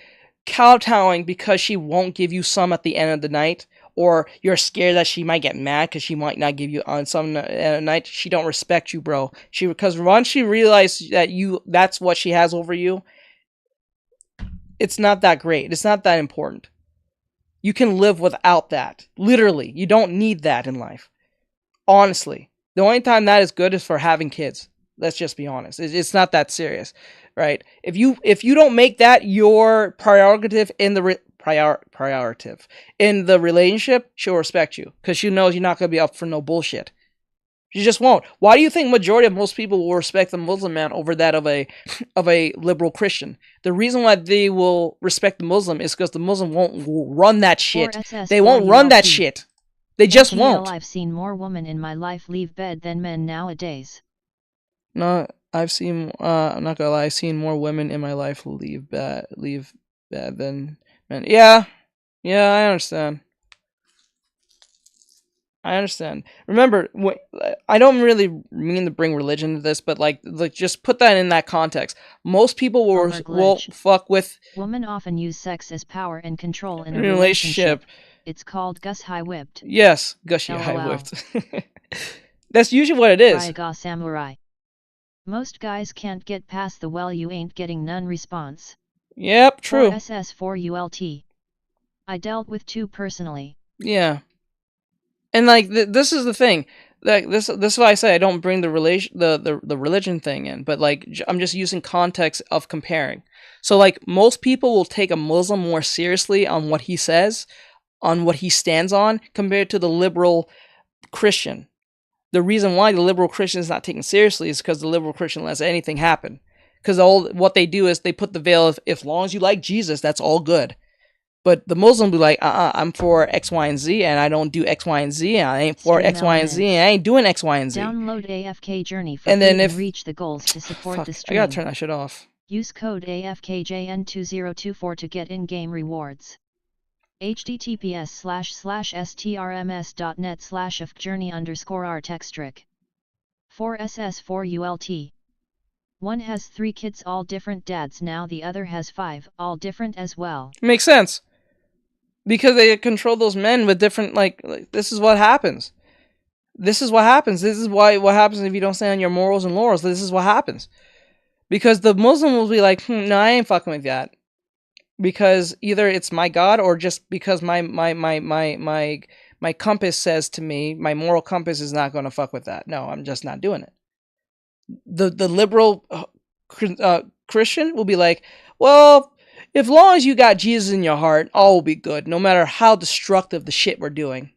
kowtowing because she won't give you some at the end of the night, or you're scared that she might get mad because she might not give you on some night, she don't respect you, bro. Because once she realizes that that's what she has over you, it's not that great. It's not that important. You can live without that. Literally, you don't need that in life. Honestly, the only time that is good is for having kids. Let's just be honest. It's not that serious, right? If you don't make that your prerogative in the prioritative in the relationship, she'll respect you because she knows you're not going to be up for no bullshit. She just won't. Why do you think majority of most people will respect the Muslim man over that of a liberal Christian? The reason why they will respect the Muslim is because the Muslim won't run that shit. They won't run that shit. They just won't. I've seen more women in my life leave bed than men nowadays. No, I've seen. I'm not gonna lie. I've seen more women in my life leave bed than men. Yeah, I understand. Remember, I don't really mean to bring religion to this, but like just put that in that context. Most people will fuck with. Women often use sex as power and control in a relationship. It's called Gus High Whipped. Yes, Gushy High Whipped. That's usually what it is. Samurai. Most guys can't get past the well you ain't getting none response. Yep, true. SS4ULT. I dealt with two personally. Yeah. And like this is the thing. Like this is why I say I don't bring the religion thing in, but like I'm just using context of comparing. So like most people will take a Muslim more seriously on what he says, on what he stands on, compared to the liberal Christian. The reason why the liberal Christian is not taken seriously is because the liberal Christian lets anything happen. Because what they do is they put the veil of, as long as you like Jesus, that's all good. But the Muslim be like, I'm for X, Y, and Z, and I don't do X, Y, and Z. I ain't for X, Y, and Z, and I ain't doing X, Y, and Z. Download AFK Journey for and then if reach the goals to support the stream. I gotta turn that shit off. Use code AFKJN2024 to get in-game rewards. https://strms.net/fjourney_Artextric. 4SS4ULT. One has 3 kids, all different dads now, the other has 5, all different as well. Makes sense. Because they control those men with different, like this is what happens. This is what happens. This is what happens if you don't stand on your morals and laurels. This is what happens. Because the Muslim will be like, no, I ain't fucking with that. Because either it's my God or just because my compass says to me, my moral compass is not going to fuck with that. No, I'm just not doing it. The liberal Christian will be like, well, as long as you got Jesus in your heart, all will be good, no matter how destructive the shit we're doing.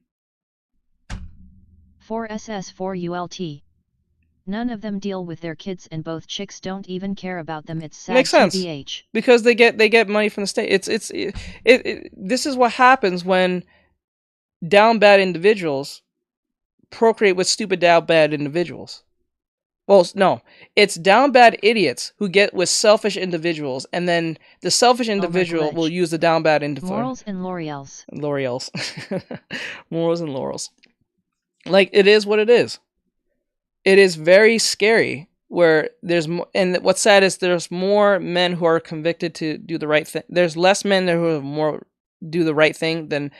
4SS4ULT. None of them deal with their kids, and both chicks don't even care about them. It's sad. Makes sense. TBH. Because they get money from the state. This is what happens when down bad individuals procreate with stupid down bad individuals. Well, no, it's down bad idiots who get with selfish individuals, and then the selfish individual will use the down bad individual. Morals and L'Oreals. Morals and laurels. Like, it is what it is. It is very scary where there's, and what's sad is there's more men who are convicted to do the right thing. There's less men there who are more do the right thing than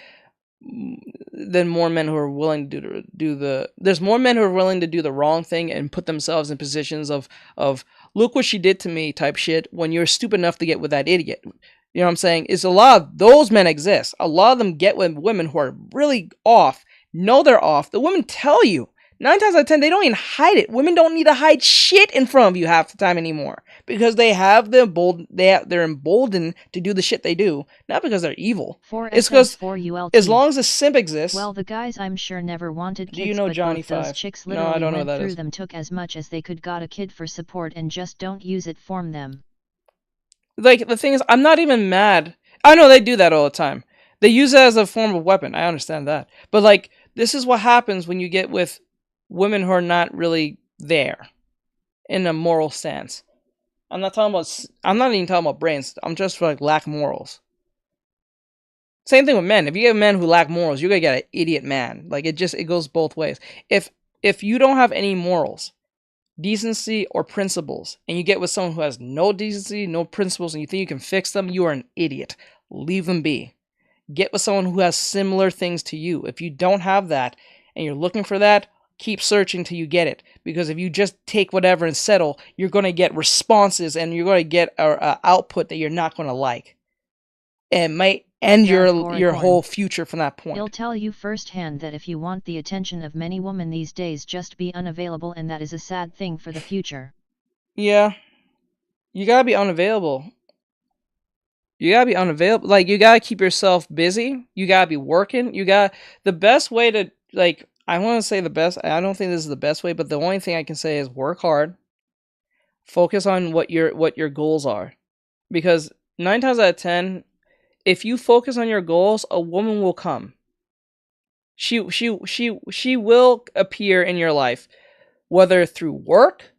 than more men who are willing to do the. There's more men who are willing to do the wrong thing and put themselves in positions of look what she did to me type shit when you're stupid enough to get with that idiot. You know what I'm saying? It's a lot of those men exist. A lot of them get with women who are really off, know they're off. The women tell you. 9 times out of 10, they don't even hide it. Women don't need to hide shit in front of you half the time anymore because they have they're emboldened to do the shit they do, not because they're evil. It's because as long as a simp exists. Well, the guys I'm sure never wanted kids, do you know but Johnny both those 5? chicks No, literally I don't know went what that through is. them, took as much as they could, got a kid for support, and just don't use it from them. Like, the thing is, I'm not even mad. I know they do that all the time. They use it as a form of weapon. I understand that. But, like, this is what happens when you get with women who are not really there in a moral stance. I'm not even talking about brains. I'm just like lack morals. Same thing with men. If you get men who lack morals, you're gonna get an idiot man. Like, it goes both ways. If you don't have any morals, decency, or principles, and you get with someone who has no decency, no principles, and you think you can fix them, you are an idiot. Leave them be. Get with someone who has similar things to you. If you don't have that and you're looking for that, keep searching till you get it. Because if you just take whatever and settle, you're going to get responses and you're going to get a output that you're not going to like. And it might end your whole future from that point. He'll tell you firsthand that if you want the attention of many women these days, just be unavailable, and that is a sad thing for the future. Yeah. You got to be unavailable. You gotta be unavailable. Like, you gotta keep yourself busy. You gotta be working. The best way to, like, I want to say the best. I don't think this is the best way, but the only thing I can say is work hard. Focus on what your goals are, because 9 times out of 10, if you focus on your goals, a woman will come. She will appear in your life, whether through work,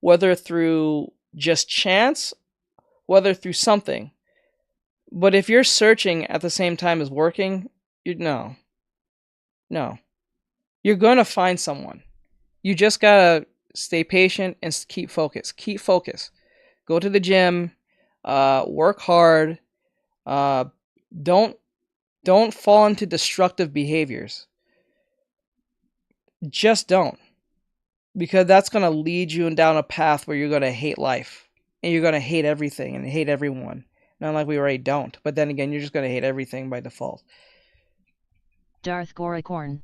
whether through just chance, whether through something. But if you're searching at the same time as working, no. You're going to find someone. You just got to stay patient and keep focus. Keep focus. Go to the gym. Work hard. Don't fall into destructive behaviors. Just don't. Because that's going to lead you down a path where you're going to hate life. And you're going to hate everything and hate everyone. Not like we already don't. But then again, you're just going to hate everything by default. Darth Goricorn.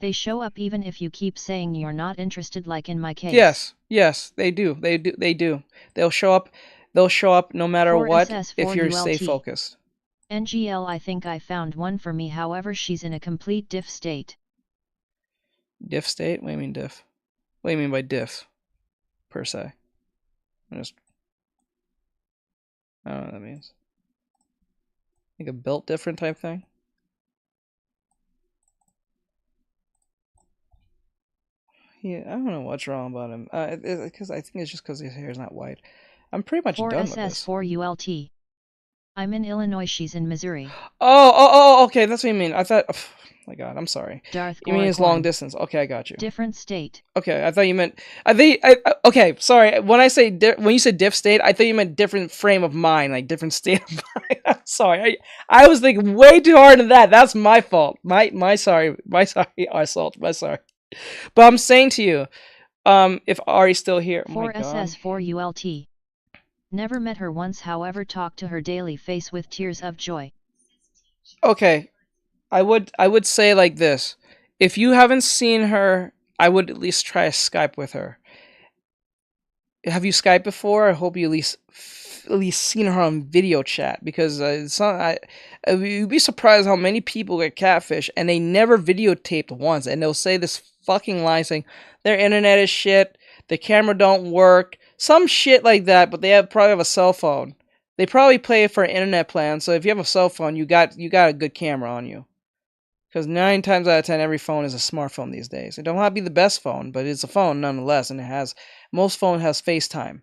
They show up even if you keep saying you're not interested, like in my case. Yes, they do. They do. They'll show up no matter what if you stay focused. NGL, I think I found one for me, however she's in a complete diff state. Diff state? What do you mean diff? What do you mean by diff, per se? I don't know what that means. Like a built different type thing? Yeah, I don't know what's wrong about him. Because I think it's just because his hair is not white. I'm pretty much done with this. 4SS4ULT. I'm in Illinois, she's in Missouri. Oh, okay, that's what you mean. I thought, oh my god, I'm sorry. Darth you mean it's long distance. Okay, I got you. Different state. Okay, I thought you meant, okay, sorry. When you said diff state, I thought you meant different frame of mind, like different state of mind. I'm sorry. I was thinking way too hard on that. That's my fault. My sorry, Arsault, my sorry. But I'm saying to you, if Ari's still here. 4SS4ULT. Never met her once, however talked to her daily, face with tears of joy. Okay, I would say like this. If you haven't seen her, I would at least try a Skype with her. Have you Skyped before? I hope you at least seen her on video chat, because you'd be surprised how many people get catfish and they never videotaped once, and they'll say this fucking lie saying their internet is shit, the camera don't work, some shit like that, but they probably have a cell phone. They probably pay for an internet plan, so if you have a cell phone, you got a good camera on you. Because 9 times out of 10, every phone is a smartphone these days. It don't have to be the best phone, but it's a phone nonetheless, and most phone has FaceTime.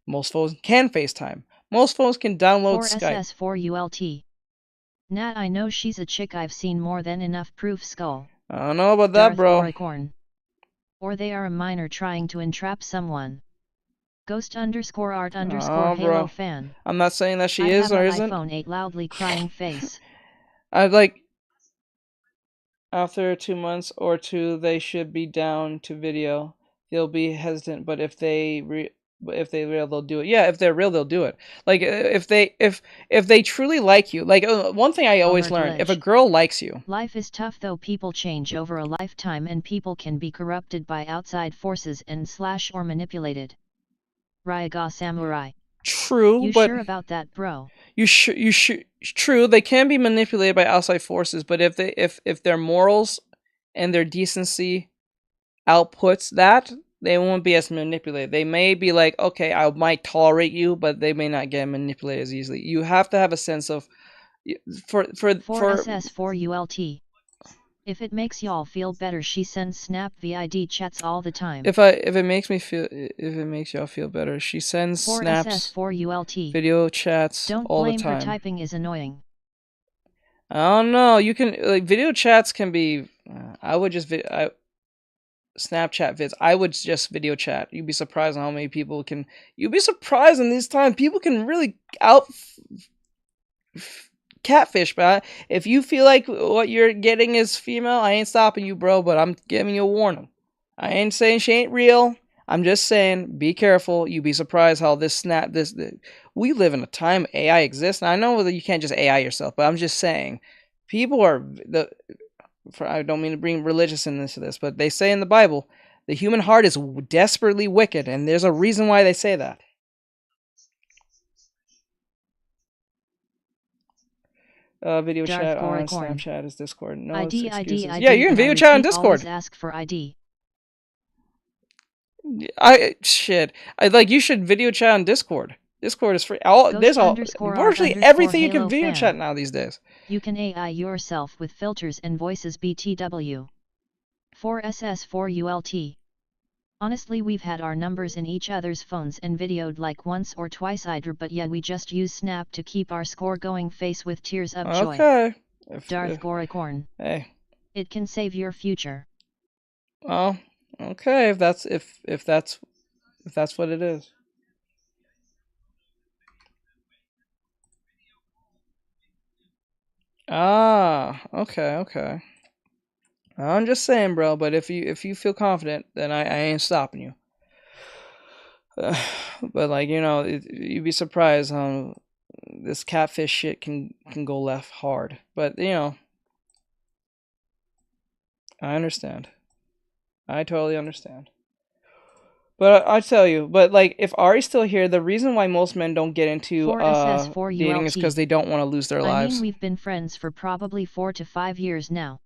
Most phones can FaceTime. Most phones can download Skype. 4SS4ULT. Nat, I know she's a chick, I've seen more than enough proof, skull. I don't know about that, bro. Or they are a minor trying to entrap someone. Ghost_art_Halo fan. I'm not saying that she is or isn't. iPhone 8 loudly crying face. After 2 months or two, they should be down to video. They'll be hesitant, but if they real, they'll do it. Yeah, if they're real, they'll do it. Like if they truly like you. Like one thing I always learn: if a girl likes you. Life is tough, though. People change over a lifetime, and people can be corrupted by outside forces and / or manipulated. Ryaga Samurai. True, you but sure about that, bro? You should. True, they can be manipulated by outside forces, but if their morals and their decency outputs that, they won't be as manipulated. They may be like, okay, I might tolerate you, but they may not get manipulated as easily. You have to have a sense of for SS4ULT. If it makes y'all feel better, she sends snap VID chats all the time. If it makes y'all feel better, she sends snaps, SS4ULT. video chats Don't all the blame time. her, typing is annoying. I don't know. You can like video chats can be. I would just Snapchat vids. I would just video chat. You'd be surprised how many people can. You'd be surprised in this time. People can really catfish, but if you feel like what you're getting is female, I ain't stopping you, bro, but I'm giving you a warning. I ain't saying she ain't real. I'm just saying, be careful. You'd be surprised how we live in a time AI exists. And I know that you can't just AI yourself, but I'm just saying, people are I don't mean to bring religious into this, but they say in the Bible, the human heart is desperately wicked, and there's a reason why they say that. Video chat on Snapchat is Discord. No ID, excuses. ID, yeah, you're in video chat on Discord. Always ask for ID. You should video chat on Discord. Discord is free. Virtually everything you can video chat now these days. You can AI yourself with filters and voices. BTW. 4SS4ULT. Honestly, we've had our numbers in each other's phones and videoed like once or twice either, but yeah, we just use Snap to keep our score going. Face with tears of joy. Okay. Darth Goricorn. Hey. It can save your future. Oh, okay. If that's what it is. Ah, okay. I'm just saying, bro. But if you feel confident, then I ain't stopping you. But like you'd be surprised how this catfish shit can go left hard. But I understand. I totally understand. But I tell you, like if Ari's still here, the reason why most men don't get into dating is because they don't want to lose their lives. I mean, we've been friends for probably 4 to 5 years now.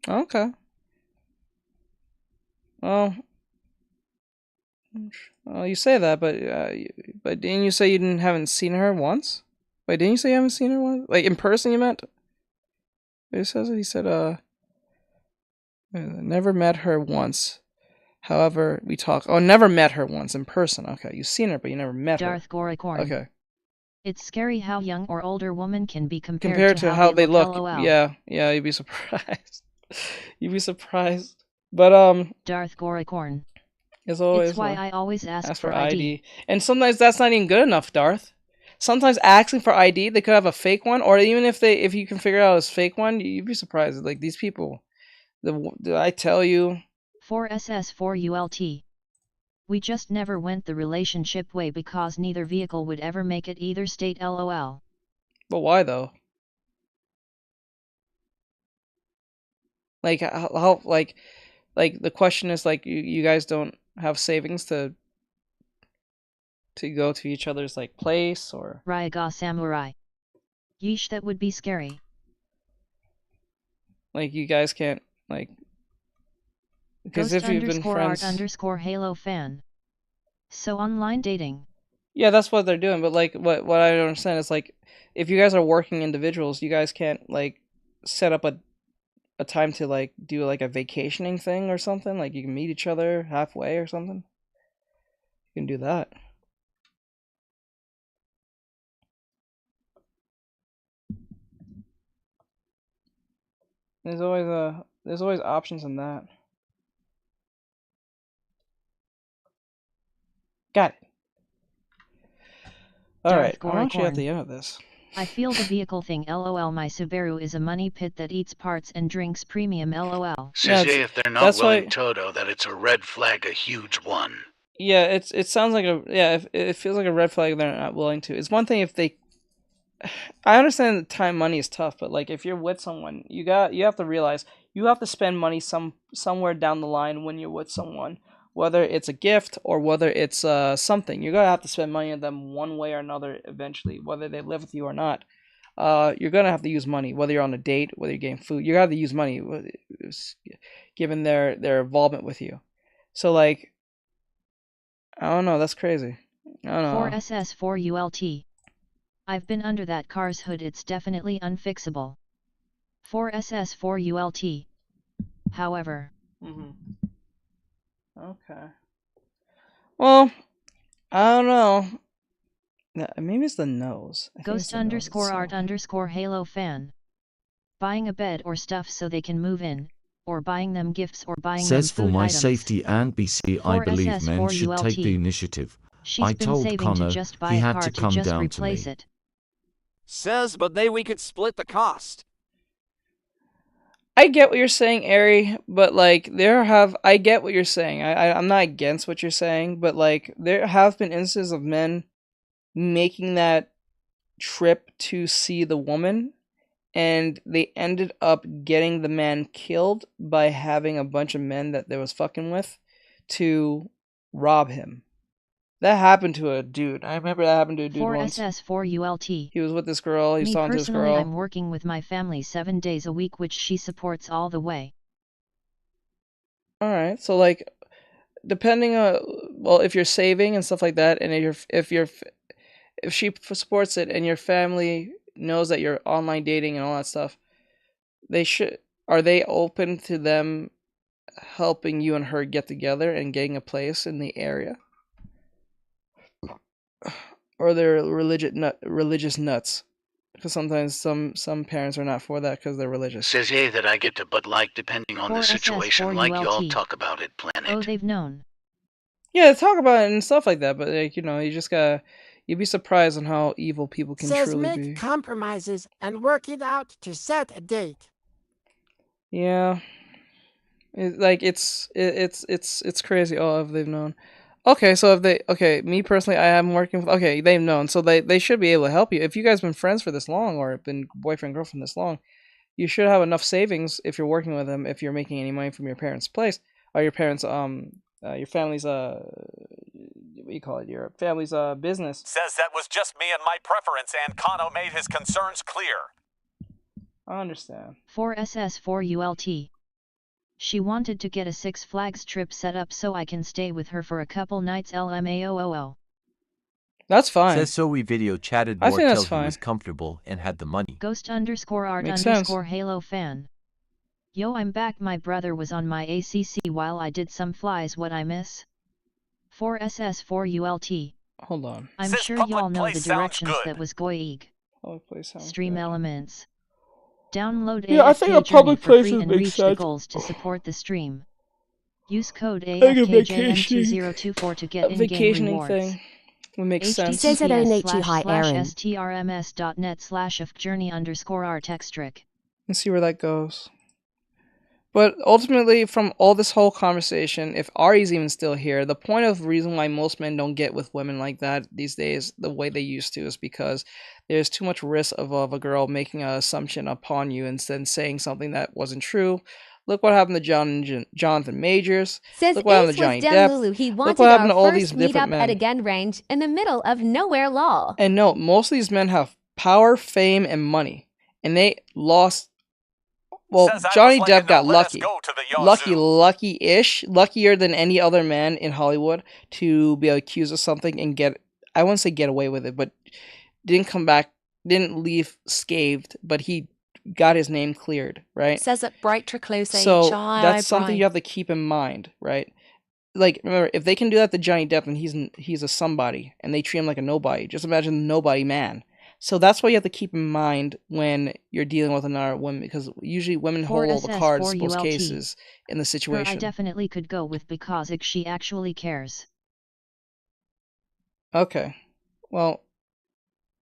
Okay. Well, you say that, but didn't you say you haven't seen her once? Wait, didn't you say you haven't seen her once? Like in person, you meant? He said never met her once. However, we talk. Oh, never met her once in person. Okay, you've seen her, but you never met her. Darth Goricorn. Okay. It's scary how young or older women can be compared to how they look. LOL. Yeah, you'd be surprised. You'd be surprised. But Darth Goricorn. It's why I always ask for ID. And sometimes that's not even good enough, Darth. Sometimes asking for ID, they could have a fake one, or even if you can figure out it's fake one, you'd be surprised. Like these people, I tell you. 4SS4ULT. We just never went the relationship way because neither vehicle would ever make it either state. LOL. But why though? Like how like the question is like you guys don't have savings to go to each other's like place or Ryaga Samurai. Yeesh, that would be scary. Like you guys can't like because if you've been friends _art_Halo fan. So online dating. Yeah, that's what they're doing, but like what I don't understand is like if you guys are working individuals, you guys can't like set up a time to like do like a vacationing thing or something. Like you can meet each other halfway or something. You can do that. There's always options in that. Got it. All right, I'm actually at the end of this. I feel the vehicle thing lol. My Subaru is a money pit that eats parts and drinks premium lol. Says if they're not willing Toto, that it's a red flag, a huge one. Yeah, it sounds like it feels like a red flag they're not willing to. It's one thing if they. I understand that time money is tough, but like if you're with someone, you have to realize you have to spend money somewhere down the line when you're with someone, whether it's a gift or whether it's something. You're gonna have to spend money on them one way or another eventually, whether they live with you or not. You're gonna have to use money, whether you're on a date, whether you're getting food. You're gonna have to use money, given their involvement with you. So like, I don't know. That's crazy. I don't know. 4SS4ULT. I've been under that car's hood. It's definitely unfixable. 4SS4ULT. However. Okay. Well, I don't know. Maybe it's the nose. Ghost_art_Halo fan. Buying a bed or stuff so they can move in, or buying them gifts or buying Says them food for my items. safety and BC, I believe men should take the initiative. I told Connor he had to come down to me. Says, but we could split the cost. I get what you're saying, Ari, but like I get what you're saying. I'm not against what you're saying, but like there have been instances of men making that trip to see the woman, and they ended up getting the man killed by having a bunch of men that they was fucking with to rob him. That happened to a dude. I remember that happened to a dude once. 4SS4ULT. He was with this girl. He was talking to this girl. I'm working with my family 7 days a week, which she supports all the way. All right. So like, depending on if you're saving and stuff like that, and if she supports it, and your family knows that you're online dating and all that stuff, are they open to them helping you and her get together and getting a place in the area? Or they're religious nuts, because sometimes some parents are not for that because they're religious. Says that I get to, but like depending on the situation, like y'all talk about it, planet. Oh, they've known. Yeah, talk about it and stuff like that, but like you just gotta. You'd be surprised on how evil people can truly be. Says make compromises and work it out to set a date. Yeah, it's crazy. Oh, if they've known. Okay, so me personally, I am working with, they've known, so they should be able to help you. If you guys been friends for this long, or been boyfriend, girlfriend this long, you should have enough savings if you're working with them, if you're making any money from your parents' place, or your parents, your family's, what do you call it, your family's, business. Says that was just me and my preference, and Kano made his concerns clear. I understand. 4SS4ULT. She wanted to get a Six Flags trip set up so I can stay with her for a couple nights LMAOOO. That's fine. Says so we video chatted more till he was comfortable and had the money. Ghost_art_Halo fan. Yo, I'm back. My brother was on my ACC while I did some flies. What I miss? 4SS4ULT. Hold on. I'm sure y'all know the directions that was Goig. Stream elements. Download I think a public place and makes reach sense. the goals to support the stream. Use code AFKJN2024 to get in-game rewards. Thing would make sense. Says I donate to Hi Aaron. strms.net/journey_Artextric. Let's see where that goes. But ultimately, from all this whole conversation, if Ari's even still here, the point of reason why most men don't get with women like that these days, the way they used to, is because there's too much risk of a girl making an assumption upon you and then saying something that wasn't true. Look what happened to Jonathan Majors. Says Look what happened to Johnny Depp. Lulu. He Look wanted what happened our to all first these different meetup men. at a gun range in the middle of nowhere law. And no, most of these men have power, fame, and money, and they lost. Well, Johnny Depp got lucky. Lucky-ish. Luckier than any other man in Hollywood to be accused of something and I wouldn't say get away with it, but didn't come back, didn't leave scathed, but he got his name cleared, right? Says it bright close. So that's something you have to keep in mind, right? Like, remember, if they can do that to Johnny Depp and he's a somebody, and they treat him like a nobody, just imagine the nobody man. So that's what you have to keep in mind when you're dealing with another woman, because usually women hold all the cards in most cases in the situation. Her I definitely could go with because she actually cares. Okay. Well,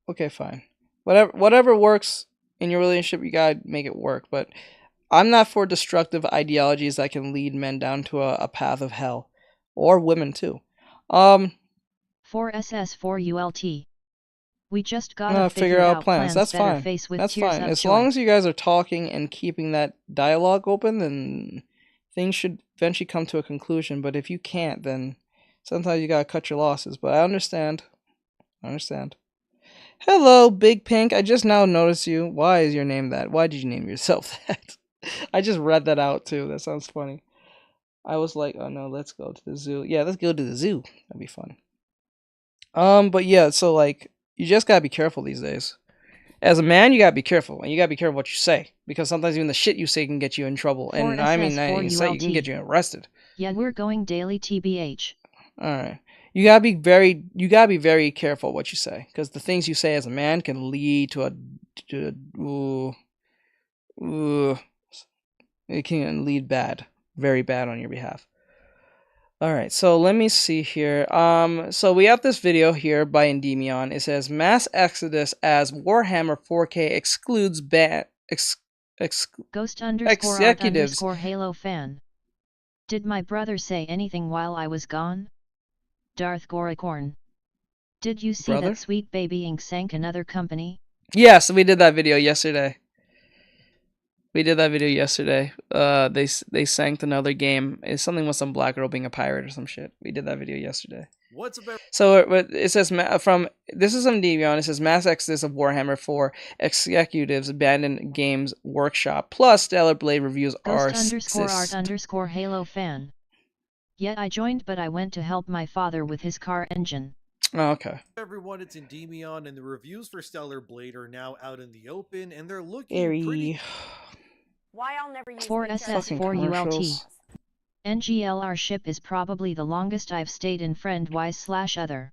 okay, fine. Whatever works in your relationship, you gotta make it work. But I'm not for destructive ideologies that can lead men down to a path of hell, or women too. 4SS4ULT. We just gotta figure out plans. That's better fine. Face with That's tears fine. up As joy. long as you guys are talking and keeping that dialogue open, then things should eventually come to a conclusion. But if you can't, then sometimes you gotta cut your losses. But I understand. I understand. Hello, Big Pink. I just now noticed you. Why is your name that? Why did you name yourself that? I just read that out too. That sounds funny. I was like, oh no, let's go to the zoo. Yeah, let's go to the zoo. That'd be fun. But yeah, so like, you just gotta be careful these days. As a man, you gotta be careful, and you gotta be careful what you say, because sometimes even the shit you say can get you in trouble. And I mean, you can get you arrested. Yeah, we're going daily TBH. All right, you gotta be very careful what you say, because the things you say as a man can lead to it can lead very bad on your behalf. Alright, so let me see here. So we have this video here by Endymion. It says, Mass Exodus as Warhammer 4K excludes executives. Halo fan. Did my brother say anything while I was gone? Darth Goricorn. Did you see that Sweet Baby Inc. sank another company? Yes, we did that video yesterday. They sank another game. It's something with some black girl being a pirate or some shit. We did that video yesterday. What's about? So it says this is from Devion. It says Mass Exodus of Warhammer 4 executives abandoned Games Workshop plus Stellar Blade reviews are _art_Halo fan. Yet I joined, but I went to help my father with his car engine. Oh, okay. Everyone, it's Endymion, and the reviews for Stellar Blade are now out in the open, and they're looking pretty. Why I'll never use 4SS4ULT. NGLR ship is probably the longest I've stayed in friend-wise/other.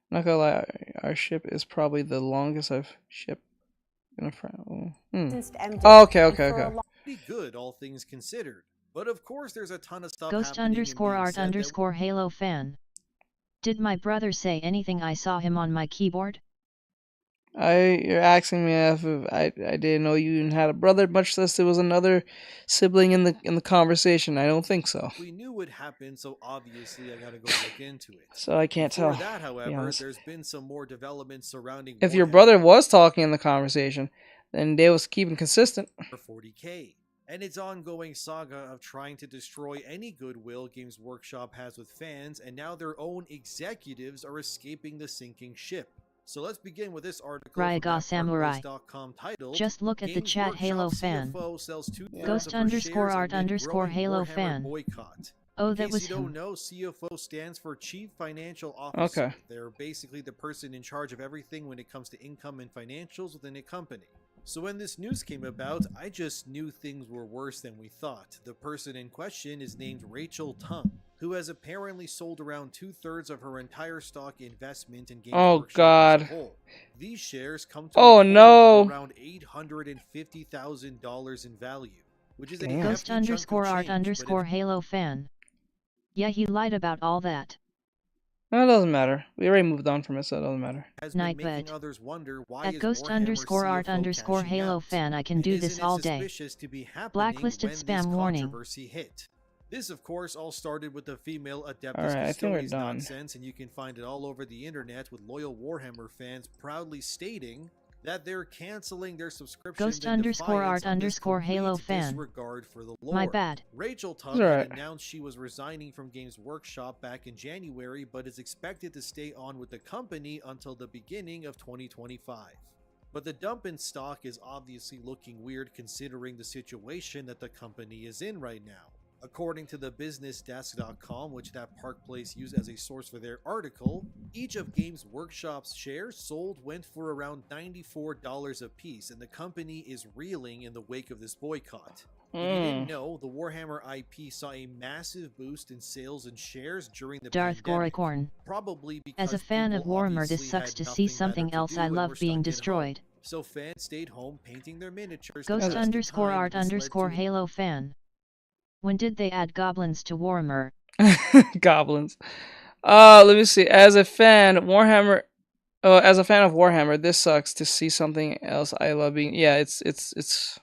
Not gonna lie, our ship is probably the longest I've shipped in a friend. Oh, okay. Pretty good, all things considered. But of course, there's a ton of stuff. Ghost_art_Halo fan. Did my brother say anything? I saw him on my keyboard. You're asking me if I didn't know you even had a brother, much less there was another sibling in the conversation. I don't think so. We knew it happened, so obviously I gotta go look into it. So I can't tell. For that, however, there's been some more developments surrounding. If your brother was talking in the conversation, then they was keeping consistent. 40K. And its ongoing saga of trying to destroy any goodwill Games Workshop has with fans, and now their own executives are escaping the sinking ship. So let's begin with this article Raiga Samurai. Titled, Just look at the chat, Halo fan. Ghost_art_Halo fan. Boycott. Oh, that was him. Don't know, CFO stands for Chief Financial Officer. Okay. They're basically the person in charge of everything when it comes to income and financials within a company. So when this news came about, I just knew things were worse than we thought. The person in question is named Rachel Tung, who has apparently sold around 2/3 of her entire stock investment in Games Workshop as a whole. These shares come to around $850,000 in value, which is a Ghost_art_Halo fan. Yeah, he lied about all that. No, it doesn't matter. We already moved on from it, so it doesn't matter. Nightbed. At Ghost_art_Halo fan, I can do this all day. Blacklisted spam warning. This, of course, all started with the female Adeptus Alright, I think we're Custodes done. nonsense, and you can find it all over the internet with loyal Warhammer fans proudly stating that they're canceling their subscription. Ghost_art_Halo fan. For the My bad. Rachel Tung announced she was resigning from Games Workshop back in January, but is expected to stay on with the company until the beginning of 2025. But the dump in stock is obviously looking weird considering the situation that the company is in right now. According to the businessdesk.com, which that Park Place used as a source for their article, each of Games Workshop's shares sold went for around $94 a piece, and the company is reeling in the wake of this boycott. If you didn't know, the Warhammer IP saw a massive boost in sales and shares during the Darth Goricorn. Probably because as a fan of Warhammer, this sucks to see something else I love being destroyed. So fans stayed home painting their miniatures. Ghost_art_Halo fan. When did they add goblins to Warhammer? Goblins. Let me see. As a fan, Warhammer As a fan of Warhammer, this sucks to see something else I love being. Yeah, it's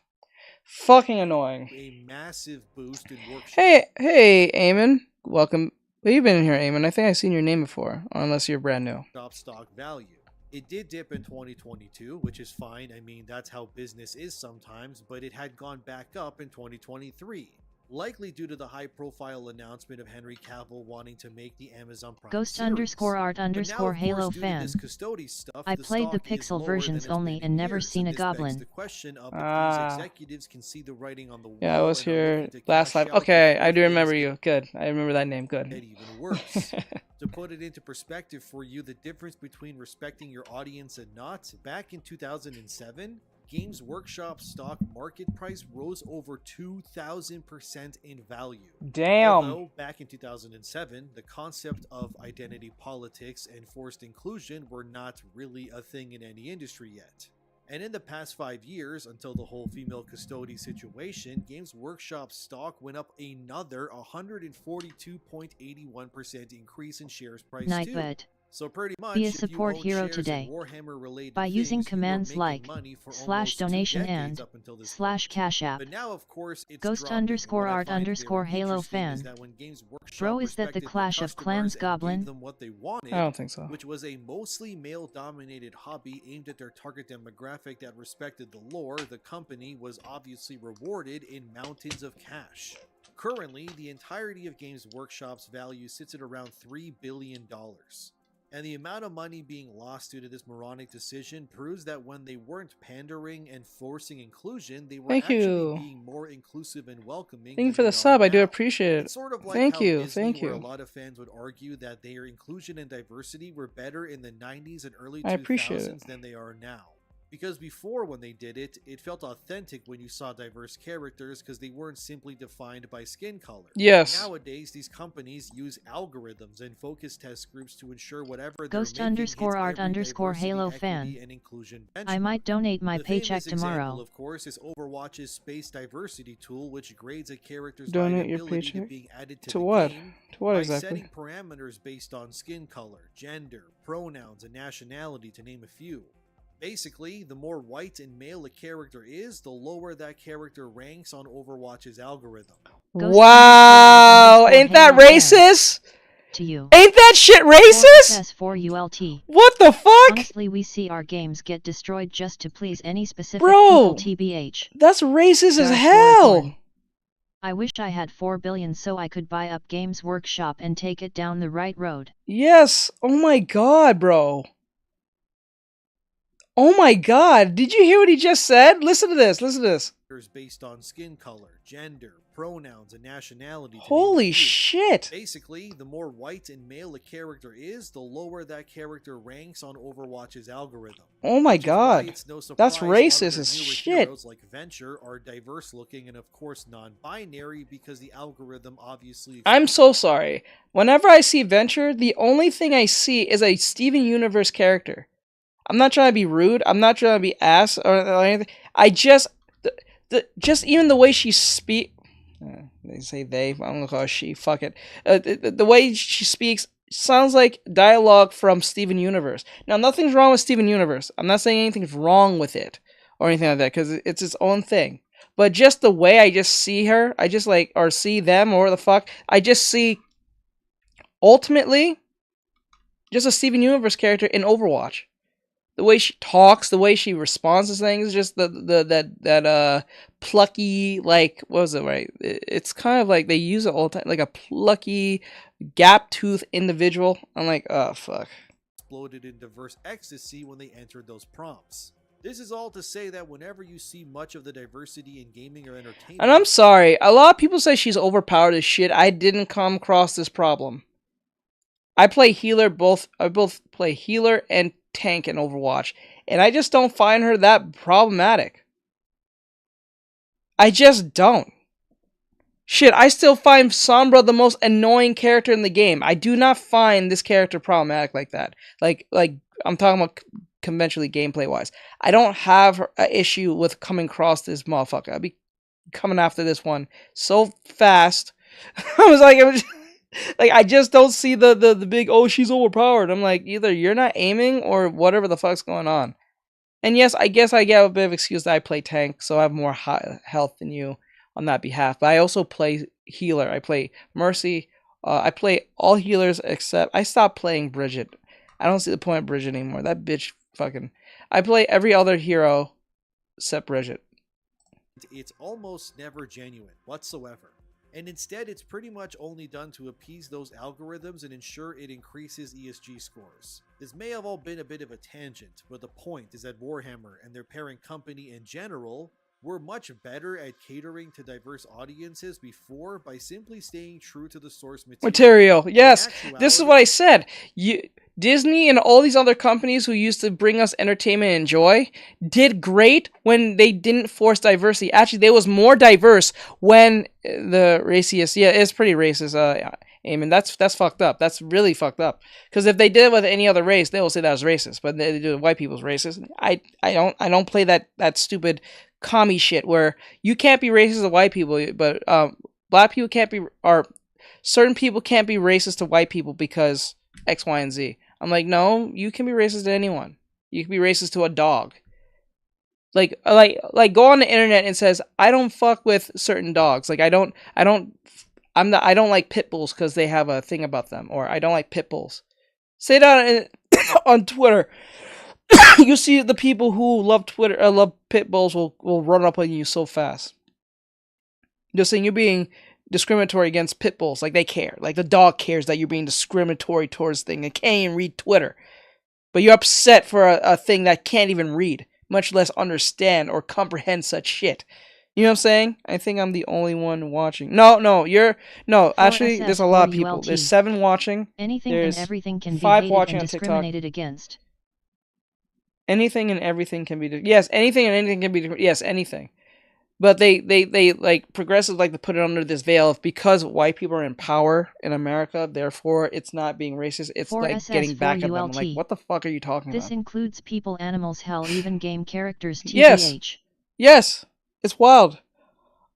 fucking annoying. A massive boost in workshop. Hey, Eamon. Welcome. Well, you've been in here, Eamon. I think I've seen your name before, unless you're brand new. Stock value. It did dip in 2022, which is fine. I mean, that's how business is sometimes, but it had gone back up in 2023. Likely due to the high-profile announcement of Henry Cavill wanting to make the Amazon Prime Ghost_art_Halo fan. I played the pixel versions only and never seen a goblin. The question of if these executives can see the writing on the wall. Yeah, I was here last live. Okay, I do remember you. Good. I remember that name. Good. Even worse. To put it into perspective for you, the difference between respecting your audience and not, back in 2007, Games Workshop stock market price rose over 2,000% in value. Damn. Although back in 2007, the concept of identity politics and forced inclusion were not really a thing in any industry yet. And in the past 5 years, until the whole female custody situation, Games Workshop stock went up another 142.81% increase in shares price too. So pretty much, be a support hero today by using commands like /donation and /cash app. But now, of course, it's Ghost_art_Halo fan. Bro, is that the Clash of Clans goblin? I don't think so. Which was a mostly male-dominated hobby aimed at their target demographic that respected the lore. The company was obviously rewarded in mountains of cash. Currently, the entirety of Games Workshop's value sits at around $3 billion. And the amount of money being lost due to this moronic decision proves that when they weren't pandering and forcing inclusion, they were being more inclusive and welcoming. Thank you for the sub. I do appreciate it. It's sort of like thank you. Disney, Thank you. Where a lot of fans would argue that their inclusion and diversity were better in the 90s and early 2000s than they are now. Because before, when they did it, it felt authentic when you saw diverse characters because they weren't simply defined by skin color. Yes. Nowadays, these companies use algorithms and focus test groups to ensure whatever Ghost_art_Halo fan. I might donate my paycheck tomorrow. Example, of course, is Overwatch's space diversity tool, which grades a character's donate your ability paycheck to being added to to the what? game To what by exactly? setting parameters based on skin color, gender, pronouns, and nationality, to name a few. Basically, the more white and male a character is, the lower that character ranks on Overwatch's algorithm. Wow! Ain't that racist? To you. Ain't that shit racist? S4ULT. What the fuck? Honestly, we see our games get destroyed just to please any specific people, TBH. That's racist as hell! I wish I had 4 billion so I could buy up Games Workshop and take it down the right road. Yes! Oh my god, bro. Oh my god, did you hear what he just said? Listen to this, listen to this. Based on skin color, gender, pronouns, and nationality. Holy shit! Basically, the more white and male a character is, the lower that character ranks on Overwatch's algorithm. Oh my god, that's racist as shit. Heroes like Venture are diverse looking and of course non-binary because the algorithm obviously... I'm so sorry. Whenever I see Venture, the only thing I see is a Steven Universe character. I'm not trying to be rude. I'm not trying to be ass or anything. I just, just even the way she speak. They say they. I'm gonna call her she. Fuck it. The way she speaks sounds like dialogue from Steven Universe. Now, nothing's wrong with Steven Universe. I'm not saying anything's wrong with it or anything like that because it's its own thing. But just the way I just see her, I just like or see them or the fuck. I just see ultimately just a Steven Universe character in Overwatch. The way she talks, the way she responds to things, just that plucky, like, what was it, right? It's kind of like they use it all the time, like a plucky, gap-toothed individual. I'm like, oh, fuck. Exploded in diverse ecstasy when they entered those prompts. This is all to say that whenever you see much of the diversity in gaming or entertainment... And I'm sorry, a lot of people say she's overpowered as shit. I didn't come across this problem. I play healer, I both play healer and tank in Overwatch, and I just don't find her that problematic. I just don't. Shit, I still find Sombra the most annoying character in the game. I do not find this character problematic like that. Like I'm talking about conventionally gameplay wise. I don't have an issue with coming across this motherfucker. I'll be coming after this one so fast. I was like, Like, I just don't see the big, oh, she's overpowered. I'm like, either you're not aiming or whatever the fuck's going on. And yes, I guess I get a bit of excuse that I play tank, so I have more health than you on that behalf. But I also play healer. I play Mercy. I play all healers except I stopped playing Bridget. I don't see the point of Bridget anymore. That bitch fucking... I play every other hero except Bridget. It's almost never genuine whatsoever. And instead, it's pretty much only done to appease those algorithms and ensure it increases ESG scores. This may have all been a bit of a tangent, but the point is that Warhammer and their parent company in general were much better at catering to diverse audiences before by simply staying true to the source material. Yes, this is what I said. Disney and all these other companies who used to bring us entertainment and joy did great when they didn't force diversity. Actually, they was more diverse when the racist... Yeah, it's pretty racist, Eamon. That's fucked up. That's really fucked up. Because if they did it with any other race, they will say that was racist. But they do it with white people's racist. I don't play that stupid commie shit where you can't be racist to white people, but black people can't be... or certain people can't be racist to white people because X, Y, and Z. I'm like, no, you can be racist to anyone. You can be racist to a dog. Like go on the internet and says, I don't fuck with certain dogs. Like I don't like pit bulls because they have a thing about them, or I don't like pit bulls. Say that on Twitter. You see the people who love love pit bulls will run up on you so fast. Just saying you're being discriminatory against pit bulls, like they care, like the dog cares that you're being discriminatory towards thing and can't even read Twitter, but you're upset for a thing that can't even read, much less understand or comprehend such shit. You know what I'm saying? I think I'm the only one watching. No, actually, there's a lot of people. There's 7 watching. Anything there's and everything can be 5 hated watching and on TikTok. discriminated against. Anything and everything can be... Yes, anything and anything can be... Yes, anything. But they like progressives like to put it under this veil of because white people are in power in America, therefore it's not being racist. It's like getting back at them. I'm like, what the fuck are you talking about? This includes people, animals, hell, even game characters. TBH. Yes, it's wild.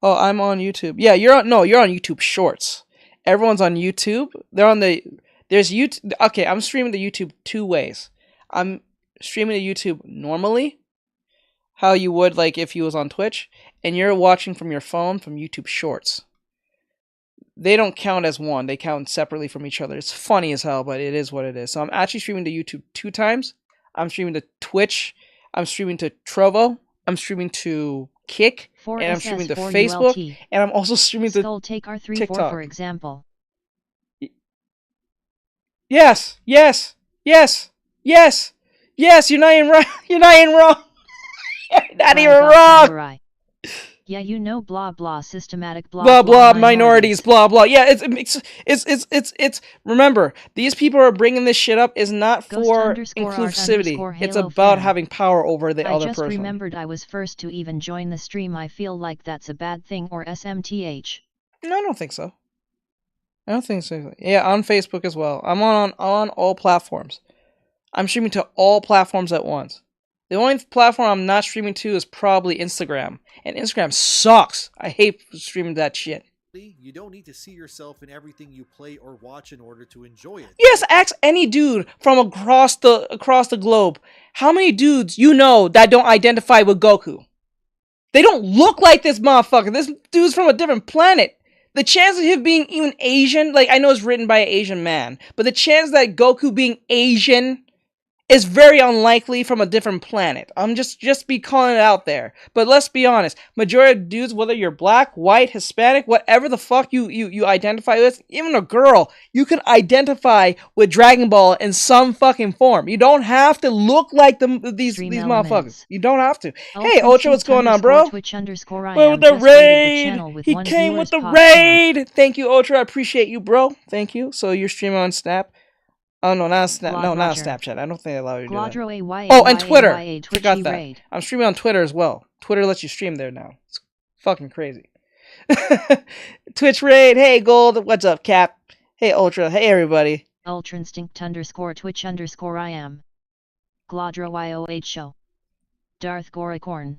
Oh, I'm on YouTube. Yeah, you're on YouTube Shorts. Everyone's on YouTube. There's YouTube. Okay, I'm streaming to YouTube 2 ways. I'm streaming to YouTube normally, how you would like if you was on Twitch, and you're watching from your phone from YouTube Shorts. They don't count as one. They count separately from each other. It's funny as hell, but it is what it is. So I'm actually streaming to YouTube 2 times. I'm streaming to Twitch. I'm streaming to Trovo. I'm streaming to Kick. And I'm streaming to Facebook. And I'm also streaming to take R34 TikTok. For example. Yes. Yes. Yes. Yes. Yes. You're not even wrong. You're not even wrong. You're not even wrong. Yeah, you know, blah blah, systematic blah minorities, blah blah. Yeah, it's. Remember, these people are bringing this shit up is not for inclusivity. It's about having power over the other person. I just remembered I was first to even join the stream. I feel like that's a bad thing, or SMTH. No, I don't think so. I don't think so. Yeah, on Facebook as well. I'm on all platforms. I'm streaming to all platforms at once. The only platform I'm not streaming to is probably Instagram. And Instagram sucks. I hate streaming that shit. You don't need to see yourself in everything you play or watch in order to enjoy it. Yes, ask any dude from across the globe. How many dudes you know that don't identify with Goku? They don't look like this motherfucker. This dude's from a different planet. The chance of him being even Asian, like I know it's written by an Asian man, but the chance that Goku being Asian is very unlikely from a different planet. I'm just be calling it out there. But let's be honest, majority of dudes, whether you're black, white, Hispanic, whatever the fuck you identify with, even a girl, you can identify with Dragon Ball in some fucking form. You don't have to look like these motherfuckers. You don't have to. Hey, Ocho, what's going on, bro? With the raid. He came with the raid. Thank you, Ocho. I appreciate you, bro. Thank you. So you're streaming on Snap. Oh no, not Snap. No, not Snapchat. I don't think they allow you to do that. Oh, and Twitter. Forgot that. I'm streaming on Twitter as well. Twitter lets you stream there now. It's fucking crazy. Twitch raid. Hey, Gold. What's up, Cap? Hey, Ultra. Hey, everybody. Ultra Instinct _ Twitch _ I am. Glodra YOH show. Darth Goracorn.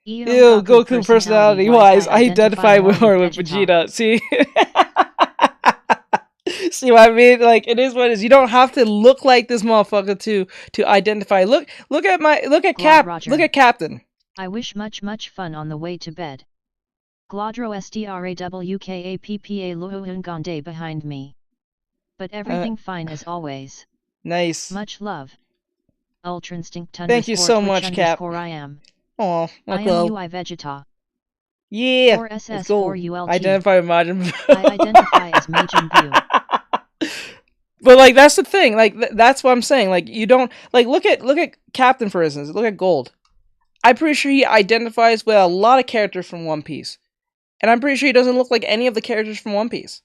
Ew, Goku personality wise, I identify more with Vegeta. See? See what I mean? Like, it is what it is. You don't have to look like this motherfucker to identify. Look at Captain. I wish much fun on the way to bed. Glodro STRAWKAPPA Luhungonde behind me. But everything fine as always. Nice. Much love. Ultra Instinct Thank you so much, Cap. I am. Oh, I am UI Vegeta. Yeah. 4SS4ULT. Identify with Majin Buu. I identify as Majin Buu. But like that's the thing. Like that's what I'm saying. Like you don't like look at Captain for instance. Look at Gold. I'm pretty sure he identifies with a lot of characters from One Piece. And I'm pretty sure he doesn't look like any of the characters from One Piece.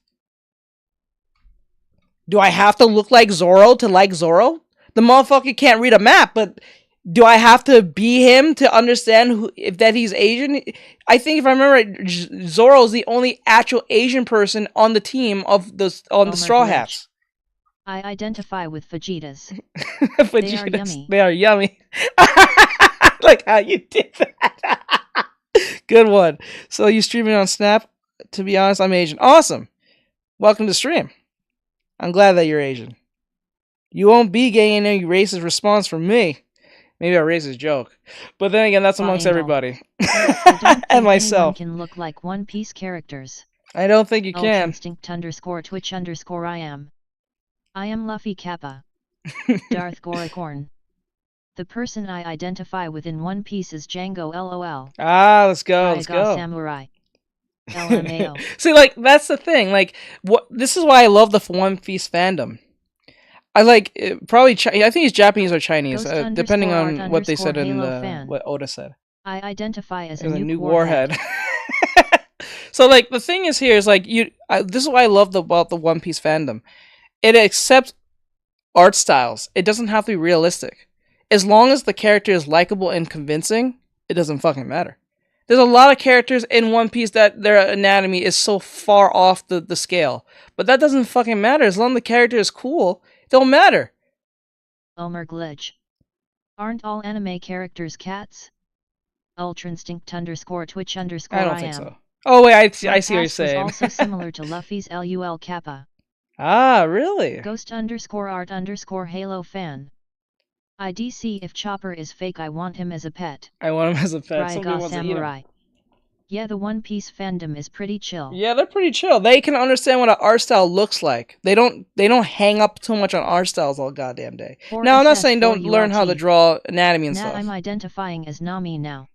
Do I have to look like Zoro to like Zoro? The motherfucker can't read a map, but do I have to be him to understand that he's Asian? I think if I remember right, Zoro is the only actual Asian person on the team of the Straw Hats. I identify with Vegetas. Vegetas. They are yummy. Like how you did that. Good one. So you streaming on Snap? To be honest, I'm Asian. Awesome. Welcome to stream. I'm glad that you're Asian. You won't be getting any racist response from me. Maybe a racist joke. But then again, that's amongst everybody. And myself. Can look like One Piece characters. I don't think you can. Instinct_Twitch_I am Luffy Kappa. Darth Goricorn. The person I identify with in One Piece is Django LOL. Ah, let's go, let's go. Samurai. LMAO. See, like, that's the thing. Like, this is why I love the One Piece fandom. I like, probably, I think he's Japanese or Chinese, depending on what they said in what Oda said. I identify as a new warhead. So, like, the thing is here is, like, this is what I love about the One Piece fandom. It accepts art styles. It doesn't have to be realistic. As long as the character is likable and convincing, it doesn't fucking matter. There's a lot of characters in One Piece that their anatomy is so far off the scale. But that doesn't fucking matter. As long as the character is cool, it don't matter. Elmer Glitch. Aren't all anime characters cats? Ultra Instinct _Twitch_ I don't think so. Oh wait, I see what you're saying. Was also similar to Luffy's LUL Kappa. Ah, really? Ghost _art_ Halo fan. IDC if Chopper is fake, I want him as a pet. I want him as a pet. Raiga Samurai. Yeah, the One Piece fandom is pretty chill. Yeah, they're pretty chill. They can understand what an art style looks like. They don't hang up too much on art styles all goddamn day. Now, I'm not saying don't learn how to draw anatomy and stuff. I'm identifying as Nami now.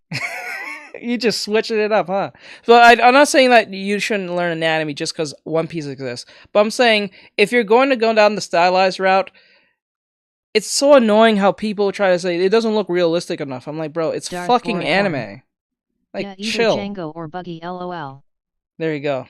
You just switching it up, huh? So I'm not saying that you shouldn't learn anatomy just because One Piece exists. But I'm saying if you're going to go down the stylized route, it's so annoying how people try to say it doesn't look realistic enough. I'm like, bro, it's fucking anime. Like, yeah, chill. Django or Buggy LOL. There you go.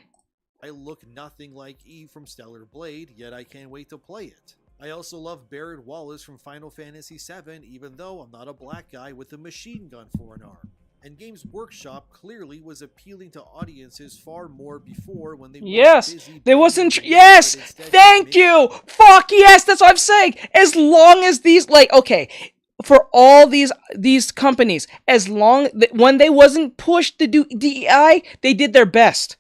I look nothing like Eve from Stellar Blade, yet I can't wait to play it. I also love Barrett Wallace from Final Fantasy VII, even though I'm not a black guy with a machine gun for an arm. And Games Workshop clearly was appealing to audiences far more before when they were busy. There wasn't. Yes! Thank you! Fuck yes! That's what I'm saying! As long as these, like, okay, for all these companies, as long when they wasn't pushed to do DEI, they did their best.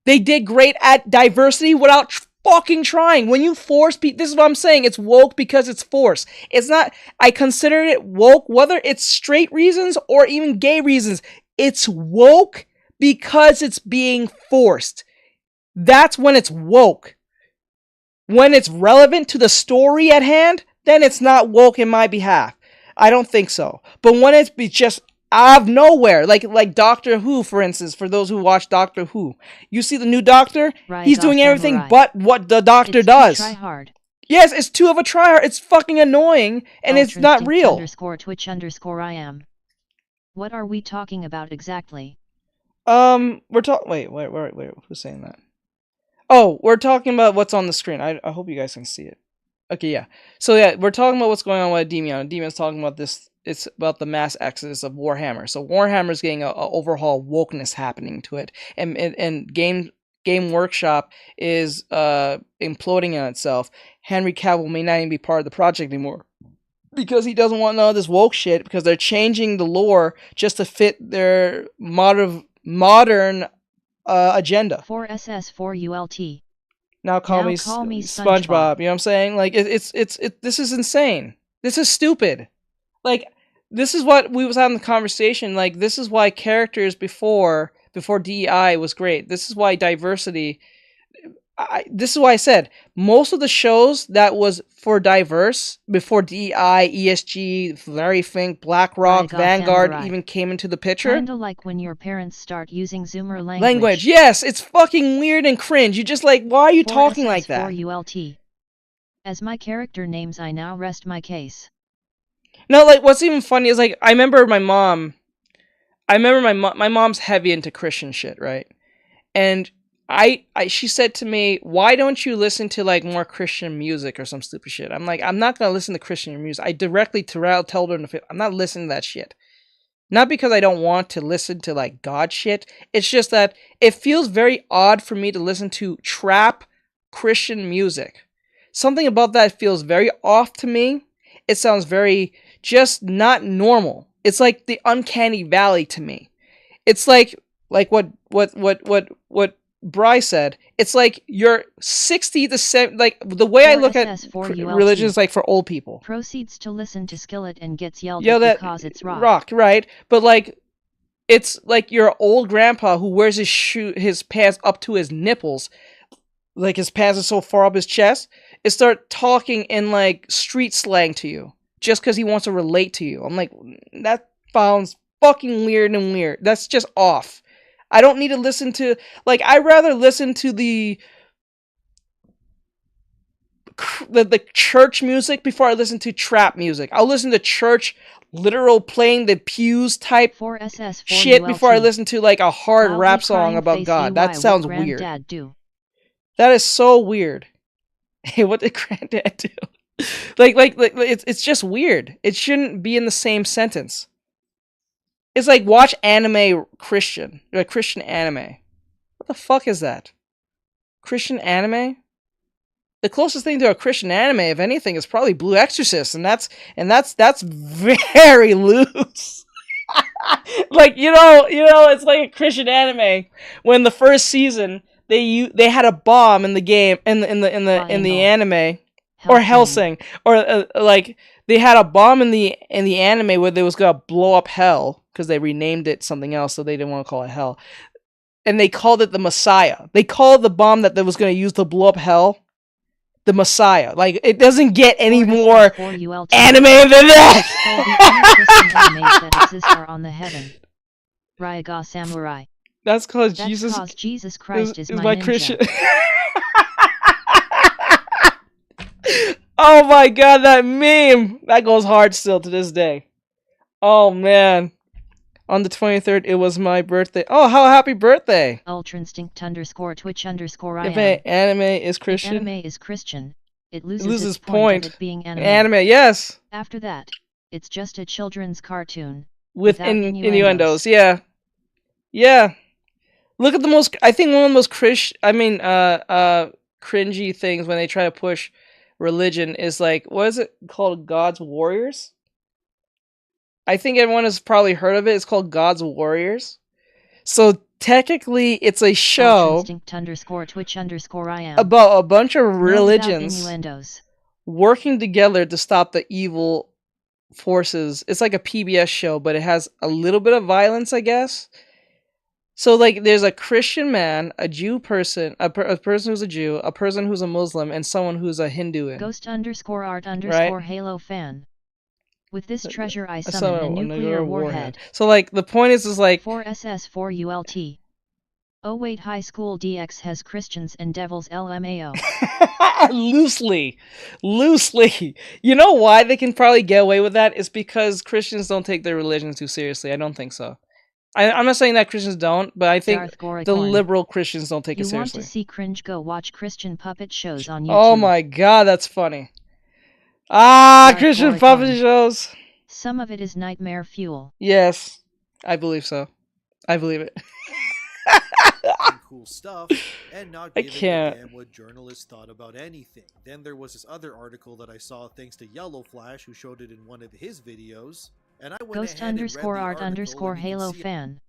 They did great at diversity without fucking trying. When you force people, this is what I'm saying, it's woke because it's forced. It's not, I consider it woke, whether it's straight reasons or even gay reasons. It's woke because it's being forced. That's when it's woke. When it's relevant to the story at hand, then it's not woke in my behalf. I don't think so. But when it's just out of nowhere, like Doctor Who, for instance, for those who watch Doctor Who, you see the new Doctor, he's doing everything but what the Doctor does. Try hard. Yes, it's too of a tryhard. It's fucking annoying, and it's not real. _Twitch_ I am. What are we talking about exactly? We're talking. Wait. Who's saying that? Oh, we're talking about what's on the screen. I hope you guys can see it. Okay, yeah. So yeah, we're talking about what's going on with Demion. Demion's talking about this. It's about the mass exodus of Warhammer. So Warhammer's getting a overhaul wokeness happening to it, and Game Workshop is imploding on itself. Henry Cavill may not even be part of the project anymore because he doesn't want none of this woke shit, because they're changing the lore just to fit their modern agenda. 4SS4ULT. Now call me SpongeBob. You know what I'm saying? Like this is insane. This is stupid. Like this is what we was having the conversation. Like this is why characters before DEI was great. This is why diversity. This is why I said most of the shows that was for diverse before DEI, ESG, Larry Fink, BlackRock, Vanguard even came into the picture. Kinda like when your parents start using Zoomer language. Language, yes, it's fucking weird and cringe. You just like, why are you talking like that? ULT. As my character names, I now rest my case. No, like what's even funny is like I remember my mom. My mom's heavy into Christian shit, right? And she said to me, why don't you listen to like more Christian music or some stupid shit? I'm like, I'm not going to listen to Christian music. I directly told her, I'm not listening to that shit. Not because I don't want to listen to like God shit. It's just that it feels very odd for me to listen to trap Christian music. Something about that feels very off to me. It sounds very just not normal. It's like the uncanny valley to me. It's like what Bry said, it's like you're 60 to 70, like the way I look at religion is like for old people. Proceeds to listen to Skillet and gets yelled at because it's rock. Right? But like, it's like your old grandpa who wears his pants up to his nipples, like his pants are so far up his chest, and start talking in like street slang to you just because he wants to relate to you. I'm like, that sounds fucking weird and weird. That's just off. I don't need to listen to, like, I'd rather listen to the church music before I listen to trap music. I'll listen to church literal playing the pews type shit before I listen to like a hard rap song about God. That sounds weird. That is so weird. Hey, what did Granddad do? like it's just weird. It shouldn't be in the same sentence. It's like watch anime Christian, like Christian anime. What the fuck is that? Christian anime? The closest thing to a Christian anime, if anything, is probably Blue Exorcist, and that's very loose. Like you know, it's like a Christian anime. When the first season they had a bomb in the game in the anime, or Hellsing, or like they had a bomb in the anime where they was gonna blow up hell. Because they renamed it something else, so they didn't want to call it hell. And they called it the Messiah. They called the bomb that they was going to use to blow up hell the Messiah. Like, it doesn't get any more anime than that! Animes that exist are on the heaven. Ryaga Samurai. That's called Jesus Christ is my Christian. Oh my god, that meme! That goes hard still to this day. Oh man. On the 23rd, it was my birthday. Oh, how happy birthday! Ultrainstinct _Twitch_ If anime is Christian. Anime is Christian. It loses its point of it being anime. Anime, yes. After that, it's just a children's cartoon. With innuendos, yeah. Yeah. Look at the most, I think one of the most cringy things when they try to push religion is like, what is it called? God's Warriors? I think everyone has probably heard of it. It's called God's Warriors. So technically, it's a show about a bunch of religions working together to stop the evil forces. It's like a PBS show, but it has a little bit of violence, I guess. So like, there's a Christian man, a Jew person, a person who's a Jew, a person who's a Muslim, and someone who's a Hindu. Ghost _art_ Halo fan. With this treasure I summon a nuclear warhead. So like the point is like 4SS4 ULT. Oh wait, high school DX has Christians and devils LMAO. Loosely. You know why they can probably get away with that? It's because Christians don't take their religion too seriously. I don't think so. I'm not saying that Christians don't, but I think the liberal Christians don't take it seriously. You want to see cringe? Go watch Christian puppet shows on YouTube. Oh my god, that's funny. Ah, Christian puppet shows. Some of it is nightmare fuel. Yes, I believe so. I believe it. Cool stuff, and not giving a damn what journalists thought about anything. Then there was this other article that I saw thanks to Yellow Flash, who showed it in one of his videos, and I went Ghost _art_ Halo fan.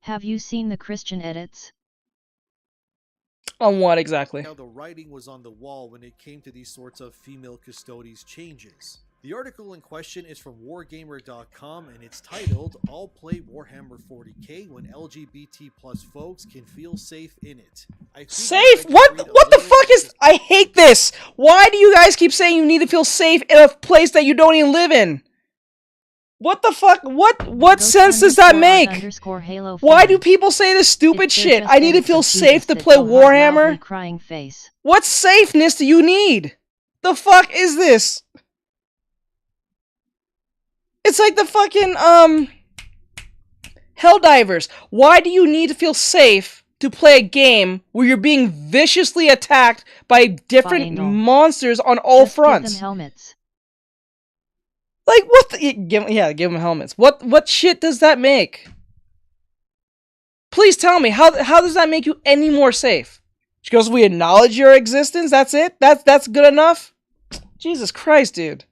Have you seen the Christian edits? On what exactly? How the writing was on the wall when it came to these sorts of female custodies changes. The article in question is from wargamer.com and it's titled, "I'll play Warhammer 40k when LGBT plus folks can feel safe in it." Safe? What the fuck is... I hate this! Why do you guys keep saying you need to feel safe in a place that you don't even live in? What the fuck? What sense does that make? Why do people say this stupid shit? I need to feel safe to play Warhammer? What safeness do you need? The fuck is this? It's like the fucking, Helldivers. Why do you need to feel safe to play a game where you're being viciously attacked by different monsters on all fronts? Give them helmets. Like, what the... give them helmets. What shit does that make? Please tell me, how does that make you any more safe? Because we acknowledge your existence, that's it? That's good enough? Jesus Christ, dude.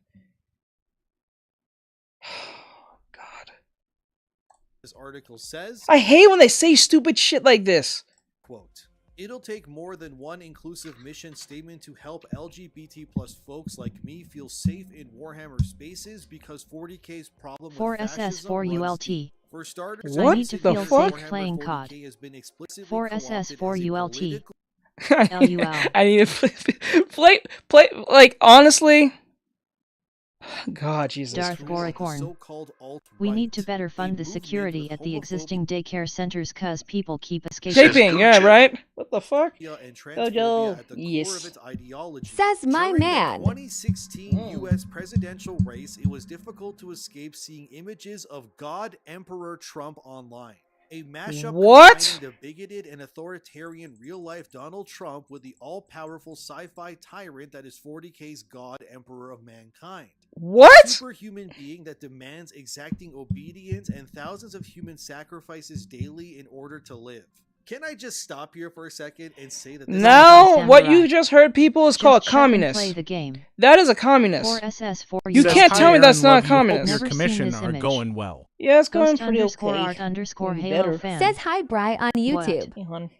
This article says, I hate when they say stupid shit like this. Quote, "It'll take more than one inclusive mission statement to help LGBT plus folks like me feel safe in Warhammer spaces because 40k's problem with 4SS4ULT. For starters, I need to feel safe playing COD. 4SS4ULT. I need to play, like, honestly... God, Jesus. Darth Goricorn. We need to better fund the security at the existing daycare centers cause people keep escaping. Yeah, right? What the fuck? Jojo. Yes. Says my man. In the 2016 U.S. presidential race, it was difficult to escape seeing images of God Emperor Trump online. A mashup combining the bigoted and authoritarian real-life Donald Trump with the all-powerful sci-fi tyrant that is 40k's God Emperor of Mankind. What? A superhuman being that demands exacting obedience and thousands of human sacrifices daily in order to live. Can I just stop here for a second and say that this now what you just heard, people, is called a communist. Play the game. That is a communist. 4SS4 you can't tell me that's not a communist. Your commission are going well. Yeah, it's going pretty okay. _art_Halo fan. Says hi, Bri on YouTube.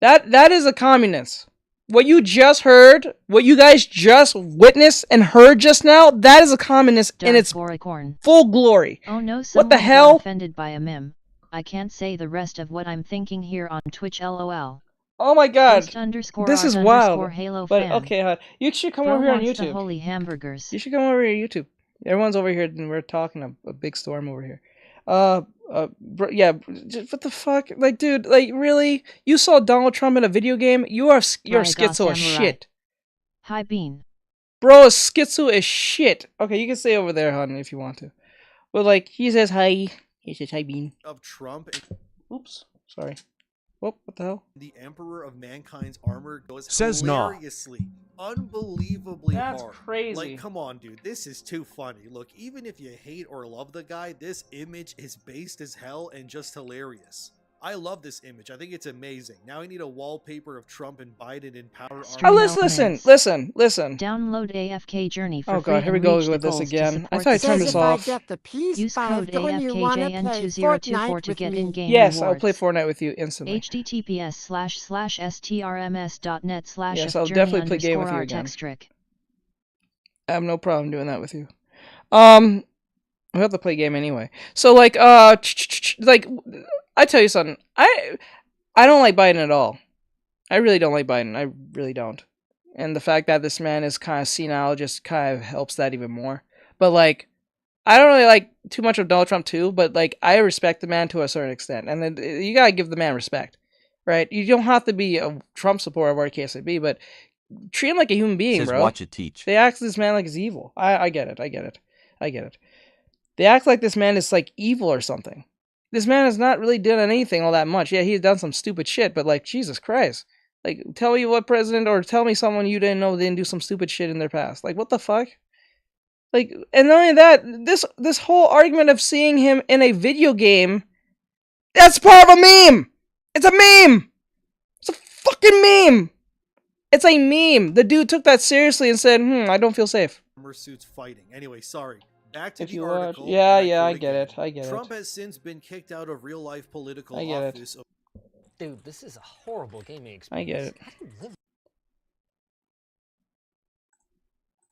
That is a communist. What you just heard, what you guys just witnessed and heard just now, that is a communist in its full glory. Oh no, what the hell? Offended by a meme. I can't say the rest of what I'm thinking here on Twitch, lol. Oh my god, this is wild. Halo but fan. Okay, you should come over here on YouTube. Holy hamburgers. You should come over here on YouTube. Everyone's over here and we're talking a big storm over here. Yeah, what the fuck? Like, dude, like, really? You saw Donald Trump in a video game? You're schizo as shit. Hi, Bean. Bro is schizo as shit. Okay, you can stay over there, hon, if you want to. But, like, he says hi. He says hi, Bean. Of Trump. Oops, sorry. Whoop, what the hell? The Emperor of Mankind's armor goes says hilariously, unbelievably That's hard. Crazy. Like, come on, dude, this is too funny. Look, even if you hate or love the guy, this image is based as hell and just hilarious. I love this image. I think it's amazing. Now I need a wallpaper of Trump and Biden in power. Listen. Download AFK Journey for free. Oh god, here we go with this again. I thought I turned this off. Use code AFKJN2024 to get in-game Yes, rewards. I'll play Fortnite with you instantly. https://strms.net/journey_Artextric. Yes, I'll definitely play game with you again. I have no problem doing that with you. We have to play game anyway. So like I tell you something. I don't like Biden at all. I really don't like Biden. I really don't. And the fact that this man is kind of senile just kind of helps that even more. But like, I don't really like too much of Donald Trump too. But like, I respect the man to a certain extent, and then you gotta give the man respect, right? You don't have to be a Trump supporter, whatever the case may be, but treat him like a human being, bro. Watch it teach. They act this man like he's evil. I get it. I get it. They act like this man is like evil or something. This man has not really done anything all that much. Yeah, he's done some stupid shit, but like, Jesus Christ. Like, tell me what president, or tell me someone you didn't know didn't do some stupid shit in their past. Like, what the fuck? Like, and not only that, this whole argument of seeing him in a video game, that's part of a meme! It's a meme! It's a fucking meme! It's a meme! The dude took that seriously and said, I don't feel safe. Suits fighting. Anyway, sorry. Back to If the you article. Yeah, I get it. Trump has since been kicked out of real-life political I get office. Dude, this is a horrible gaming experience. I get it. How do you live?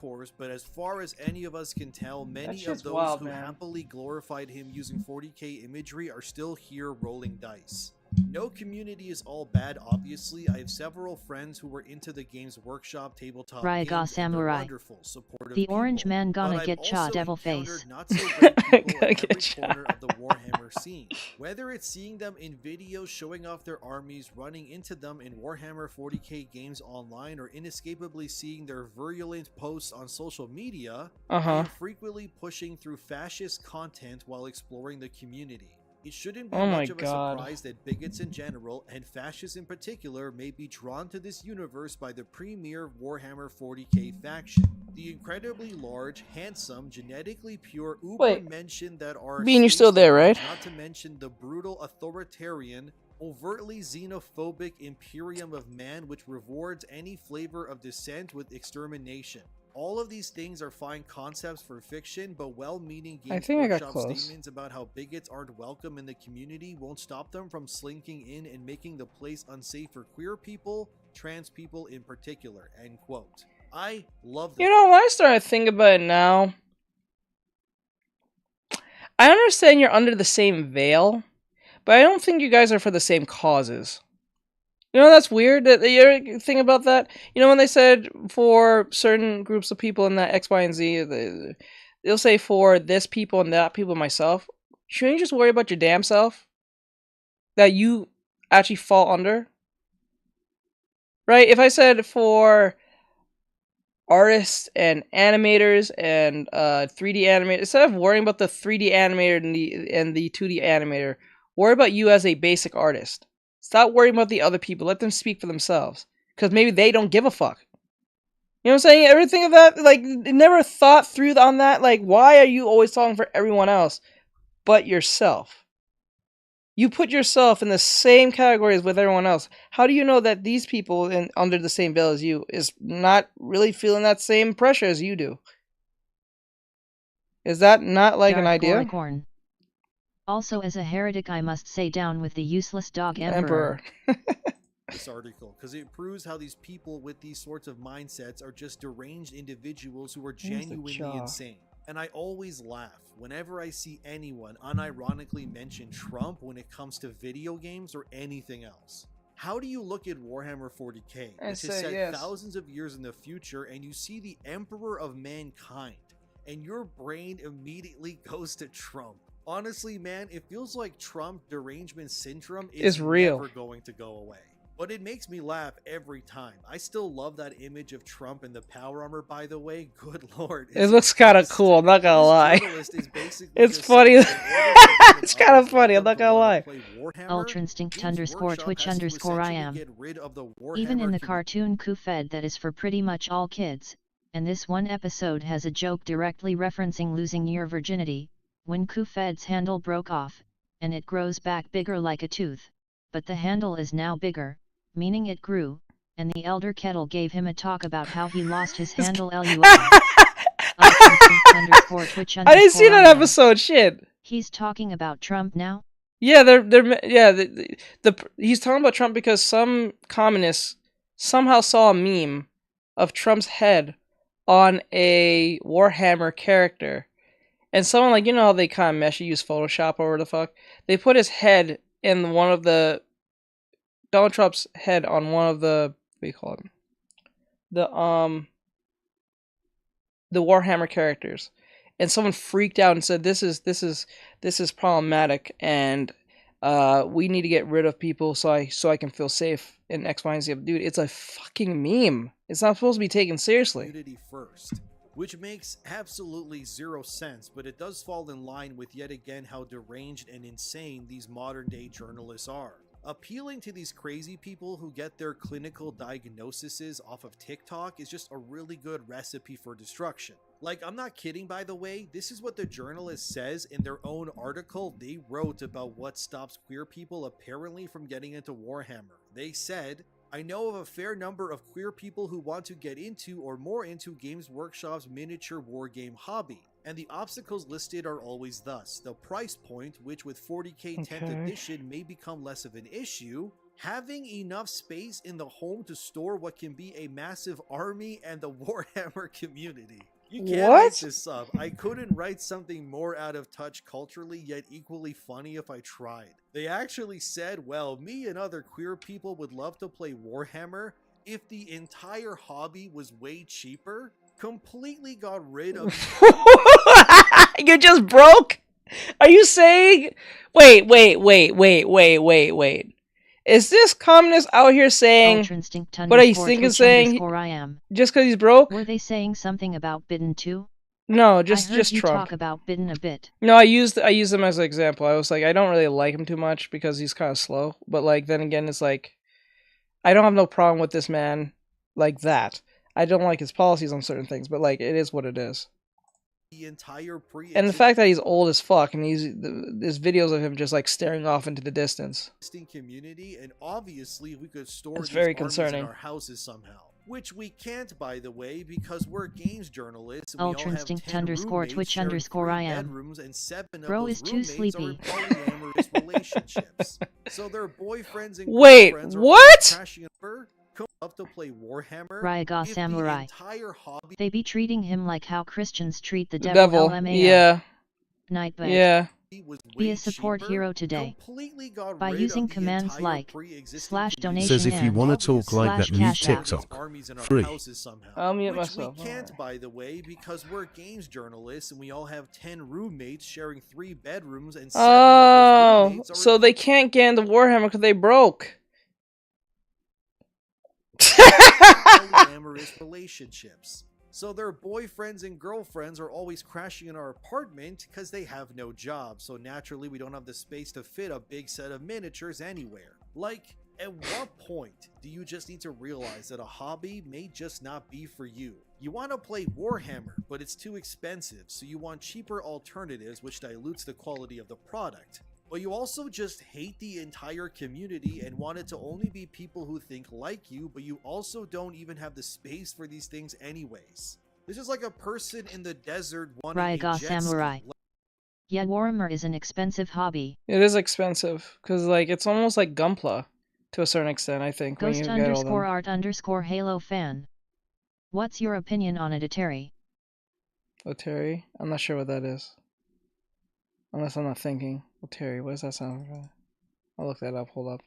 Course, but as far as any of us can tell, many of those wild, who man. happily glorified him using 40K imagery are still here rolling dice. No community is all bad, obviously. I have several friends who were into the Games Workshop tabletop Raiga games, and they're Samurai. wonderful, supportive The people. orange man But gonna I've get cha also devil encountered face. not so great people Gonna at every get corner of the Warhammer scene. Whether it's seeing them in videos showing off their armies, running into them in Warhammer 40K games online, or inescapably seeing their virulent posts on social media, I am frequently pushing through fascist content while exploring the community. It shouldn't be much of a surprise that bigots in general, and fascists in particular, may be drawn to this universe by the premier Warhammer 40K faction. The incredibly large, handsome, genetically pure Uber-mentioned that are Bean, you're still there, right? Not to mention the brutal authoritarian, overtly xenophobic imperium of man which rewards any flavor of dissent with extermination. All of these things are fine concepts for fiction, but well-meaning Games Workshop statements about how bigots aren't welcome in the community won't stop them from slinking in and making the place unsafe for queer people, trans people in particular, end quote. I love that. You know, when I start to think about it now, I understand you're under the same veil, but I don't think you guys are for the same causes. You know, that's weird that you ever think about that. You know, when they said for certain groups of people in that X, Y, and Z, they'll say for this people and that people, myself. Shouldn't you just worry about your damn self? That you actually fall under? Right? If I said for artists and animators and 3D animators, instead of worrying about the 3D animator and the 2D animator, worry about you as a basic artist. Stop worrying about the other people. Let them speak for themselves. Because maybe they don't give a fuck. You know what I'm saying? Everything of that, like, never thought through on that. Like, why are you always talking for everyone else but yourself? You put yourself in the same categories with everyone else. How do you know that these people under the same bill as you is not really feeling that same pressure as you do? Is that not like an idea? Goricorn. Also, as a heretic, I must say down with the useless dog emperor. This article, because it proves how these people with these sorts of mindsets are just deranged individuals who are genuinely insane. And I always laugh whenever I see anyone unironically mention Trump when it comes to video games or anything else. How do you look at Warhammer 40K, which is set thousands of years in the future, and you see the Emperor of Mankind, and your brain immediately goes to Trump? Honestly, man, it feels like Trump derangement syndrome is real. Never going to go away. But it makes me laugh every time. I still love that image of Trump in the power armor, by the way. Good lord. It looks kind of cool, I'm not gonna lie. It's funny. It's kind of funny, I'm not gonna lie. Ultrainstinct_Twitch_I am. Even in the cartoon Kufed that is for pretty much all kids, and this one episode has a joke directly referencing losing your virginity, when Kufed's handle broke off, and it grows back bigger like a tooth, but the handle is now bigger, meaning it grew, and the elder Kettle gave him a talk about how he lost his handle LUL. I didn't see that episode, shit. He's talking about Trump now? Yeah, he's talking about Trump because some communists somehow saw a meme of Trump's head on a Warhammer character. And someone, like, you know how they kind of mesh, you use Photoshop or whatever the fuck? They put his head in one of the... Donald Trump's head on one of the... What do you call them? The Warhammer characters. And someone freaked out and said, this is problematic, and we need to get rid of people so I can feel safe in X, Y, and Z. Dude, it's a fucking meme. It's not supposed to be taken seriously. First, which makes absolutely zero sense, but it does fall in line with yet again how deranged and insane these modern day journalists are. Appealing to these crazy people who get their clinical diagnoses off of TikTok is just a really good recipe for destruction. Like, I'm not kidding, by the way. This is what the journalist says in their own article they wrote about what stops queer people apparently from getting into Warhammer. They said, I know of a fair number of queer people who want to get into or more into Games Workshop's miniature wargame hobby, and the obstacles listed are always thus: the price point, which with 40k 10th edition may become less of an issue, Having enough space in the home to store what can be a massive army and the Warhammer community. You can't make this up. I couldn't write something more out of touch culturally, yet equally funny if I tried. They actually said, well, me and other queer people would love to play Warhammer if the entire hobby was way cheaper. Completely got rid of... You just broke? Are you saying... Wait. Is this communist out here saying what I think is saying just because he's broke? Were they saying something about Bidden too? No, just you Trump. Talk about Bidden a bit. No, I used him as an example. I was like, I don't really like him too much because he's kind of slow. But like then again, it's like I don't have no problem with this man like that. I don't like his policies on certain things, but like it is what it is. And the fact that he's old as fuck and there's videos of him just like staring off into the distance. Community, and obviously we could store it's very concerning. In our houses somehow, which we can't, by the way, because we're games journalists. And Ultrainstinct_Twitch_IM. Bro is too sleepy. Relationships. So their boyfriends and wait, what? Love to play Warhammer. Ryaga Samurai. They be treating him like how Christians treat the devil. LMAO. Yeah. Nightbite. Yeah. Be a support hero today by using commands like /donation. Says if you want to talk like that, mute TikTok. Free. I'll mute myself. We can't, by the way, because we're games journalists and we all have 10 roommates sharing 3 bedrooms and 7 roommates. So they can't get into Warhammer because they broke. Polyamorous relationships. So their boyfriends and girlfriends are always crashing in our apartment because they have no job. So naturally we don't have the space to fit a big set of miniatures anywhere. Like, at what point do you just need to realize that a hobby may just not be for you? You want to play Warhammer, but it's too expensive, so you want cheaper alternatives, which dilutes the quality of the product. But you also just hate the entire community and want it to only be people who think like you, but you also don't even have the space for these things anyways. This is like a person in the desert wanting a jet Samurai. Yeah, Warhammer is an expensive hobby. It is expensive, because like it's almost like Gunpla to a certain extent, I think. Ghost_art_Halo fan. What's your opinion on Oteri? Oteri? I'm not sure what that is. Unless I'm not thinking. Oteri, what does that sound like? I'll look that up, hold up.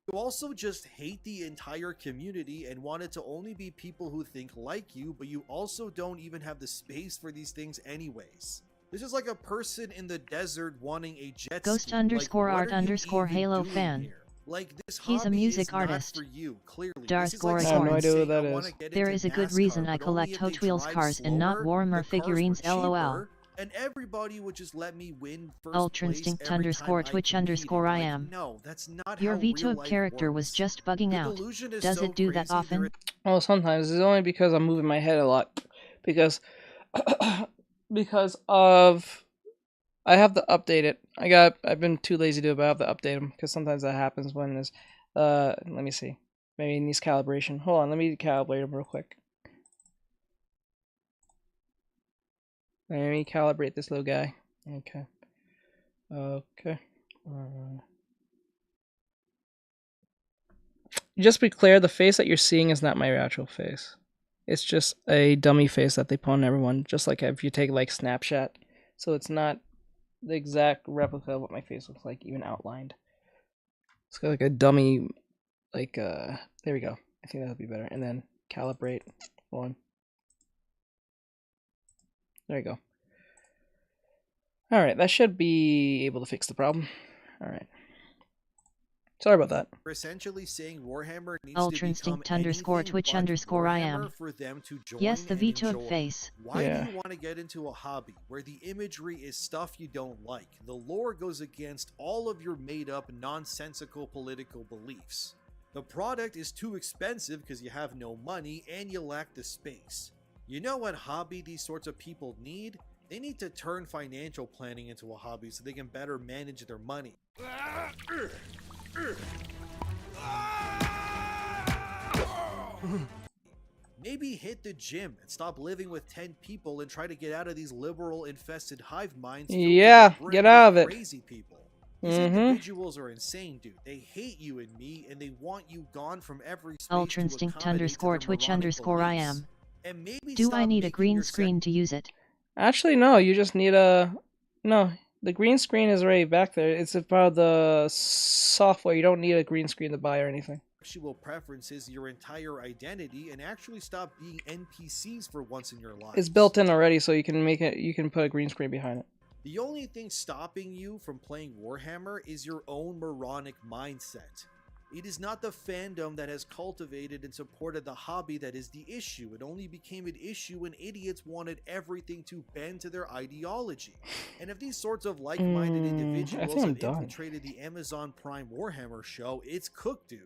You also just hate the entire community and want it to only be people who think like you, but you also don't even have the space for these things anyways. This is like a person in the desert wanting a jet Ghost_art_Halo fan. Like this He's a music artist. Darth Gorgorns. There is a good reason I collect Hot Wheels cars and not Warhammer figurines, lol. And everybody would just let me win first Ultrainstinct_Twitch_IM. No, that's not your how VTube character was just bugging out. Does it do that often? Well, sometimes. It's only because I'm moving my head a lot. Because of I have to update it. I've been too lazy to do it, but I have to update them because sometimes that happens when there's let me see. Maybe it needs calibration. Hold on, let me calibrate them real quick. Let me calibrate this little guy. Okay. Okay. Just be clear, the face that you're seeing is not my actual face. It's just a dummy face that they put on everyone, just like if you take like Snapchat. So it's not the exact replica of what my face looks like, even outlined. It's got like a dummy, like, there we go. I think that'll be better. And then calibrate. Hold on. There you go. Alright, that should be able to fix the problem. Alright. Sorry about that. We're essentially saying Warhammer needs Ultrainstinct_Twitch_IM. for them to join. Yes, the VTube face. Why do you want to get into a hobby where the imagery is stuff you don't like? The lore goes against all of your made-up, nonsensical political beliefs. The product is too expensive because you have no money and you lack the space. You know what hobby these sorts of people need? They need to turn financial planning into a hobby so they can better manage their money. Maybe hit the gym and stop living with 10 people and try to get out of these liberal infested hive minds. Yeah, get out of it. Crazy people. These individuals are insane, dude. They hate you and me, and they want you gone from every space ultrainstinct_twitch_I am. Do I need a green screen to use it? Actually, no. You just need a... No, the green screen is already back there. It's about the software. You don't need a green screen to buy or anything. Sexual preferences your entire identity and actually stop being NPCs for once in your life. It's built in already, so you can make it. You can put a green screen behind it. The only thing stopping you from playing Warhammer is your own moronic mindset. It is not the fandom that has cultivated and supported the hobby that is the issue. It only became an issue when idiots wanted everything to bend to their ideology. And if these sorts of like-minded individuals have infiltrated the Amazon Prime Warhammer show, it's cooked, dude.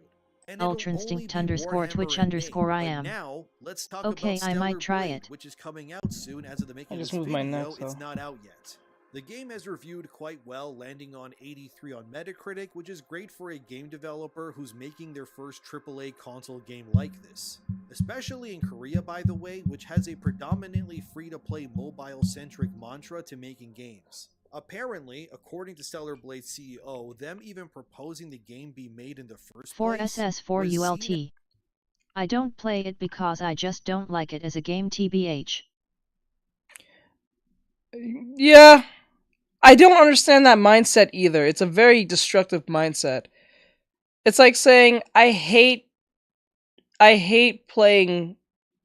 ultrainstinct_twitch_I am. Now, let's talk okay, about I might Stellar try Blade, it. which is coming out soon. As of the making of this video, it's not out yet. The game has reviewed quite well, landing on 83 on Metacritic, which is great for a game developer who's making their first AAA console game like this. Especially in Korea, by the way, which has a predominantly free-to-play mobile-centric mantra to making games. Apparently, according to Stellar Blade's CEO, them even proposing the game be made in the first place. 4SS4ULT. I don't play it because I just don't like it as a game, TBH. Yeah. I don't understand that mindset either. It's a very destructive mindset. It's like saying I hate playing.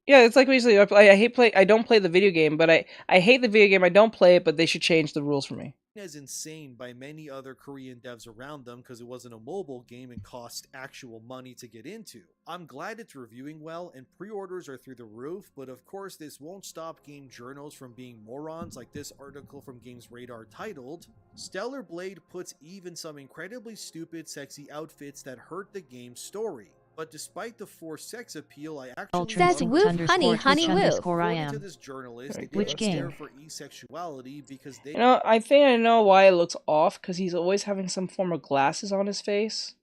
Yeah, it's like basically I don't play the video game, but I hate the video game. I don't play it, but they should change the rules for me. As insane by many other Korean devs around them because it wasn't a mobile game and cost actual money to get into. I'm glad it's reviewing well and pre-orders are through the roof, but of course this won't stop game journals from being morons like this article from Games Radar titled, Stellar Blade puts even some incredibly stupid sexy outfits that hurt the game's story. But despite the forced sex appeal, I actually says woof honey woo. According to this journalist, Which game? For asexuality because they I think I know why it looks off, because he's always having some form of glasses on his face.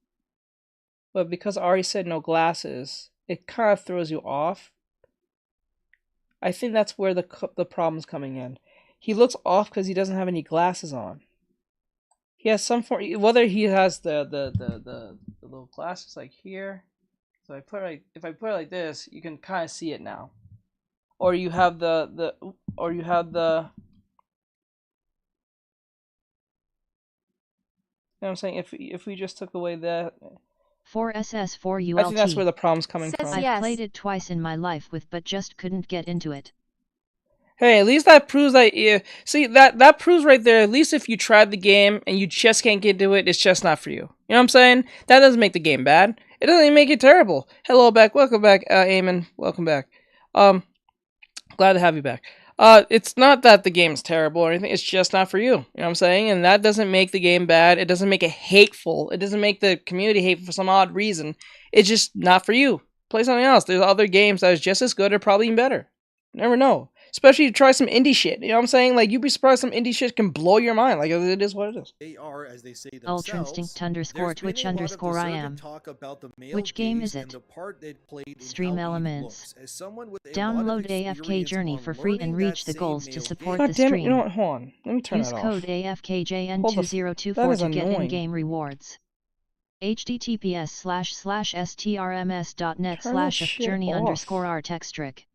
But because Ari said no glasses, it kind of throws you off. I think that's where the problem's coming in. He looks off because he doesn't have any glasses on. He has some form, whether he has the little glasses like here. So if I put it like this, you can kind of see it now. Or you have you know what I'm saying? If we just took away that 4SS4ULT. I think that's where the problem's coming from. I've played it twice in my life but just couldn't get into it. Hey, at least that proves that see that proves right there. At least if you tried the game and you just can't get into it, it's just not for you. You know what I'm saying? That doesn't make the game bad. It doesn't even make it terrible. Hello back, welcome back, Eamon, welcome back. Glad to have you back. It's not that the game's terrible or anything. It's just not for you. You know what I'm saying? And that doesn't make the game bad. It doesn't make it hateful. It doesn't make the community hateful for some odd reason. It's just not for you. Play something else. There's other games that is just as good or probably even better. You never know. Especially if you try some indie shit. You know what I'm saying? Like, you'd be surprised some indie shit can blow your mind. Like, it is what it is. They are, as they say themselves, ultrainstinct_twitch_I am. Which game is it? Stream Elements. Download AFK Journey for free and reach the goals to support the stream. You know what? Hold on. Let me turn Use that off. code AFKJN2024 to get in-game rewards. https://strms.net/fjourney_Artextric.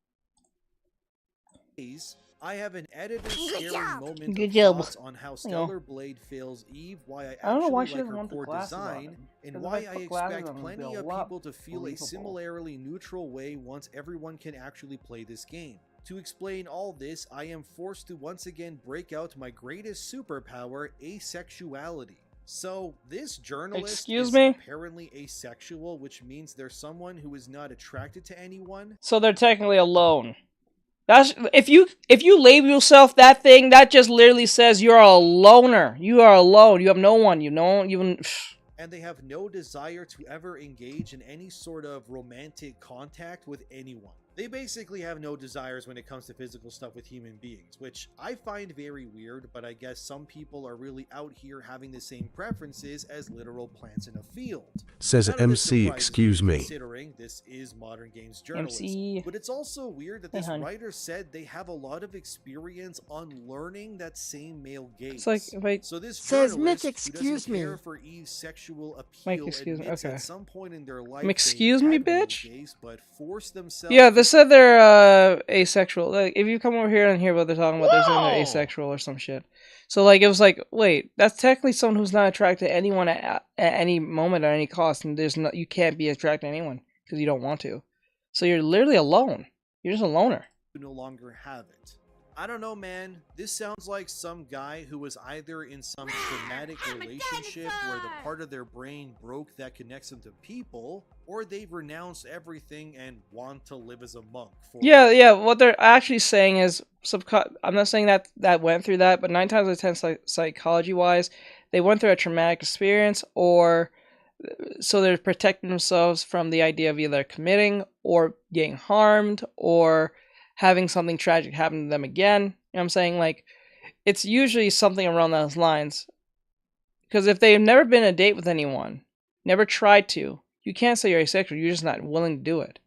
I have an editor's scary moment Good of job. thoughts on how Stellar Blade fails Eve, why I don't know why actually she like doesn't her want the core glasses on. design, and Because why if I I put glasses expect on, it'll plenty be a of lot people to feel a believable. similarly neutral way once everyone can actually play this game. To explain all this, I am forced to once again break out my greatest superpower, asexuality. So, this journalist is apparently asexual, which means they're someone who is not attracted to anyone. So they're technically alone. That's if you label yourself that thing, that just literally says you're a loner. You are alone. You have no one. You don't even. And they have no desire to ever engage in any sort of romantic contact with anyone. They basically have no desires when it comes to physical stuff with human beings, which I find very weird, but I guess some people are really out here having the same preferences as literal plants in a field. Says MC, excuse me. Considering this is modern games journalism. But it's also weird that this writer said they have a lot of experience on learning that same male gaze. It's like, so this says journalist Mick, excuse me. care for Eve's sexual appeal admits at some point in their life excuse me, bitch? Gaze, but forced themselves yeah, they said they're asexual. Like, if you come over here and hear what they're talking about, they're saying they're asexual or some shit. So, like, it was like, wait, that's technically someone who's not attracted to anyone at any moment or any cost, and you can't be attracted to anyone because you don't want to. So you're literally alone. You're just a loner. You no longer have it. I don't know, man. This sounds like some guy who was either in some traumatic relationship where the part of their brain broke that connects them to people, or they've renounced everything and want to live as a monk. Yeah. What they're actually saying is, I'm not saying that went through that, but 9 times out of 10, psychology-wise, they went through a traumatic experience, or so they're protecting themselves from the idea of either committing or getting harmed or having something tragic happen to them again. You know what I'm saying? Like, it's usually something around those lines. Because if they've never been on a date with anyone, never tried to, you can't say you're asexual. You're just not willing to do it.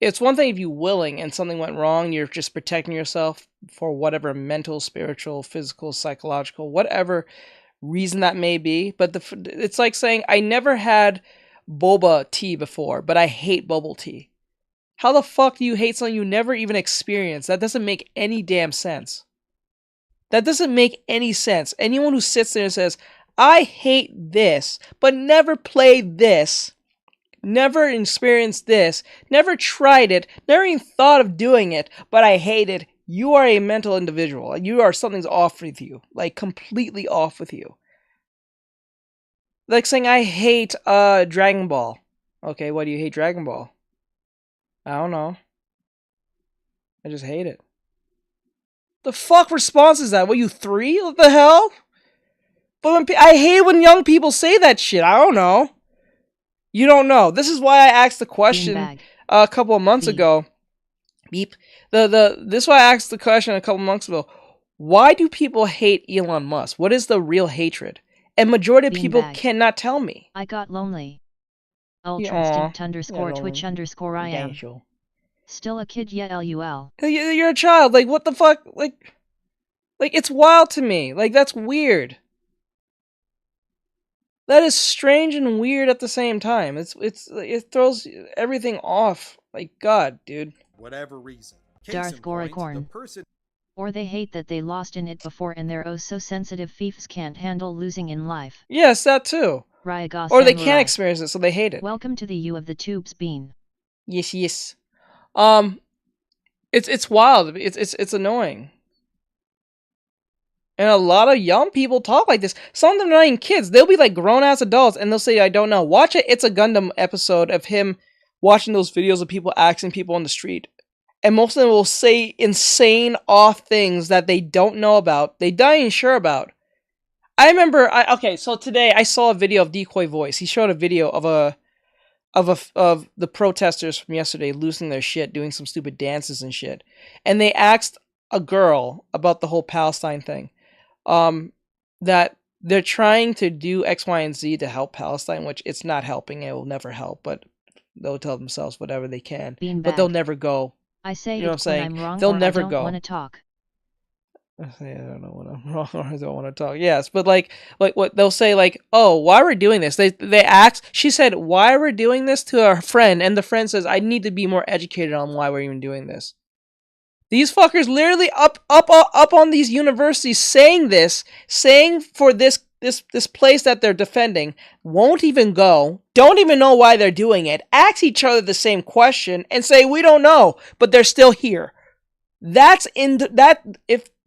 It's one thing if you're willing and something went wrong, you're just protecting yourself for whatever mental, spiritual, physical, psychological, whatever reason that may be. But it's like saying, I never had boba tea before, but I hate bubble tea. How the fuck do you hate something you never even experienced? That doesn't make any damn sense. That doesn't make any sense. Anyone who sits there and says, I hate this, but never played this, never experienced this, never tried it, never even thought of doing it, but I hate it, you are a mental individual. Something's off with you. Like, completely off with you. Like saying, I hate Dragon Ball. Okay, why do you hate Dragon Ball? I don't know. I just hate it. The fuck response is that? What, you 3? What the hell? But I hate when young people say that shit. I don't know. You don't know. This is why I asked the question a couple of months ago. Beep. This is why I asked the question a couple of months ago. Why do people hate Elon Musk? What is the real hatred? And majority of people cannot tell me. I got lonely. Ultrainstinct_Twitch_ I am. Still a kid yet LUL. You're a child. Like, what the fuck? Like, it's wild to me. Like, that's weird. That is strange and weird at the same time. It throws everything off. Like, God, dude. Whatever reason. Darth Goricorn. Or they hate that they lost in it before and their oh so sensitive fiefs can't handle losing in life. Yes, that too. Or they can't experience it, so they hate it. Welcome to the U of the Tubes Bean. Yes. It's wild. It's annoying. And a lot of young people talk like this. Some of them are not even kids. They'll be like grown-ass adults, and they'll say, I don't know. Watch it. It's a Gundam episode of him watching those videos of people asking people on the street. And most of them will say insane, off things that they don't know about. They not even sure about. I remember, so today I saw a video of Decoy Voice. He showed a video of the protesters from yesterday losing their shit, doing some stupid dances and shit. And they asked a girl about the whole Palestine thing. That they're trying to do X, Y, and Z to help Palestine, which it's not helping. It will never help, but they'll tell themselves whatever they can. But they'll never go. I say you know what I'm saying? I'm wrong, they'll never I don't go. Want to talk. I say I don't know when I'm wrong or I don't want to talk. Yes, but like what they'll say, like, oh, why we're doing this? They asked. She said, why we're doing this to our friend, and the friend says, I need to be more educated on why we're even doing this. These fuckers literally up on these universities saying for this place that they're defending, won't even go, don't even know why they're doing it, ask each other the same question and say, we don't know, but they're still here. That's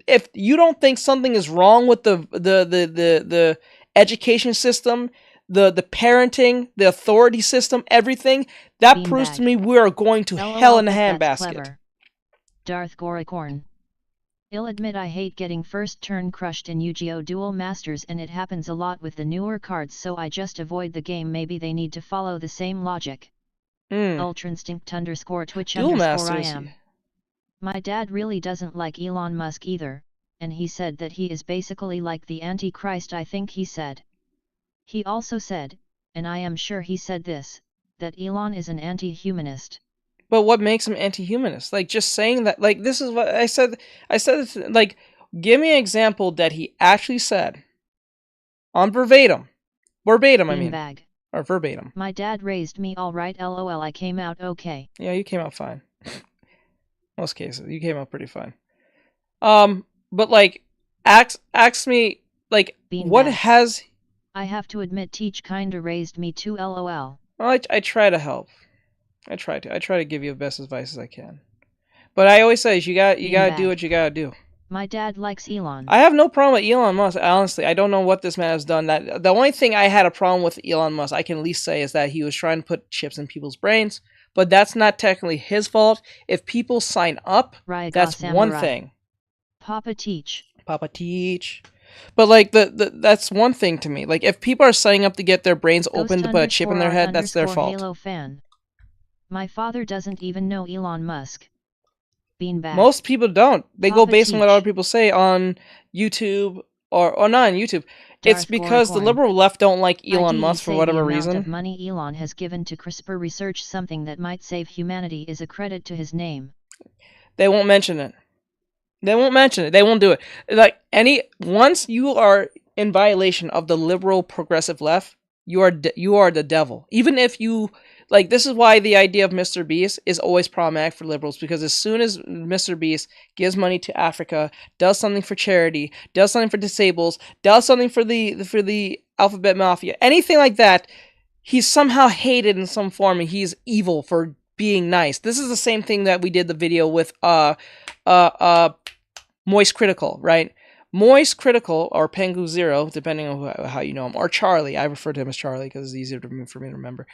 if you don't think something is wrong with the education system, the parenting, the authority system, everything, that proves to me we are going to hell in a handbasket. Darth Goricorn. I'll admit I hate getting first turn crushed in Yu-Gi-Oh! Duel Masters, and it happens a lot with the newer cards, so I just avoid the game. Maybe they need to follow the same logic. Ultrainstinct_Twitch Dual _ masters. I am. My dad really doesn't like Elon Musk either, and he said that he is basically like the Antichrist, I think he said. He also said, and I am sure he said this, that Elon is an anti-humanist. But what makes him anti-humanist? Like, just saying that, like, this is what I said. I said it, like, give me an example that he actually said on verbatim. Verbatim, I mean. Beanbag. Or verbatim. My dad raised me all right, lol, I came out okay. Yeah, you came out fine. Most cases, you came out pretty fine. But like, ask me, like, Beanbag. What has... I have to admit Teach kinda raised me too, lol. Well, I try to help. I try to give you the best advice as I can. But I always say, you gotta do what you gotta do. My dad likes Elon. I have no problem with Elon Musk, honestly. I don't know what this man has done. That the only thing I had a problem with Elon Musk, I can at least say, is that he was trying to put chips in people's brains. But that's not technically his fault. If people sign up, that's one thing. Papa Teach. But like that's one thing to me. Like, if people are signing up to get their brains open to put a chip in their head, that's their fault. Halo fan. My father doesn't even know Elon Musk. Beanbag. Most people don't. They Papa go based on what Teach. other people say on YouTube or not on YouTube. It's because the liberal left don't like Elon Musk for whatever reason. The amount of money Elon has given to CRISPR research, something that might save humanity, is a credit to his name. They won't mention it. They won't mention it. They won't do it. Like, once you are in violation of the liberal progressive left, you are the devil. Even if you, like, this is why the idea of Mr. Beast is always problematic for liberals, because as soon as Mr. Beast gives money to Africa, does something for charity, does something for disabled, does something for the Alphabet Mafia, anything like that, he's somehow hated in some form, and he's evil for being nice. This is the same thing that we did the video with Moist Critical, right? Moist Critical, or Pengu Zero, depending on how you know him, or Charlie. I refer to him as Charlie because it's easier for me to remember.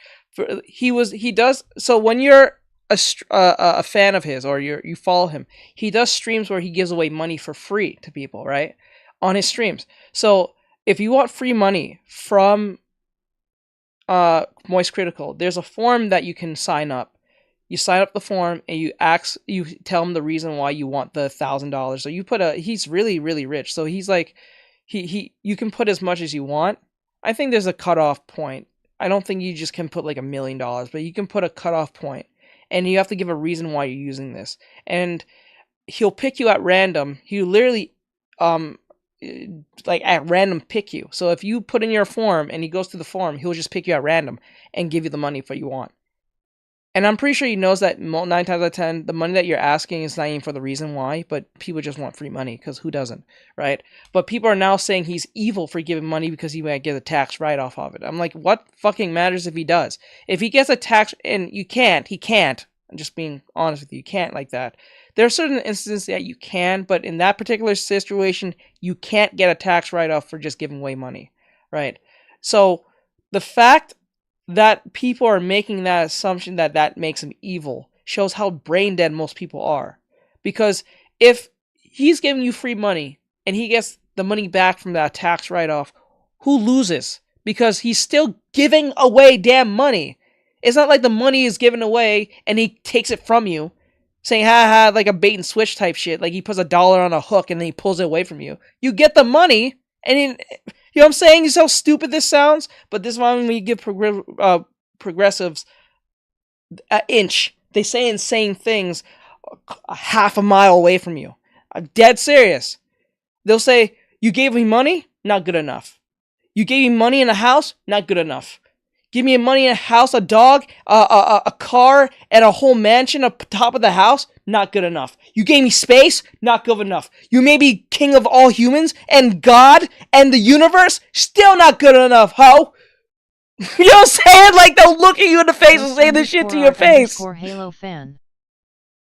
So when you're a fan of his, or you follow him, he does streams where he gives away money for free to people, right? On his streams. So if you want free money from Moist Critical, there's a form that you can sign up. You sign up the form and you tell him the reason why you want the $1,000. So you put he's really, really rich. So he's like, you can put as much as you want. I think there's a cutoff point. I don't think you just can put like $1 million, but you can put a cutoff point, and you have to give a reason why you're using this. And he'll pick you at random. He'll literally, like at random pick you. So if you put in your form and he goes through the form, he'll just pick you at random and give you the money for you want. And I'm pretty sure he knows that 9 times out of 10, the money that you're asking is not even for the reason why, but people just want free money, because who doesn't, right? But people are now saying he's evil for giving money because he might get a tax write-off of it. I'm like, what fucking matters if he does? If he gets a tax, and he can't, I'm just being honest with you, you can't like that. There are certain instances that you can, but in that particular situation, you can't get a tax write-off for just giving away money, right? So the fact that people are making that assumption that makes him evil shows how brain dead most people are. Because if he's giving you free money and he gets the money back from that tax write-off, who loses? Because he's still giving away damn money. It's not like the money is given away and he takes it from you, saying ha ha, like a bait and switch type shit, like he puts $1 on a hook and then he pulls it away from you. You get the money, and you know what I'm saying? You see how stupid this sounds? But this is why when we give progressives an inch, they say insane things a half a mile away from you. I'm dead serious. They'll say, you gave me money? Not good enough. You gave me money in a house? Not good enough. Give me money in a house, a dog, a car, and a whole mansion up top of the house? Not good enough. You gave me space? Not good enough. You may be king of all humans and God and the universe? Still not good enough, ho! You know what I'm saying? Like, they'll look at you in the face and say this shit to your face. Halo fan.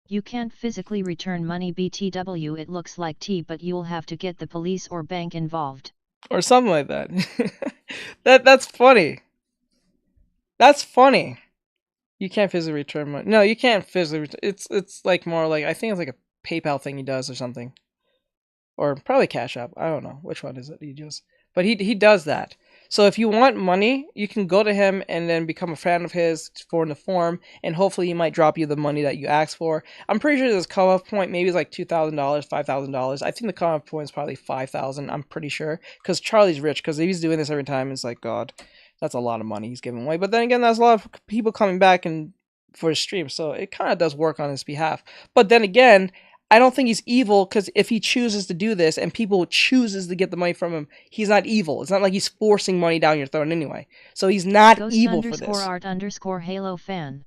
You can't physically return money BTW, it looks like T, but you'll have to get the police or bank involved. Or something like that. That's funny. That's funny. You can't physically return money. No, you can't physically return. It's like more like, I think it's like a PayPal thing he does or something. Or probably Cash App. I don't know. Which one is it he does? But he does that. So if you want money, you can go to him and then become a fan of his for the forum, and hopefully he might drop you the money that you asked for. I'm pretty sure this cutoff point maybe is like $2,000, $5,000. I think the cutoff point is probably $5,000. I'm pretty sure, because Charlie's rich. Because if he's doing this every time, it's like, God, that's a lot of money he's giving away. But then again, that's a lot of people coming back and for his stream, so it kind of does work on his behalf. But then again, I don't think he's evil, because if he chooses to do this and people chooses to get the money from him, he's not evil. It's not like he's forcing money down your throat anyway. So he's not evil for this. Ghost_art_Halo fan.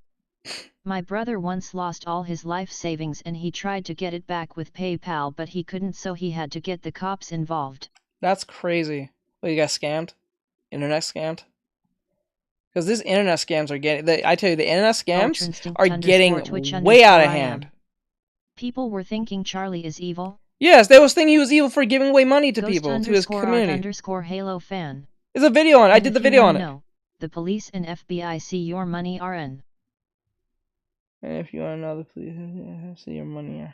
My brother once lost all his life savings and he tried to get it back with PayPal, but he couldn't, so he had to get the cops involved. That's crazy. Well, you got scammed? Internet scammed? Because these internet scams are getting... I tell you, the internet scams are getting way out of hand. People were thinking Charlie is evil? Yes, they was thinking he was evil for giving away money to people, to his community. _Halo fan. There's a video on it. I did the video on it. The police and FBI see your money RN. And if you want to know the police see your money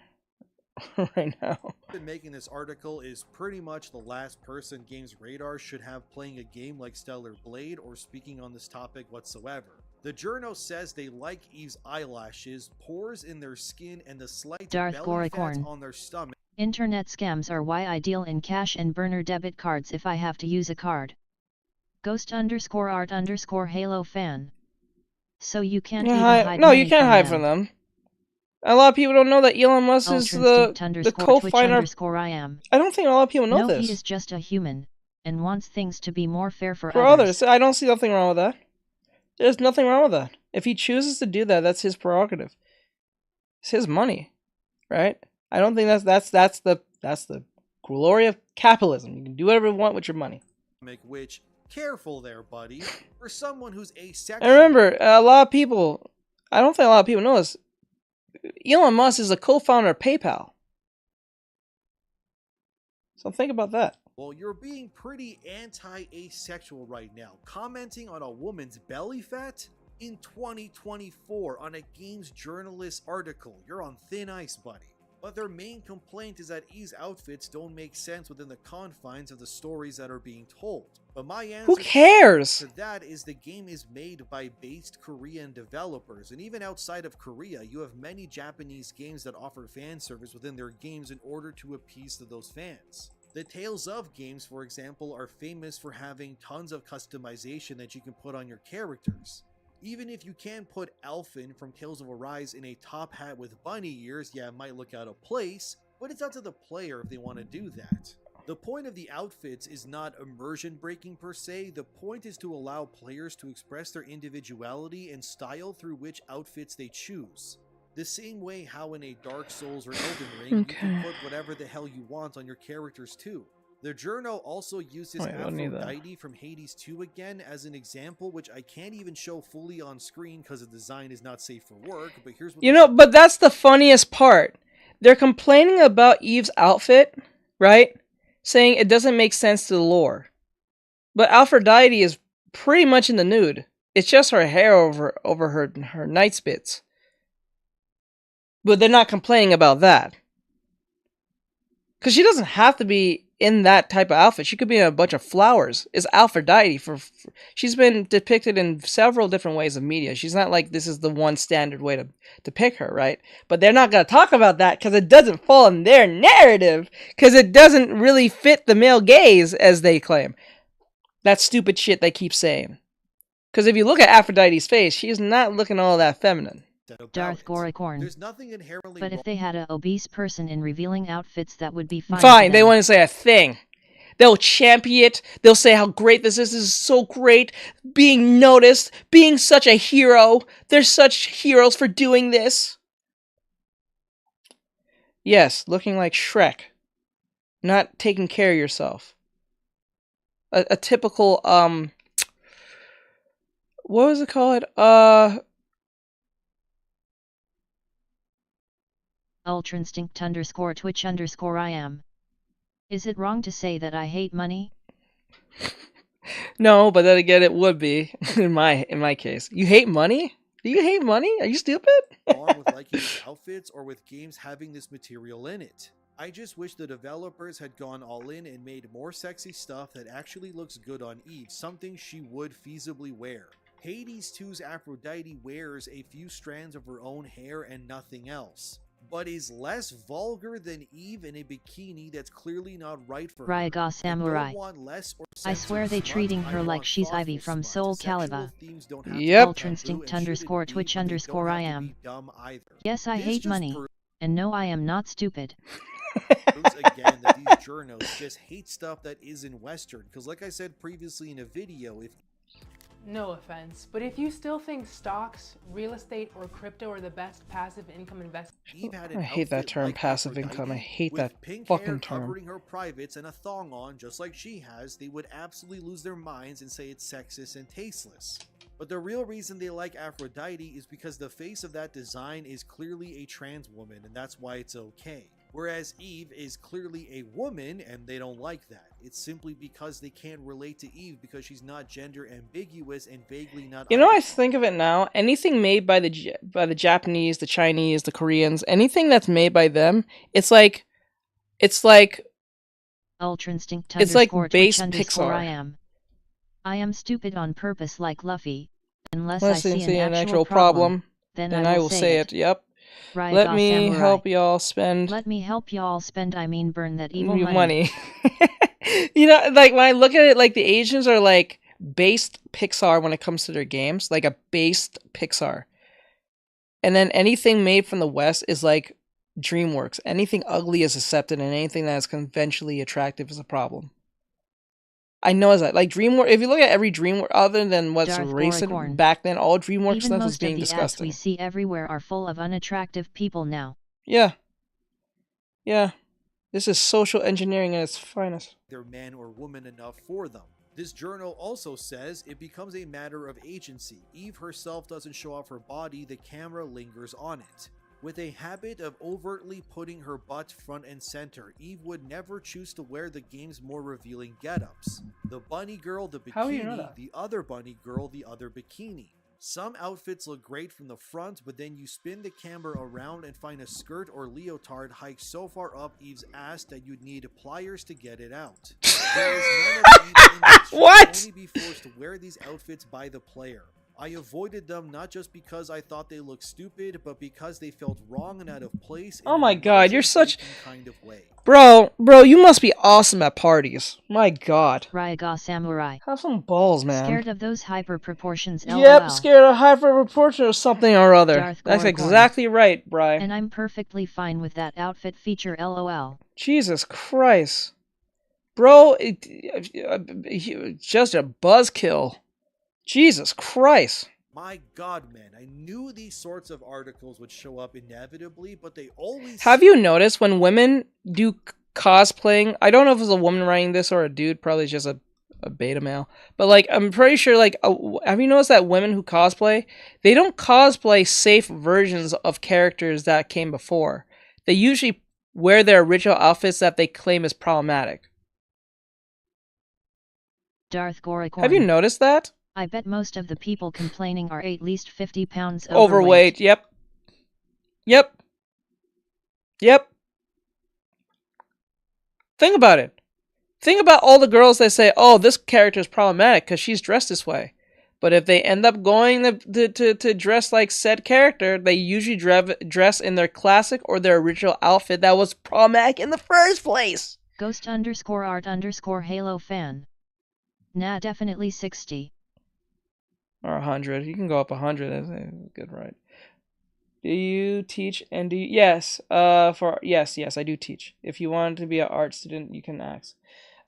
right now. Been making this article is pretty much the last person Games Radar should have playing a game like Stellar Blade or speaking on this topic whatsoever. The journal says they like Eve's eyelashes, pores in their skin, and the slight belly fat on their stomach. Internet scams are why I deal in cash and burner debit cards if I have to use a card. Ghost_art_Halo fan. So you can't even hide. No, you can't hide from them. A lot of people don't know that Elon Musk is the co-founder. I don't think a lot of people know this. No, he is just a human and wants things to be more fair for others. I don't see nothing wrong with that. There's nothing wrong with that. If he chooses to do that, that's his prerogative. It's his money, right? I don't think that's the glory of capitalism. You can do whatever you want with your money. Which, careful there, buddy. For someone who's asexual. And remember, a lot of people. I don't think a lot of people know this. Elon Musk is a co-founder of PayPal. So think about that. Well, you're being pretty anti-asexual right now, commenting on a woman's belly fat in 2024 on a games journalist article. You're on thin ice, buddy. But their main complaint is that Eve's outfits don't make sense within the confines of the stories that are being told. But my answer to that is the game is made by based Korean developers, and even outside of Korea, you have many Japanese games that offer fan service within their games in order to appease to those fans. The Tales of games, for example, are famous for having tons of customization that you can put on your characters. Even if you can put Alphen from Tales of Arise in a top hat with bunny ears, yeah, it might look out of place, but it's up to the player if they want to do that. The point of the outfits is not immersion breaking per se, the point is to allow players to express their individuality and style through which outfits they choose. The same way how in a Dark Souls or Elden Ring, you can put whatever the hell you want on your characters too. The journal also uses Aphrodite from Hades 2 again as an example, which I can't even show fully on screen because the design is not safe for work, but here's what but that's the funniest part. They're complaining about Eve's outfit, right? Saying it doesn't make sense to the lore. But Aphrodite is pretty much in the nude. It's just her hair over her night spits. But they're not complaining about that. Because she doesn't have to be in that type of outfit. She could be in a bunch of flowers. It's Aphrodite. She's been depicted in several different ways of media. She's not like this is the one standard way to depict her, right? But they're not going to talk about that because it doesn't fall in their narrative. Because it doesn't really fit the male gaze, as they claim. That stupid shit they keep saying. Because if you look at Aphrodite's face, she's not looking all that feminine. Darth Goricorn. There's nothing inherently But if they had an obese person in revealing outfits, that would be fine. Fine, they wouldn't say a thing. They'll champion it. They'll say how great this is. This is so great. Being noticed. Being such a hero. They're such heroes for doing this. Yes, looking like Shrek. Not taking care of yourself. A typical, what was it called? Ultrainstinct_Twitch_IM. Is it wrong to say that I hate money? No, but then again, it would be in my case. You hate money? Do you hate money? Are you stupid? Along with liking outfits or with games having this material in it. I just wish the developers had gone all in and made more sexy stuff that actually looks good on Eve, something she would feasibly wear. Hades 2's Aphrodite wears a few strands of her own hair and nothing else, but is less vulgar than Eve in a bikini that's clearly not right for her. Raiga Samurai. I swear they treating her like she's Ivy from Soul Calibur. Yep. Ultrainstinct_Twitch_I am. Yes, I hate money. And no, I am not stupid. Proves again that these journos just hate stuff that isn't Western, because like I said previously in a video, if no offense, but if you still think stocks, real estate, or crypto are the best passive income investment, I hate that term, passive income. I hate that fucking term. Covering her privates and a thong on, just like she has, they would absolutely lose their minds and say it's sexist and tasteless. But the real reason they like Aphrodite is because the face of that design is clearly a trans woman, and that's why it's okay. Whereas Eve is clearly a woman, and they don't like that. It's simply because they can't relate to Eve because she's not gender ambiguous and vaguely not. You know, I think of it now. Anything made by the Japanese, the Chinese, the Koreans, anything that's made by them, it's like Ultra Instinct. It's like base Pixar. I am stupid on purpose, like Luffy. Unless I see an actual problem, then I will say it. Yep. Raiga Let me Samurai. help y'all spend. Let me help y'all spend. I mean, burn that evil money. You know, like when I look at it, like the Asians are like based Pixar when it comes to their games, like a based Pixar. And then anything made from the West is like DreamWorks. Anything ugly is accepted, and anything that is conventionally attractive is a problem. I know that, like DreamWorks. If you look at every DreamWorks, other than what's recent, back then all DreamWorks stuff was being disgusting. Ads we see everywhere are full of unattractive people now. Yeah. Yeah. This is social engineering at its finest. They're man or woman enough for them. This journal also says it becomes a matter of agency. Eve herself doesn't show off her body, the camera lingers on it. With a habit of overtly putting her butt front and center, Eve would never choose to wear the game's more revealing getups. The bunny girl, the bikini, the other bunny girl, the other bikini. Some outfits look great from the front, but then you spin the camera around and find a skirt or leotard hiked so far up Eve's ass that you'd need pliers to get it out. There is none of Eve in which What? only be forced to wear these outfits by the player. I avoided them not just because I thought they looked stupid, but because they felt wrong and out of place. Oh my god, you're such... kind of way. Bro, you must be awesome at parties. My god. Raiga Samurai. Have some balls, man. Scared of those hyper proportions, LOL. Yep, scared of hyper proportion or something or other. That's exactly right, Bri. And I'm perfectly fine with that outfit feature, LOL. Jesus Christ. Bro, it's just a buzzkill. Jesus Christ. My god, man, I knew these sorts of articles would show up inevitably, but they always... Have you noticed when women do cosplaying, I don't know if it's a woman writing this or a dude, probably just a beta male, but like, I'm pretty sure, like, have you noticed that women who cosplay, they don't cosplay safe versions of characters that came before. They usually wear their original outfits that they claim is problematic. Darth Goricorn. Have you noticed that? I bet most of the people complaining are at least 50 pounds overweight. Yep. Think about it. Think about all the girls that say, oh, this character is problematic because she's dressed this way. But if they end up going to dress like said character, they usually dress in their classic or their original outfit that was problematic in the first place. Ghost_art_Halo fan. Nah, definitely 60. Or 100. You can go up 100. That's good, right? Do you teach and do you... Yes. Yes, I do teach. If you want to be an art student, you can ask.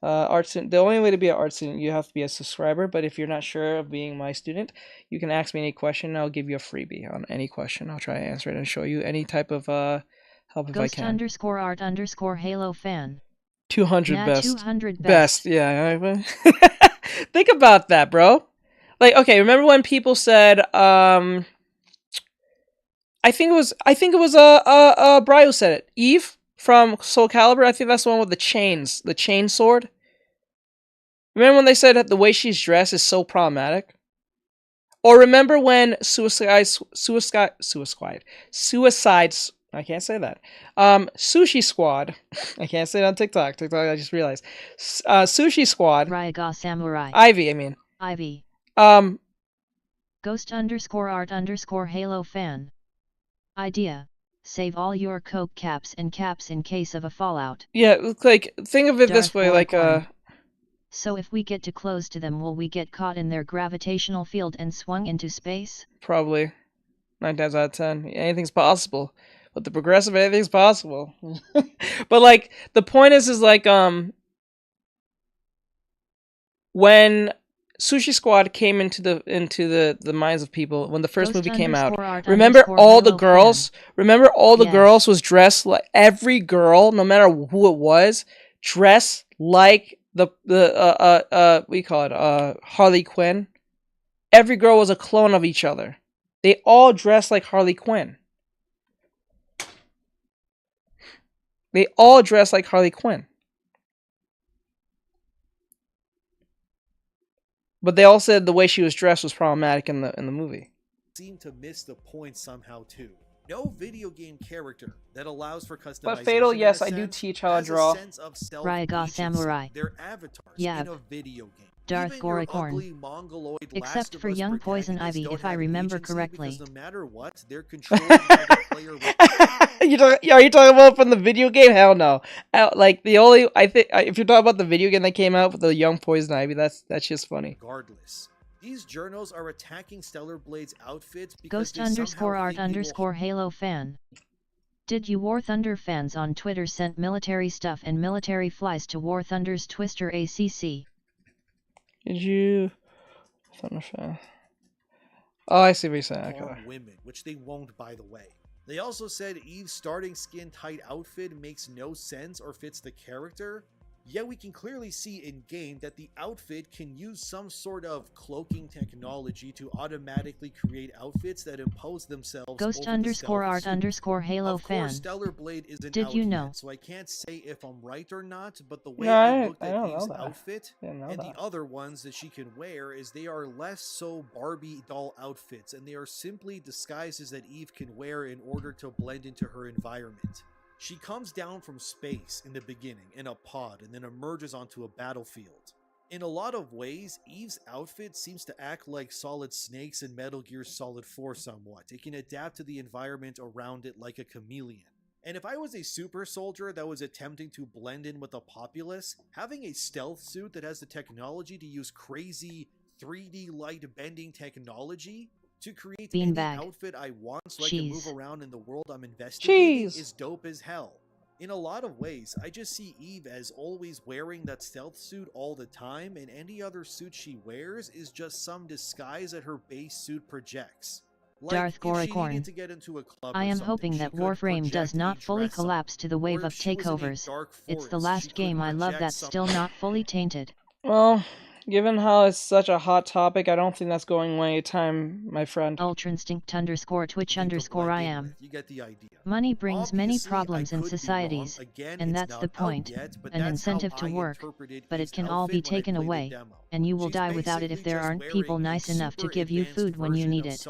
Art student. The only way to be an art student, you have to be a subscriber. But if you're not sure of being my student, you can ask me any question. And I'll give you a freebie on any question. I'll try to answer it and show you any type of help if I can. Ghost_art_Halo fan. 200 nah, best. 200 best. Yeah. Think about that, bro. Like, okay, remember when people said, I think it was Bri who said it. Eve from Soul Calibur, I think that's the one with the chains, the chain sword. Remember when they said that the way she's dressed is so problematic? Or remember when Suicide I can't say that. Sushi Squad. I can't say it on TikTok. TikTok, I just realized. Sushi Squad. Ryaga Samurai. Ivy, I mean. Ivy. Ghost _art_ Halo fan. Idea. Save all your Coke caps and caps in case of a fallout. Yeah, like, think of it this way, like, So if we get too close to them, will we get caught in their gravitational field and swung into space? Probably. 9 times out of 10. Anything's possible. With the progressive, anything's possible. But, like, the point is like, when Sushi Squad came into the minds of people, when the first movie came out, remember all the girls? Remember all the girls was dressed like, every girl, no matter who it was, dressed like we call it Harley Quinn. Every girl was a clone of each other. They all dressed like Harley Quinn. They all dressed like Harley Quinn. But they all said the way she was dressed was problematic in the movie. Seem to miss the point somehow too. No video game character that allows for customization. But Fatal, yes, I do teach how to draw. Ryaga Samurai. Their avatars in a video game. Darth Goricorn. Except for young Poison Ivy, if I remember correctly. No matter what, they're controlled by the player. Are you talking about from the video game? Hell no. Like the only if you're talking about the video game that came out with the young Poison Ivy, that's just funny. Regardless, these journos are attacking Stellar Blade's outfits because Ghost _art_ Halo fan. Did you War Thunder fans on Twitter sent military stuff and military flies to War Thunder's Twister ACC? Did you? Thunder fan. Oh, I see what you're saying. Okay. Women, which they won't, by the way. They also said Eve's starting skin-tight outfit makes no sense or fits the character, yet we can clearly see in-game that the outfit can use some sort of cloaking technology to automatically create outfits that impose themselves Ghost over the _art_ Halo of fan. course, Stellar Blade isn't Did out you yet, know? so I can't say if I'm right or not, but the way No, I looked at don't Eve's know that. outfit and that. the other ones that she can wear is they are less so Barbie doll outfits, and they are simply disguises that Eve can wear in order to blend into her environment. She comes down from space in the beginning in a pod and then emerges onto a battlefield. In a lot of ways, Eve's outfit seems to act like Solid Snake's in Metal Gear Solid 4 somewhat. It can adapt to the environment around it like a chameleon. And if I was a super soldier that was attempting to blend in with the populace, having a stealth suit that has the technology to use crazy 3D light bending technology to create any outfit I want so I can move around in the world I'm investigating is dope as hell. In a lot of ways, I just see Eve as always wearing that stealth suit all the time, and any other suit she wears is just some disguise that her base suit projects. Like, Darth Goricorn. I am hoping that Warframe does not fully collapse to the wave of takeovers. It's the last game I love that's still not fully tainted. Well, given how it's such a hot topic, I don't think that's going away anytime, my friend. Ultrainstinct _Twitch _ I am. You get the idea. Money brings many problems in societies, and that's the point, an incentive to work, but it can all be taken away, and you will die without it if there aren't people nice enough to give you food when you need it.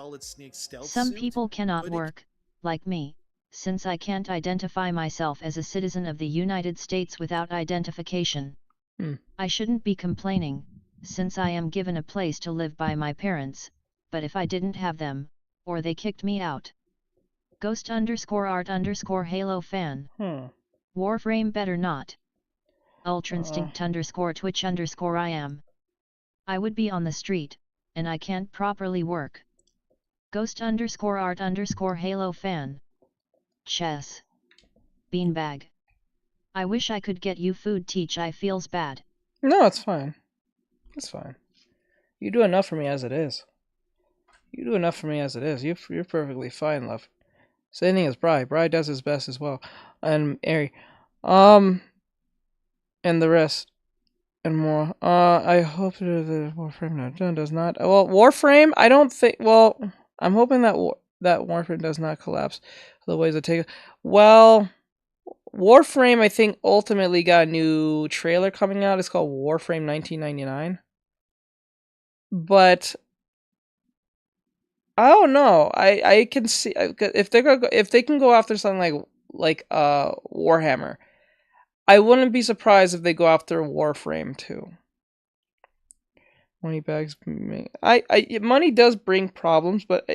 Some people cannot work, like me, since I can't identify myself as a citizen of the United States without identification. I shouldn't be complaining, since I am given a place to live by my parents, but if I didn't have them, or they kicked me out. Ghost _art_ Halo fan. Warframe better not. Ultrainstinct _Twitch _ I am. I would be on the street, and I can't properly work. Ghost _art_ Halo fan. Chess. Beanbag. I wish I could get you food. Teach I feels bad. No, it's fine. It's fine. You do enough for me as it is. You do enough for me as it is. You're perfectly fine, love. Same thing as Bri. Bri does his best as well. And Ari. And the rest. And more. I hope that the Warframe does not. Well, Warframe, I don't think. Well, I'm hoping that that Warframe does not collapse. Otherwise, I take. Well, Warframe, I think, ultimately got a new trailer coming out. It's called Warframe 1999. But I don't know. I can see if they're gonna if they can go after something like Warhammer. I wouldn't be surprised if they go after Warframe too. Money bags. Money does bring problems, but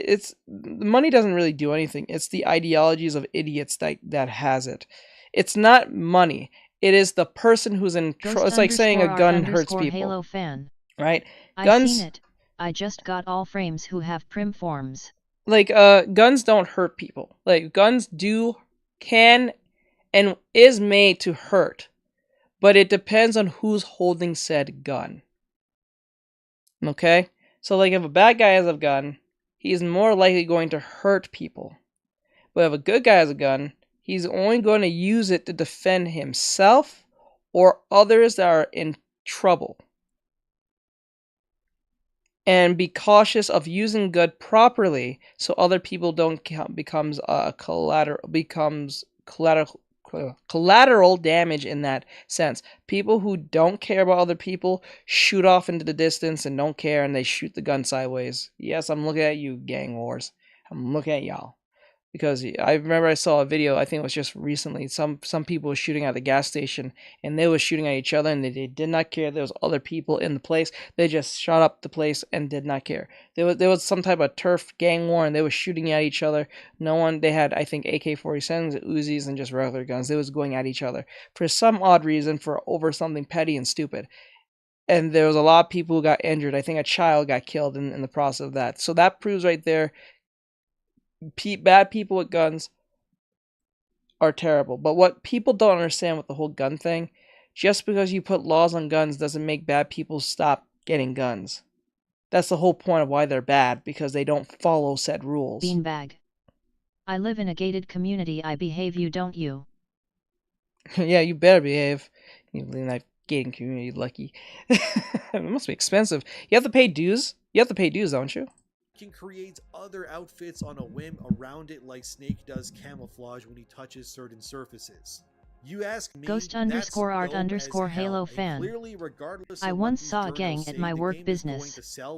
money doesn't really do anything. It's the ideologies of idiots that has it. It's not money. It is the person who's in. It's like saying a gun hurts people. Halo fan. Right? I've seen it. I just got all frames who have prim forms. Like guns don't hurt people. Like guns can and is made to hurt, but it depends on who's holding said gun. Okay? So like if a bad guy has a gun, he's more likely going to hurt people. But if a good guy has a gun, he's only going to use it to defend himself or others that are in trouble. And be cautious of using good properly so other people don't becomes collateral damage in that sense. People who don't care about other people shoot off into the distance and don't care, and they shoot the gun sideways. Yes, I'm looking at you, gang wars. I'm looking at y'all. Because I remember I saw a video, I think it was just recently, some people were shooting at the gas station, and they were shooting at each other, and they did not care there was other people in the place. They just shot up the place and did not care. There was some type of turf gang war, and they were shooting at each other. They had, I think, AK-47s, Uzis, and just regular guns. They was going at each other for some odd reason, for over something petty and stupid. And there was a lot of people who got injured. I think a child got killed in the process of that. So that proves right there, bad people with guns are terrible. But what people don't understand with the whole gun thing, just because you put laws on guns doesn't make bad people stop getting guns. That's the whole point of why they're bad, because they don't follow said rules. Beanbag. I live in a gated community. I behave, you don't you? Yeah, you better behave. You live in that gated community, lucky. It must be expensive. You have to pay dues? You have to pay dues, don't you? Can create other outfits on a whim around it, like Snake does camouflage when he touches certain surfaces. You ask me, Ghost_art_Halo fan. I once saw a gang at my work business. How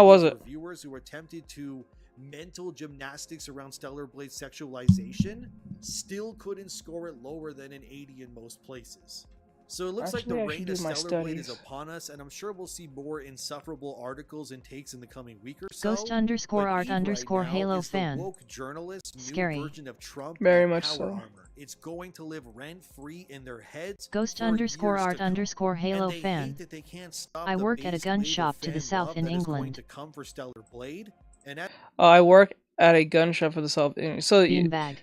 was it? Reviewers who attempted to mental gymnastics around Stellar Blade sexualization still couldn't score it lower than an 80 in most places. So it looks like the reign of Stellar Blade is upon us, and I'm sure we'll see more insufferable articles and takes in the coming week or so. Ghost_art_Halo fan. Scary. Very much so. Armor. It's going to live rent-free in their heads. Ghost_art_Halo fan. I work at a gun shop to the south in England. I work at a gun shop for the south. So Beanbag.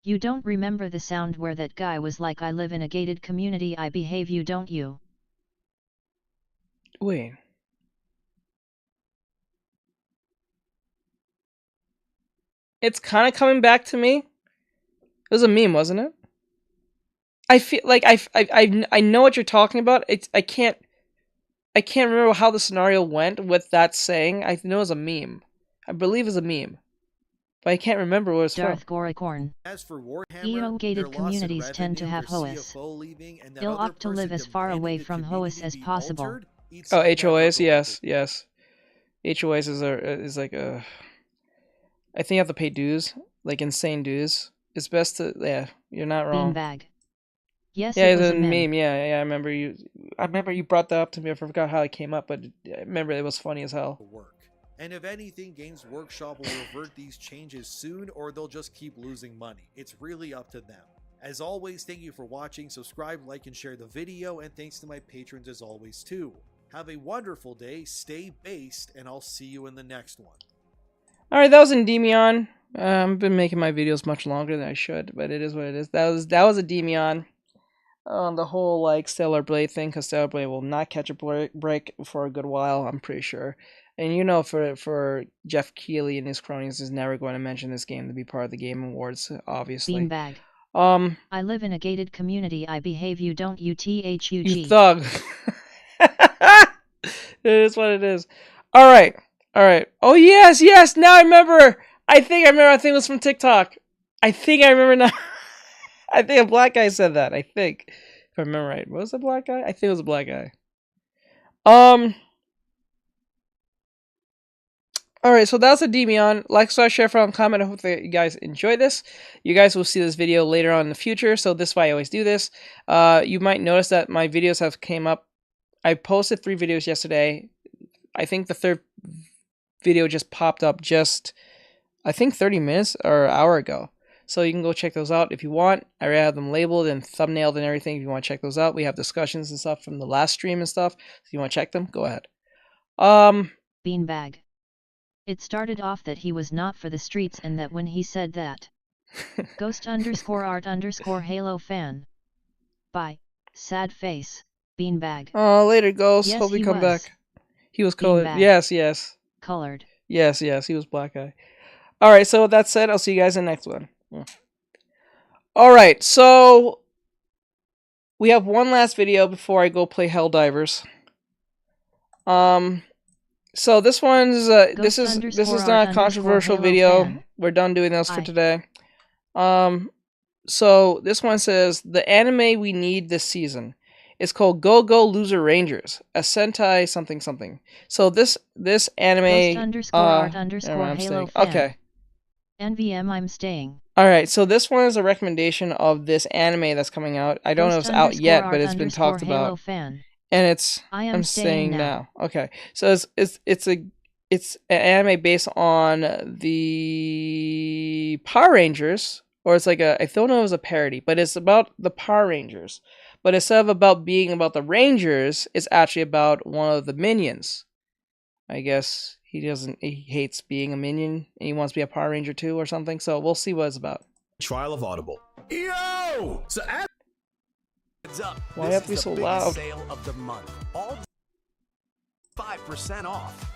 You don't remember the sound where that guy was like, I live in a gated community, I behave, you don't you? Wait. It's kind of coming back to me. It was a meme, wasn't it? I feel like I know what you're talking about. I can't remember how the scenario went with that saying. I know it was a meme. I believe it's a meme. But I can't remember what it was Darth from. Goricorn. As for Warhammer, EO-gated communities tend to have HOAS. They'll opt to live as far away from HOAS as possible. Oh, HOAs, yes. HOAs is like a... I think you have to pay dues, like insane dues. It's best to... Yeah, you're not wrong. Beanbag. Yes, yeah, it was a meme. Yeah, I remember you brought that up to me. I forgot how it came up, but I remember it was funny as hell. And if anything, Games Workshop will revert these changes soon, or they'll just keep losing money. It's really up to them. As always, thank you for watching. Subscribe, like, and share the video, and thanks to my patrons as always too. Have a wonderful day, stay based, and I'll see you in the next one. Alright, that was Endymion. I've been making my videos much longer than I should, but it is what it is. That was Endymion. On the whole like Stellar Blade thing, because Stellar Blade will not catch a break for a good while, I'm pretty sure. And you know, for Jeff Keighley and his cronies is never going to mention this game to be part of the Game Awards, obviously. Beanbag. I live in a gated community. I behave, you don't. UTHUG. You thug. It is what it is. All right. Oh yes. Now I remember. I think it was from TikTok. I think I remember now. I think a black guy said that. I think, if I remember right, was it a black guy? I think it was a black guy. Alright, so that's a Demion. Like, subscribe, share, follow, and comment. I hope that you guys enjoy this. You guys will see this video later on in the future, so this is why I always do this. You might notice that my videos have came up. I posted 3 videos yesterday. I think the 3rd video just popped up I think 30 minutes or an hour ago. So you can go check those out if you want. I already have them labeled and thumbnailed and everything if you want to check those out. We have discussions and stuff from the last stream and stuff. So if you want to check them, go ahead. Beanbag. It started off that he was not for the streets and that when he said that. Ghost_art_Halo fan. Bye. Sad face. Beanbag. Oh, later, Ghost. Yes, Hope you he come was. back. He was colored. Beanbag. Yes. Colored. Yes, he was black eye. Alright, so with that said, I'll see you guys in the next one. Alright, so we have one last video before I go play Helldivers. So this one's this is not a controversial video. Fan. We're done doing those for today. So this one says the anime we need this season. It's called Go Go Loser Rangers, a Sentai something something. So this anime Ghost_art_Halo fan. Okay. NVM I'm staying. Alright, so this one is a recommendation of this anime that's coming out. I don't know if it's out yet, but it's been talked about. Fan. And it's I'm staying now. Okay. So it's an anime based on the Power Rangers, or it's like I don't know if it was a parody, but it's about the Power Rangers. But instead of about being about the Rangers, it's actually about one of the minions. I guess he hates being a minion and he wants to be a Power Ranger too or something. So we'll see what it's about. Trial of Audible. Yo! So why do you have to be so loud? Sale of the month. All 5% off.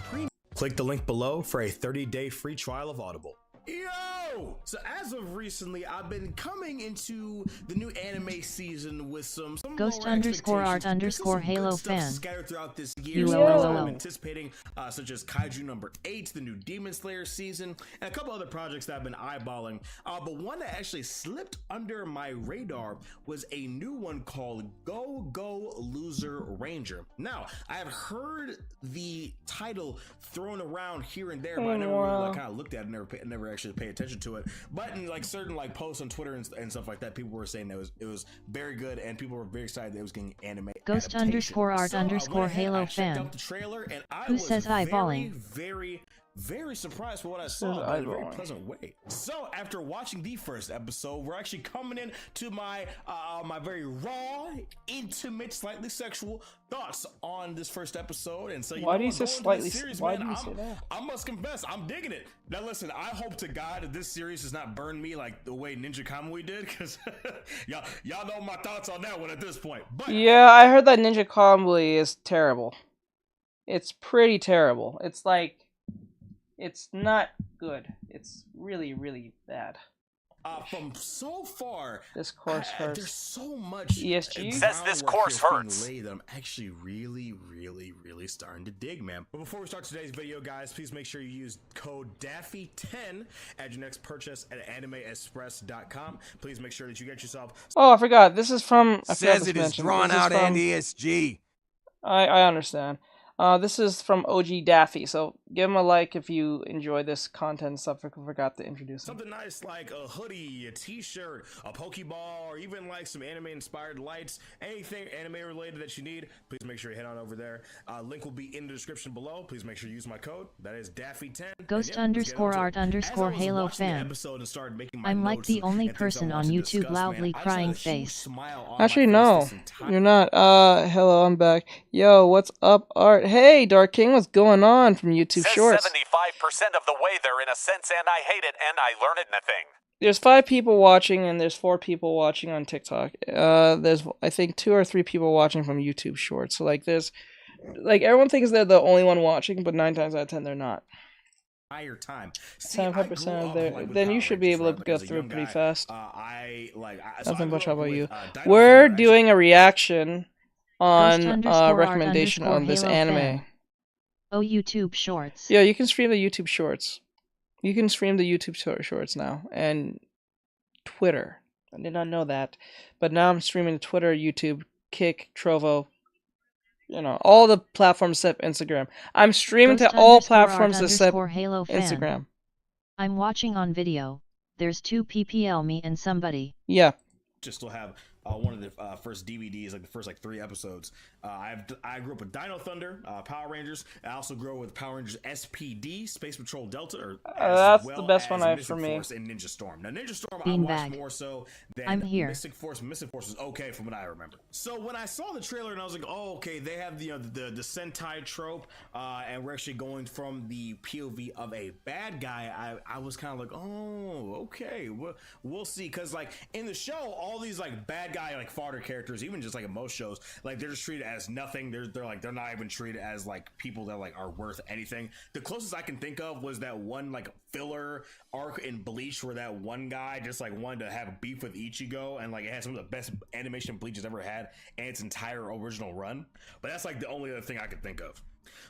Click the link below for a 30-day free trial of Audible. Yo! So as of recently, I've been coming into the new anime season with some Ghost_art_Halo fan. Scattered throughout this year. I'm anticipating, such as Kaiju number 8, the new Demon Slayer season, and a couple other projects that I've been eyeballing. But one that actually slipped under my radar was a new one called Go Go Loser Ranger. Now, I have heard the title thrown around here and there, but I never really kind of looked at it, never actually pay attention to it. But in like certain like posts on Twitter and stuff like that, people were saying that it was very good, and people were very excited that it was getting anime. Ghost_art_Halo fan. Who says eyeballing? Very surprised for what I saw in a very pleasant way. So after watching the first episode, we're actually coming in to my my very raw, intimate, slightly sexual thoughts on this first episode. And so why do you say slightly? Why do you say that? I must confess, I'm digging it. Now listen, I hope to God that this series does not burn me like the way Ninja Kamui did, because y'all know my thoughts on that one at this point. But yeah, I heard that Ninja Kamui is terrible. It's pretty terrible. It's like, it's not good. It's really, really bad. From so far, this course hurts. There's so much ESG. It says this course hurts. That I'm actually really starting to dig, man. But before we start today's video, guys, please make sure you use code Daffy10 at your next purchase at AnimeExpress.com. Please make sure that you get yourself. Oh, I forgot. This is from. Says it is drawn out and ESG. I understand. This is from OG Daffy, so give him a like if you enjoy this content and stuff. I forgot to introduce him. Something nice like a hoodie, a t-shirt, a Pokeball, or even like some anime-inspired lights, anything anime-related that you need, please make sure you head on over there. Link will be in the description below. Please make sure you use my code. That is Daffy10. Ghost_art_Halo fan. I'm like the only person on YouTube loudly crying face. Actually, no. You're not. Hello, I'm back. Yo, what's up, Art? Hey, Dark King, what's going on from YouTube Shorts? 75% of the way there in a sense, and I hate it, and I learn it nothing. There's 5 people watching, and there's 4 people watching on TikTok. There's, I think, 2 or 3 people watching from YouTube Shorts. So, like, there's, like, everyone thinks they're the only one watching, but 9 times out of 10, they're not. Higher time. 75% of their, then you should be able to go through it pretty fast. Nothing much. How about you? We're doing a reaction on recommendation on this anime. Fan. Oh, YouTube Shorts. Yeah, you can stream the YouTube Shorts. You can stream the YouTube Shorts now, and Twitter. I did not know that, but now I'm streaming Twitter, YouTube, Kick, Trovo, You know, all the platforms except Instagram. I'm streaming to all platforms except Instagram. I'm watching on video. There's 2 PPL, me and somebody. Yeah. Just will have one of the first DVDs, like the first 3 episodes. I grew up with Dino Thunder, Power Rangers. I also grew up with Power Rangers SPD, Space Patrol Delta, or that's the best one I have for me. Force and Ninja Storm. Now Ninja Storm Beanbag. I watched more so than Mystic Force. Mystic Force was okay from what I remember. So when I saw the trailer and I was like, oh okay, they have the Sentai trope, and we're actually going from the POV of a bad guy. I was kind of like, oh okay, we'll see, because like in the show, all these bad guy fodder characters, even just in most shows, they're just treated as nothing. They're not even treated as people that are worth anything. The closest I can think of was that one filler arc in Bleach where that one guy just wanted to have a beef with Ichigo, and it had some of the best animation Bleach has ever had in its entire original run. But that's the only other thing I could think of.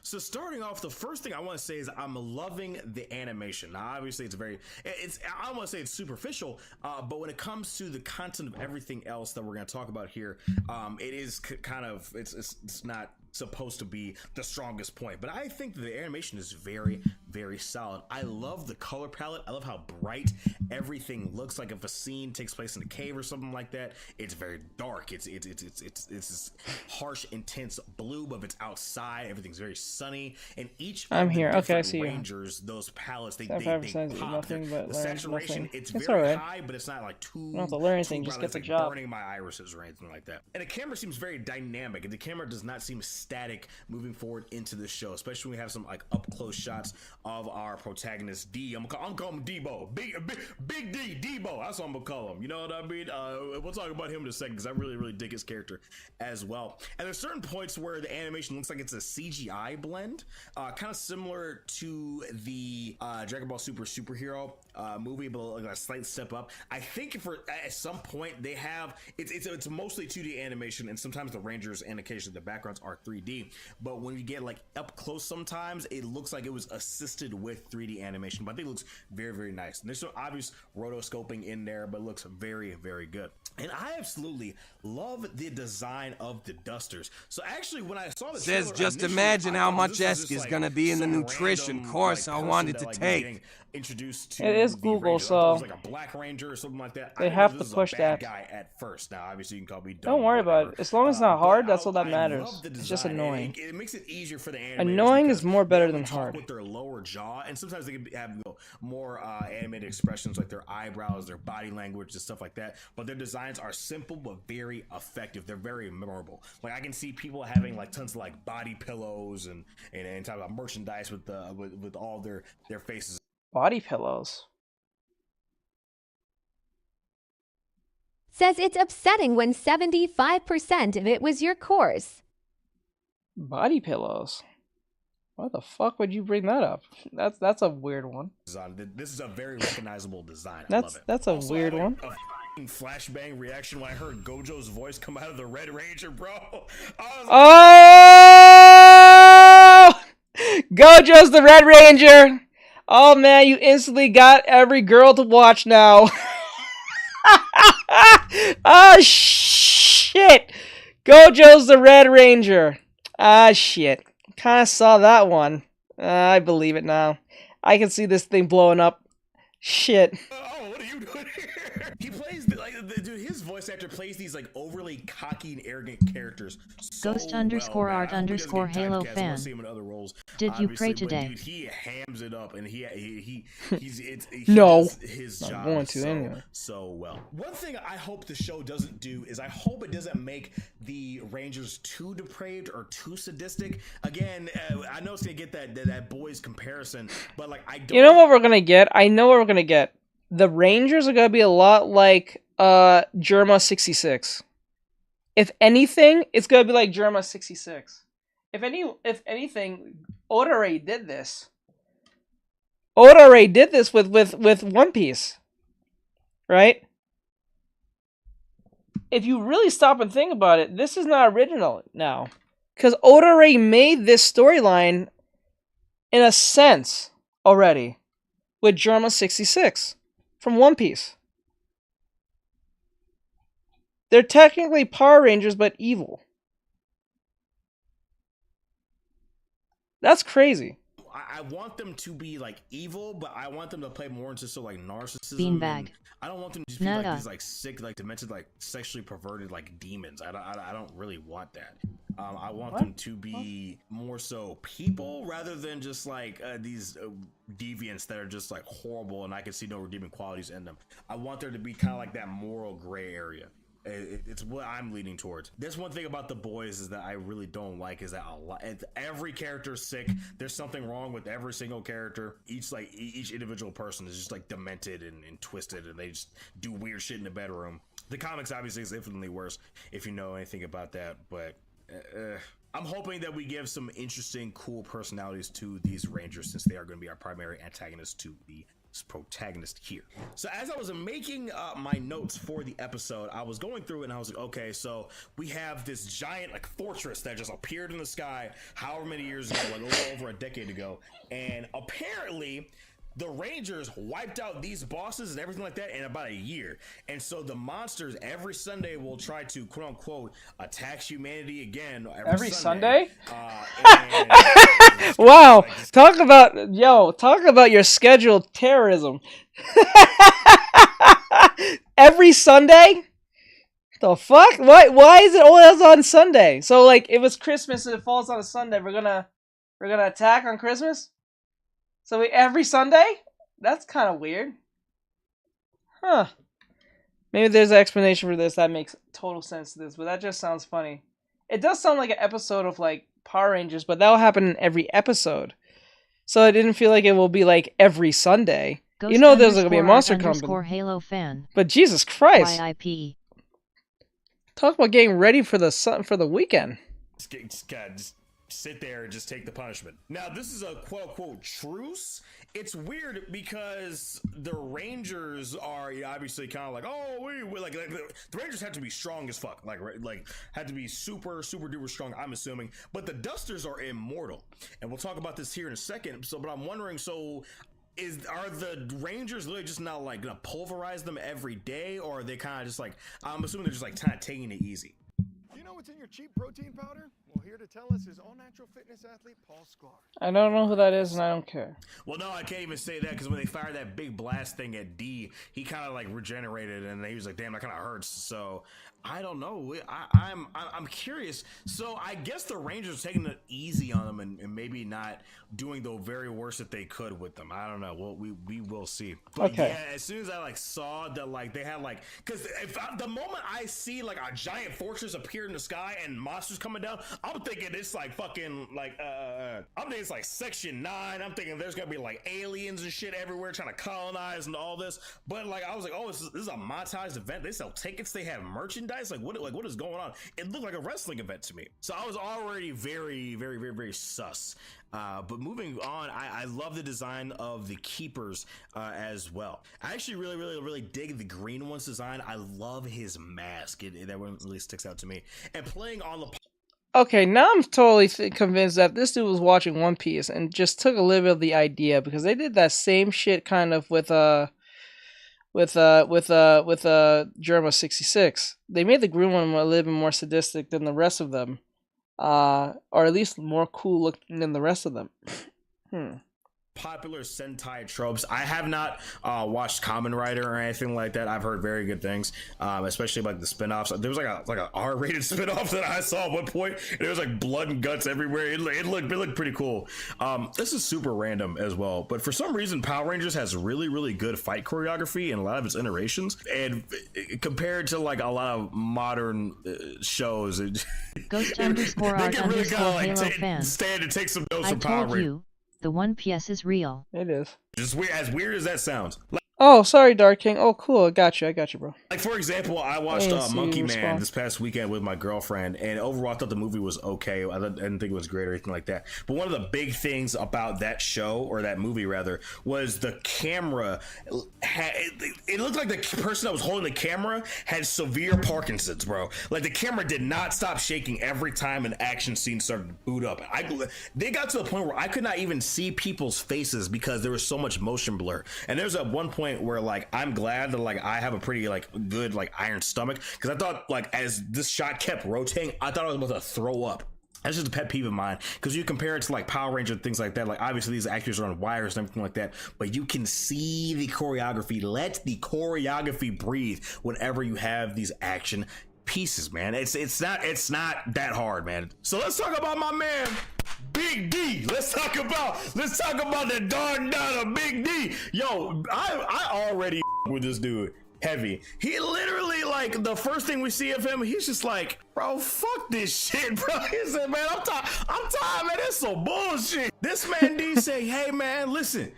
So starting off, the first thing I want to say is I'm loving the animation. Now, obviously, I don't want to say it's superficial, but when it comes to the content of everything else that we're going to talk about here, it is it's not supposed to be the strongest point, but I think the animation is very, very solid. I love the color palette. I love how bright everything looks. If a scene takes place in a cave or something like that, it's very dark. It's this harsh, intense blue, but if it's outside, everything's very sunny. And each I'm here. Okay, I see Rangers, those palettes, they pop. Nothing but the saturation, nothing. it's very right. high, but it's not too. You don't have to learn anything. Just get the job. Burning my irises or anything like that. And the camera seems very dynamic, and the camera does not seem static moving forward into the show, especially when we have some up close shots of our protagonist D. I'm gonna call him Debo, big D, Debo. That's what I'm gonna call him. You know what I mean? We'll talk about him in a second because I really dig his character as well. And there's certain points where the animation looks like it's a CGI blend, kind of similar to the Dragon Ball Super Superhero movie, but a slight step up. I think at some point they have it's mostly 2D animation, and sometimes the Rangers and occasionally the backgrounds are 3D. But when you get up close, sometimes it looks like it was assisted with 3D animation, but I think it looks very, very nice. And there's some obvious rotoscoping in there, but it looks very, very good. And I absolutely love the design of the dusters. So actually, when I saw the says, just imagine how much Esk is going to be in the nutrition course I wanted to take. Introduced to it is Google, so a Black Ranger or something like that. They have to push that guy at first. Now, obviously, you can call me dumb. Don't worry about it. As long as it's not hard, that's all that matters. It's just annoying. It makes it easier for the animators. Annoying is more better than hard. With their lower jaw, and sometimes they can have more animated expressions, like their eyebrows, their body language, and stuff like that. But their designs are simple but very effective. They're very memorable. I can see people having tons of body pillows and type of merchandise with all their faces. Body pillows. Says it's upsetting when 75% of it was your course. Body pillows. Why the fuck would you bring that up? That's a weird one. This is a very recognizable design. I love it. That's a also, weird one. A flashbang reaction when I heard Gojo's voice come out of the Red Ranger, bro. Gojo's the Red Ranger. Oh man, you instantly got every girl to watch now. Oh shit. Gojo's the Red Ranger. Ah shit. Kinda saw that one. I believe it now. I can see this thing blowing up. Shit. Oh, what are you doing here? He plays dude. His voice actor plays these overly cocky and arrogant characters. So Ghost_art_Halo fan. Did you pray today? Dude, he hams it up, and he no. does his job going to anyway. So well. One thing I hope the show doesn't do is I hope it doesn't make the Rangers too depraved or too sadistic. Again, I know it's gonna get that boys comparison, but I don't. You know what we're gonna get? I know what we're gonna get. The Rangers are gonna be a lot like Germa 66. If anything, it's gonna be like Germa 66. If anything, Odore did this. Odore did this with One Piece. Right? If you really stop and think about it, this is not original now. Because Odore made this storyline in a sense already with Germa 66 from One Piece. They're technically Power Rangers, but evil. That's crazy. I want them to be like evil, but I want them to play more into so like narcissism. Beanbag. I don't want them to just be like these like sick, like demented, like sexually perverted like demons. I don't really want that. I want them to be more so people rather than just like these deviants that are just like horrible and I can see no redeeming qualities in them. I want there to be kind of like that moral gray area. It's what I'm leaning towards. There's one thing about The Boys is that I really don't like is that every character is sick. There's something wrong with every single character. Each individual person is just like demented and twisted, and they just do weird shit in the bedroom. The comics obviously is infinitely worse if you know anything about that, but I'm hoping that we give some interesting, cool personalities to these Rangers since they are going to be our primary antagonists to the protagonist here. So as I was making my notes for the episode, I was going through it and I was like, okay, so we have this giant like fortress that just appeared in the sky however many years ago, like a little over a decade ago, and apparently the Rangers wiped out these bosses and everything like that in about a year. And so the monsters every Sunday will try to quote unquote attack humanity again every Sunday? Wow. Talk about your scheduled terrorism. Every Sunday? The fuck? Why is it always on Sunday? So like if it's Christmas and it falls on a Sunday, we're gonna attack on Christmas? So every Sunday? That's kind of weird. Huh. Maybe there's an explanation for this that makes total sense to this, but that just sounds funny. It does sound like an episode of like Power Rangers, but that'll happen in every episode. So I didn't feel like it will be like every Sunday. You know there's going to be a monster coming. Halo fan. But Jesus Christ. YIP. Talk about getting ready for the weekend. Just sit there and just take the punishment. Now, this is a quote-unquote truce. It's weird because the Rangers are obviously kind of like, oh, we like the Rangers have to be strong as fuck, like had to be super duper strong, I'm assuming. But the Dusters are immortal, and we'll talk about this here in a second. So, but I'm wondering, so are the Rangers literally just not like gonna pulverize them every day, or are they kind of just like, I'm assuming they're just like kind of taking it easy? You know what's in your cheap protein powder? Well, here to tell us is all-natural fitness athlete Paul Sklar. I don't know who that is, and I don't care. Well, no, I can't even say that because when they fired that big blast thing at D, he kind of like regenerated, and he was like, "Damn, that kind of hurts." So I don't know. I'm curious. So I guess the Rangers are taking it easy on them and maybe not doing the very worst that they could with them. I don't know. Well, we will see. But okay. Yeah, as soon as I like saw that like they had like, because the moment I see like a giant fortress appear in the sky and monsters coming down, I'm thinking it's like fucking like I'm thinking it's like Section 9. I'm thinking there's gonna be like aliens and shit everywhere trying to colonize and all this. But like I was like, oh, this is a monetized event. They sell tickets. They have merchandise. Like what is going on? It looked like a wrestling event to me. So I was already very sus. But moving on, I love the design of the keepers as well. I actually really dig the green one's design. I love his mask. That one really sticks out to me. And playing on the... Okay, now I'm totally convinced that this dude was watching One Piece and just took a little bit of the idea, because they did that same shit kind of with Germa 66. They made the green one a little bit more sadistic than the rest of them. Or at least more cool looking than the rest of them. Popular Sentai tropes. I have not watched Kamen Rider or anything like that. I've heard very good things, especially like the spin-offs. There was like a R-rated spin-off that I saw at one point, and there was like blood and guts everywhere. It looked pretty cool. This is super random as well, but for some reason Power Rangers has really good fight choreography in a lot of its iterations, and compared to like a lot of modern shows, Ghost _ art really _ Halo fan. Stand and take some notes I from Power told Rangers. you, the One Piece is real. It is. Just as weird as that sounds. Oh, sorry, Dark King. Oh, cool. I got you, bro. Like, for example, I watched Monkey Man this past weekend with my girlfriend, and overall, I thought the movie was okay. I didn't think it was great or anything like that. But one of the big things about that show, or that movie rather, was the camera. It looked like the person that was holding the camera had severe Parkinson's, bro. Like, the camera did not stop shaking every time an action scene started to boot up. They got to the point where I could not even see people's faces because there was so much motion blur. And there's at one point where like I'm glad that like I have a pretty like good like iron stomach, because I thought like as this shot kept rotating, I thought I was about to throw up. That's just a pet peeve of mine, because you compare it to like Power Ranger and things like that. Like obviously these actors are on wires and everything like that, but you can see the choreography. Let the choreography breathe whenever you have these action pieces, man. It's not that hard, man. So let's talk about my man Big D. Let's talk about the darn daughter Big D. Yo, I already with this dude heavy. He literally, like, the first thing we see of him, he's just like, bro, fuck this shit, bro. He said, man, I'm tired, man. That's some bullshit. This man D say, hey man, listen,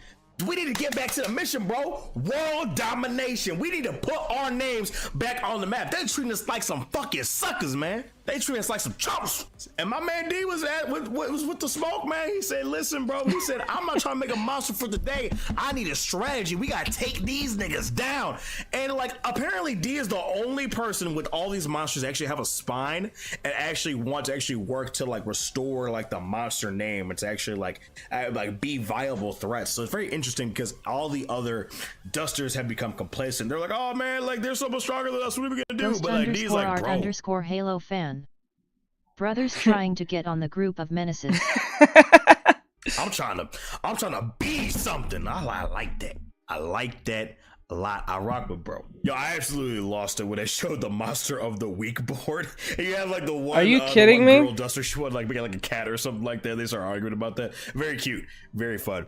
we need to get back to the mission, bro. World domination. We need to put our names back on the map. They're treating us like some fucking suckers, man. They treat us like some chumps. And my man D was with the smoke, man. He said, listen, bro. He said, I'm not trying to make a monster for today. I need a strategy. We got to take these niggas down. And like, apparently D is the only person with all these monsters that actually have a spine and actually want to actually work to like restore like the monster name and to actually like be viable threats. So it's very interesting because all the other dusters have become complacent. They're like, oh man, like they're so much stronger than us. What are we gonna do? But like D's like, bro. _Halo fan. Brothers trying to get on the group of menaces. I'm trying to be something. I like that. I like that a lot. I rock with bro. Yo, I absolutely lost it when I showed the monster of the week board. And you had like the one. Are you kidding me? Girl duster, she would like be like a cat or something like that. They start arguing about that. Very cute, very fun.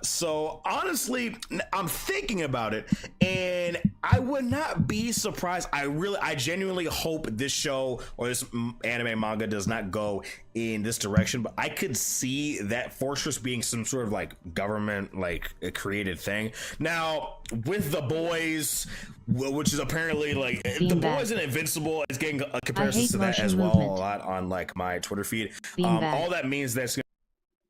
So honestly, I'm thinking about it, and I would not be surprised. I genuinely hope this show or this anime manga does not go in this direction, but I could see that fortress being some sort of like government like a created thing. Now with the boys, which is apparently like the boys and Invincible, is getting a comparison to that as well a lot on like my Twitter feed. All that means that's gonna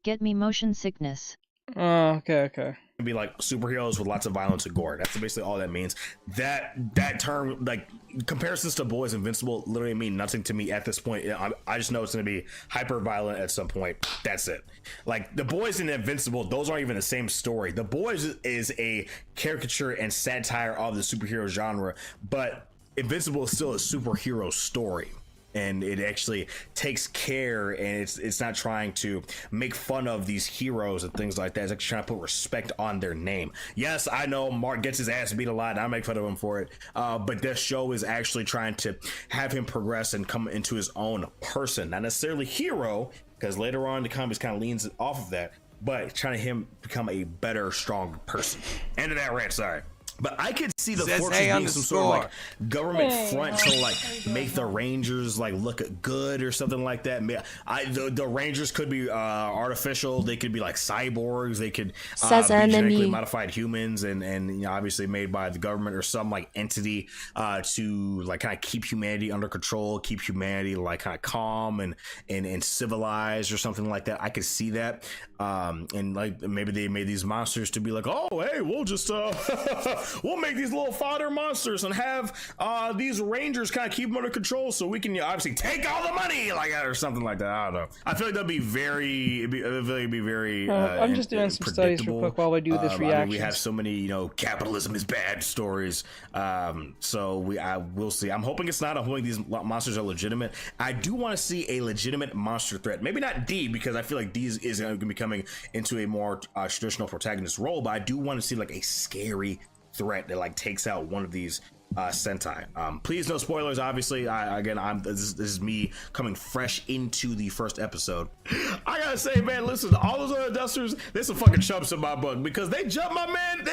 get me motion sickness. Oh, okay. Be like superheroes with lots of violence and gore. That's basically all that means. That term, like comparisons to boys Invincible, literally mean nothing to me at this point. I just know it's going to be hyper violent at some point. That's it. Like the boys and Invincible, those aren't even the same story. The boys is a caricature and satire of the superhero genre, but Invincible is still a superhero story. And it actually takes care, and it's not trying to make fun of these heroes and things like that. It's actually trying to put respect on their name. Yes, I know Mark gets his ass beat a lot, and I make fun of him for it. But this show is actually trying to have him progress and come into his own person. Not necessarily hero, because later on the comics kind of leans off of that, but trying to him become a better, stronger person. End of that rant, sorry. But I could see the fortress being some sort of like government front to like make the Rangers like look good or something like that. The Rangers could be artificial. They could be like cyborgs. They could be genetically modified humans and you know, obviously made by the government or some like entity to like kind of keep humanity under control, keep humanity like kind of calm and civilized or something like that. I could see that. And like maybe they made these monsters to be like, oh hey, we'll just we'll make these little fodder monsters and have these Rangers kind of keep them under control so we can obviously take all the money like that or something like that. I don't know. I feel like that'd be very I'm just doing some studies real quick while we do this reaction. I mean, we have so many, you know, capitalism is bad stories. So we'll see. I'm hoping it's not. I'm hoping these monsters are legitimate. I do want to see a legitimate monster threat. Maybe not D, because I feel like D is going to be coming into a more traditional protagonist role, but I do want to see like a scary threat that like takes out one of these Sentai. Please no spoilers, obviously. This is me coming fresh into the first episode. I gotta say, man, listen, all those other dusters, there's some fucking chumps in my book because they jumped my man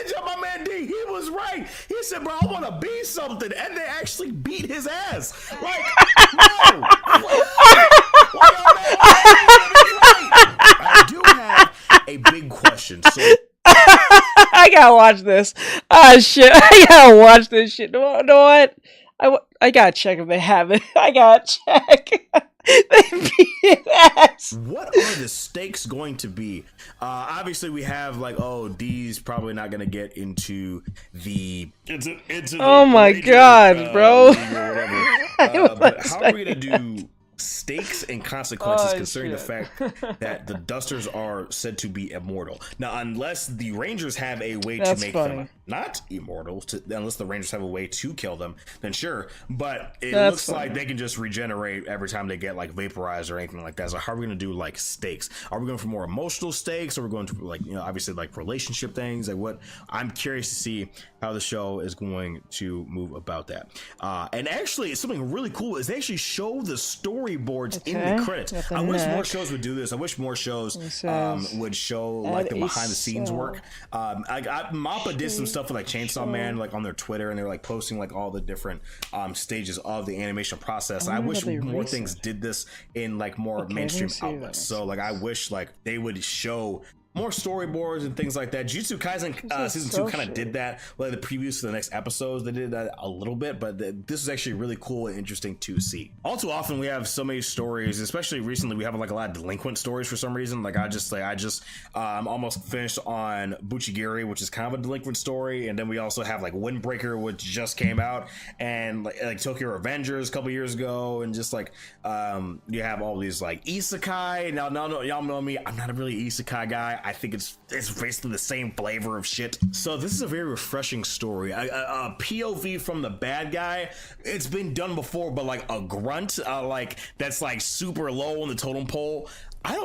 D. He was right. He said, bro, I want to be something, and they actually beat his ass. Like, no. I do have a big question. So I gotta watch this. Oh shit! I gotta watch this shit. You know what? I gotta check if they have it. I gotta check. They beat his ass. What are the stakes going to be? Obviously, we have like, oh, D's probably not gonna get into the oh my god, bro! But how are we gonna do stakes and consequences concerning the fact that the Dusters are said to be immortal. Now, unless the Rangers have a way to make them not immortal, unless the Rangers have a way to kill them, then sure. But it looks like they can just regenerate every time they get like vaporized or anything like that. So how are we going to do like stakes? Are we going for more emotional stakes? Or are we going to like, you know, obviously like relationship things? Like what? I'm curious to see how the show is going to move about that. And actually, something really cool is they actually show the storyboards in the credits. I wish more shows would do this. I wish more shows would show like the behind the scenes work. Mappa did some stuff with like Chainsaw Man, like on their Twitter, and they're like posting like all the different stages of the animation process. I wish more things did this in like more mainstream outlets. So like I wish like they would show more storyboards and things like that. Jujutsu Kaisen season 2 kind of did that. Like the previews to the next episodes, they did that a little bit, but this is actually really cool and interesting to see. All too often we have so many stories, especially recently we have like a lot of delinquent stories for some reason. Like I'm almost finished on Buchigiri, which is kind of a delinquent story, and then we also have like Windbreaker, which just came out, and like Tokyo Revengers a couple years ago, and just like you have all these like isekai. Now y'all know me, I'm not a really isekai guy. I think it's basically the same flavor of shit. So this is a very refreshing story. A POV from the bad guy. It's been done before, but like a grunt, like that's like super low on the totem pole.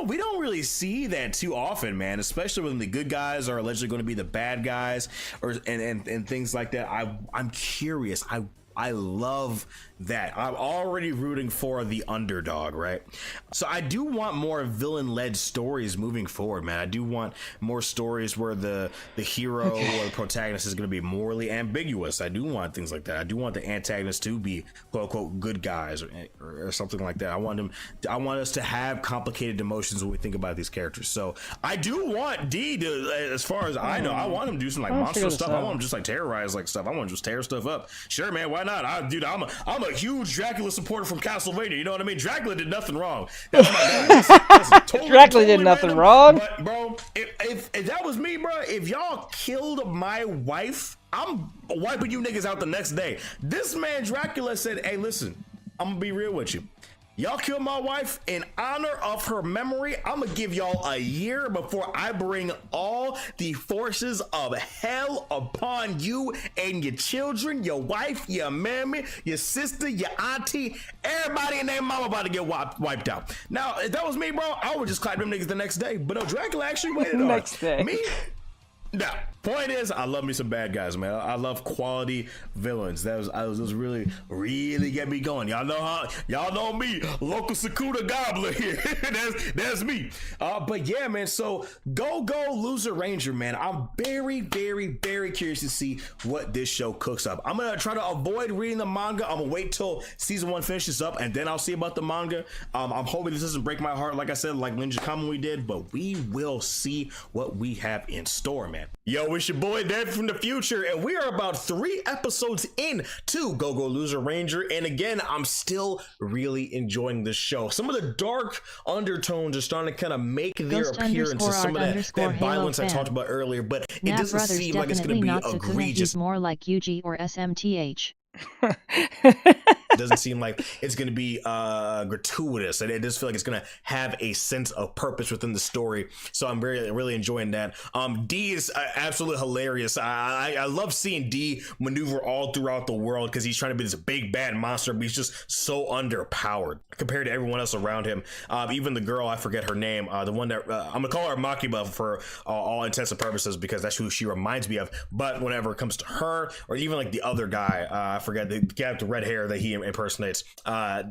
We don't really see that too often, man. Especially when the good guys are allegedly going to be the bad guys, and things like that. I'm curious. I love that. I'm already rooting for the underdog, right? So I do want more villain-led stories moving forward, man. I do want more stories where the hero or the protagonist is going to be morally ambiguous. I do want things like that. I do want the antagonist to be quote-unquote good guys or something like that. I want us to have complicated emotions when we think about these characters. So I do want D to, as far as I know, I want him to do some like monster stuff. I want him to just like terrorize like stuff. I want him to just tear stuff up. Sure, man. Why not? I'm a huge Dracula supporter from Castlevania. You know what I mean? Dracula did nothing wrong. That's my guy. That's Dracula did nothing wrong. But bro, if that was me, bro, if y'all killed my wife, I'm wiping you niggas out the next day. This man Dracula said, "Hey, listen, I'm gonna be real with you. Y'all killed my wife in honor of her memory. I'm gonna give y'all a year before I bring all the forces of hell upon you and your children, your wife, your mammy, your sister, your auntie, everybody and their mama about to get wiped out." Now, if that was me, bro, I would just clap them niggas the next day. But no, Dracula actually waited on next day. Me. Now, point is, I love me some bad guys, man. I love quality villains. That was really get me going. Y'all know me, local Sakuda Gobbler here. that's me. But yeah, man. So go Loser Ranger, man. I'm very curious to see what this show cooks up. I'm gonna try to avoid reading the manga. I'm gonna wait till season 1 finishes up, and then I'll see about the manga. I'm hoping this doesn't break my heart, like I said, like Ninja Kamen we did, but we will see what we have in store, man. Yo, it's your boy Dad from the future, and we are about 3 episodes in to Go Loser Ranger, and again, I'm still really enjoying this show. Some of the dark undertones are starting to kind of make their appearance in some of that violence I talked about earlier, but it doesn't seem like it's going to be egregious. More like UG or SMTH. Doesn't seem like it's going to be gratuitous, and it does feel like it's going to have a sense of purpose within the story. So I'm really enjoying that. D is absolutely hilarious. I love seeing D maneuver all throughout the world because he's trying to be this big bad monster, but he's just so underpowered compared to everyone else around him. Even the girl, I forget her name, the one that I'm gonna call her Makiba for all intents and purposes because that's who she reminds me of. But whenever it comes to her, or even like the other guy, I forget the guy with the red hair that he impersonates. I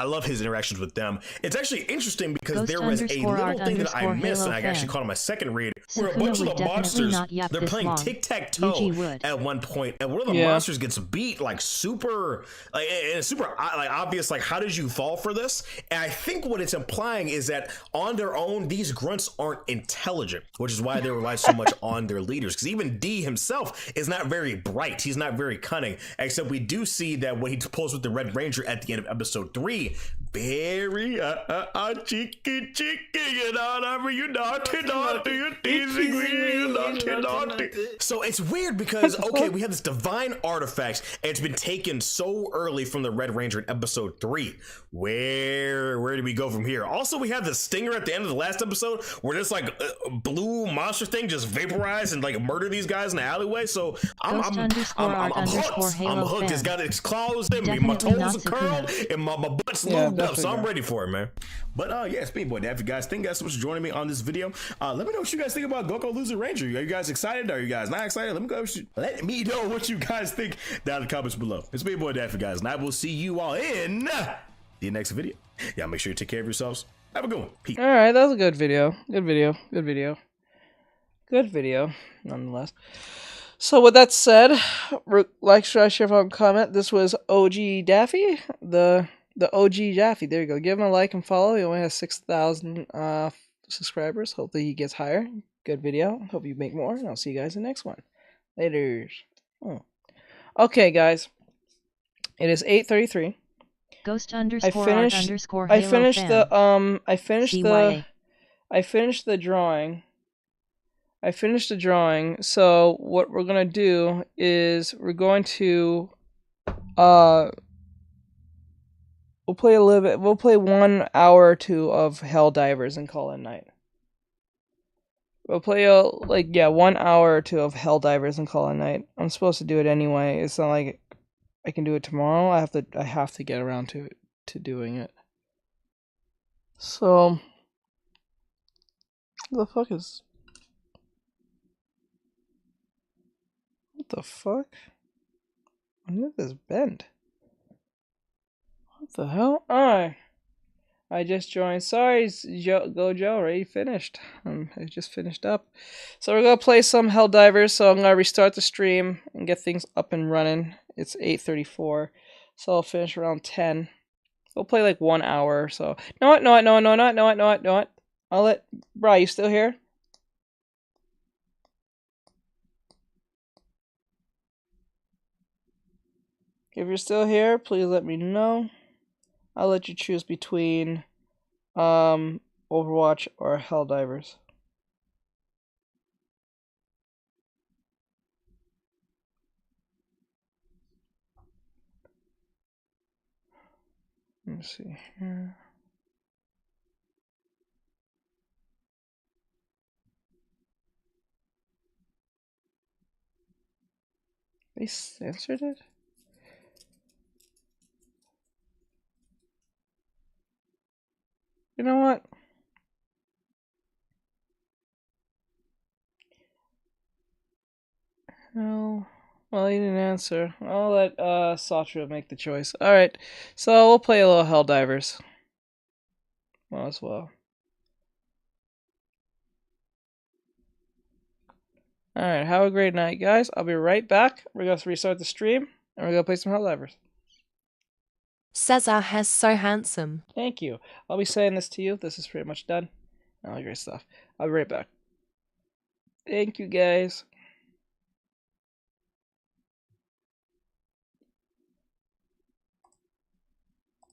love his interactions with them. It's actually interesting because there was a little thing that I missed, and I actually caught on my second read, where a bunch of the monsters, they're playing tic-tac-toe at one point, and one of the monsters gets beat like super, like it's super like obvious, like how did you fall for this? And I think what it's implying is that on their own, these grunts aren't intelligent, which is why they rely so much on their leaders. Because even D himself is not very bright. He's not very cunning, except we do see that when he pulls with the Red Ranger at the end of episode 3, very chicky, you know, you naughty, you teasing me, you naughty. So it's weird because, okay, we have this divine artifacts, and it's been taken so early from the Red Ranger in episode 3. Where do we go from here? Also, we have the stinger at the end of the last episode where this like blue monster thing just vaporized and like murder these guys in the alleyway. So I'm hooked. I'm hooked. It's got its claws in me, my toes are curled, and my butt's lubed up. So I'm ready for it, man. But yeah, it's me, boy Daffy, guys. Thank you guys so much for joining me on this video. Let me know what you guys think about Goku Loser Ranger. Are you guys excited? Are you guys not excited? Let me know what you guys think down in the comments below. It's me, boy Daffy, guys, and I will see you all in the next video. Yeah, make sure you take care of yourselves. Have a good one. Peace. All right, that was a good video. Good video, nonetheless. So with that said, like, subscribe, share, comment. This was OG Daffy, the OG Daffy. There you go. Give him a like and follow. He only has 6,000 subscribers. Hopefully he gets higher. Good video. Hope you make more, and I'll see you guys in the next one. Later. Okay, guys. It is 8:33. Ghost _ I finished the drawing. So what we're gonna do is we're going to we'll play a little bit. We'll play 1 hour or 2 of Helldivers and call it a night. We'll play 1 hour or 2 of Helldivers and call it a night. I'm supposed to do it anyway. It's not like I can do it tomorrow. I have to get around to doing it. So what the fuck is? What the fuck? When did this bend? What the hell? I just joined. Sorry, Gojo, already finished. I just finished up. So we're gonna play some Helldivers. So I'm gonna restart the stream and get things up and running. It's 8:34, so I'll finish around 10. We'll play like 1 hour or so. No, what? I'll let. Bri, you still here? If you're still here, please let me know. I'll let you choose between Overwatch or Helldivers. Let me see here. They censored it? You know what? No. Well, he didn't answer. I'll let Satra make the choice. Alright, so we'll play a little Helldivers. Well, as well. Alright, have a great night, guys. I'll be right back. We're going to restart the stream, and we're going to play some Helldivers. Cesar has so handsome. Thank you. I'll be saying this to you. This is pretty much done. All great stuff. I'll be right back. Thank you, guys.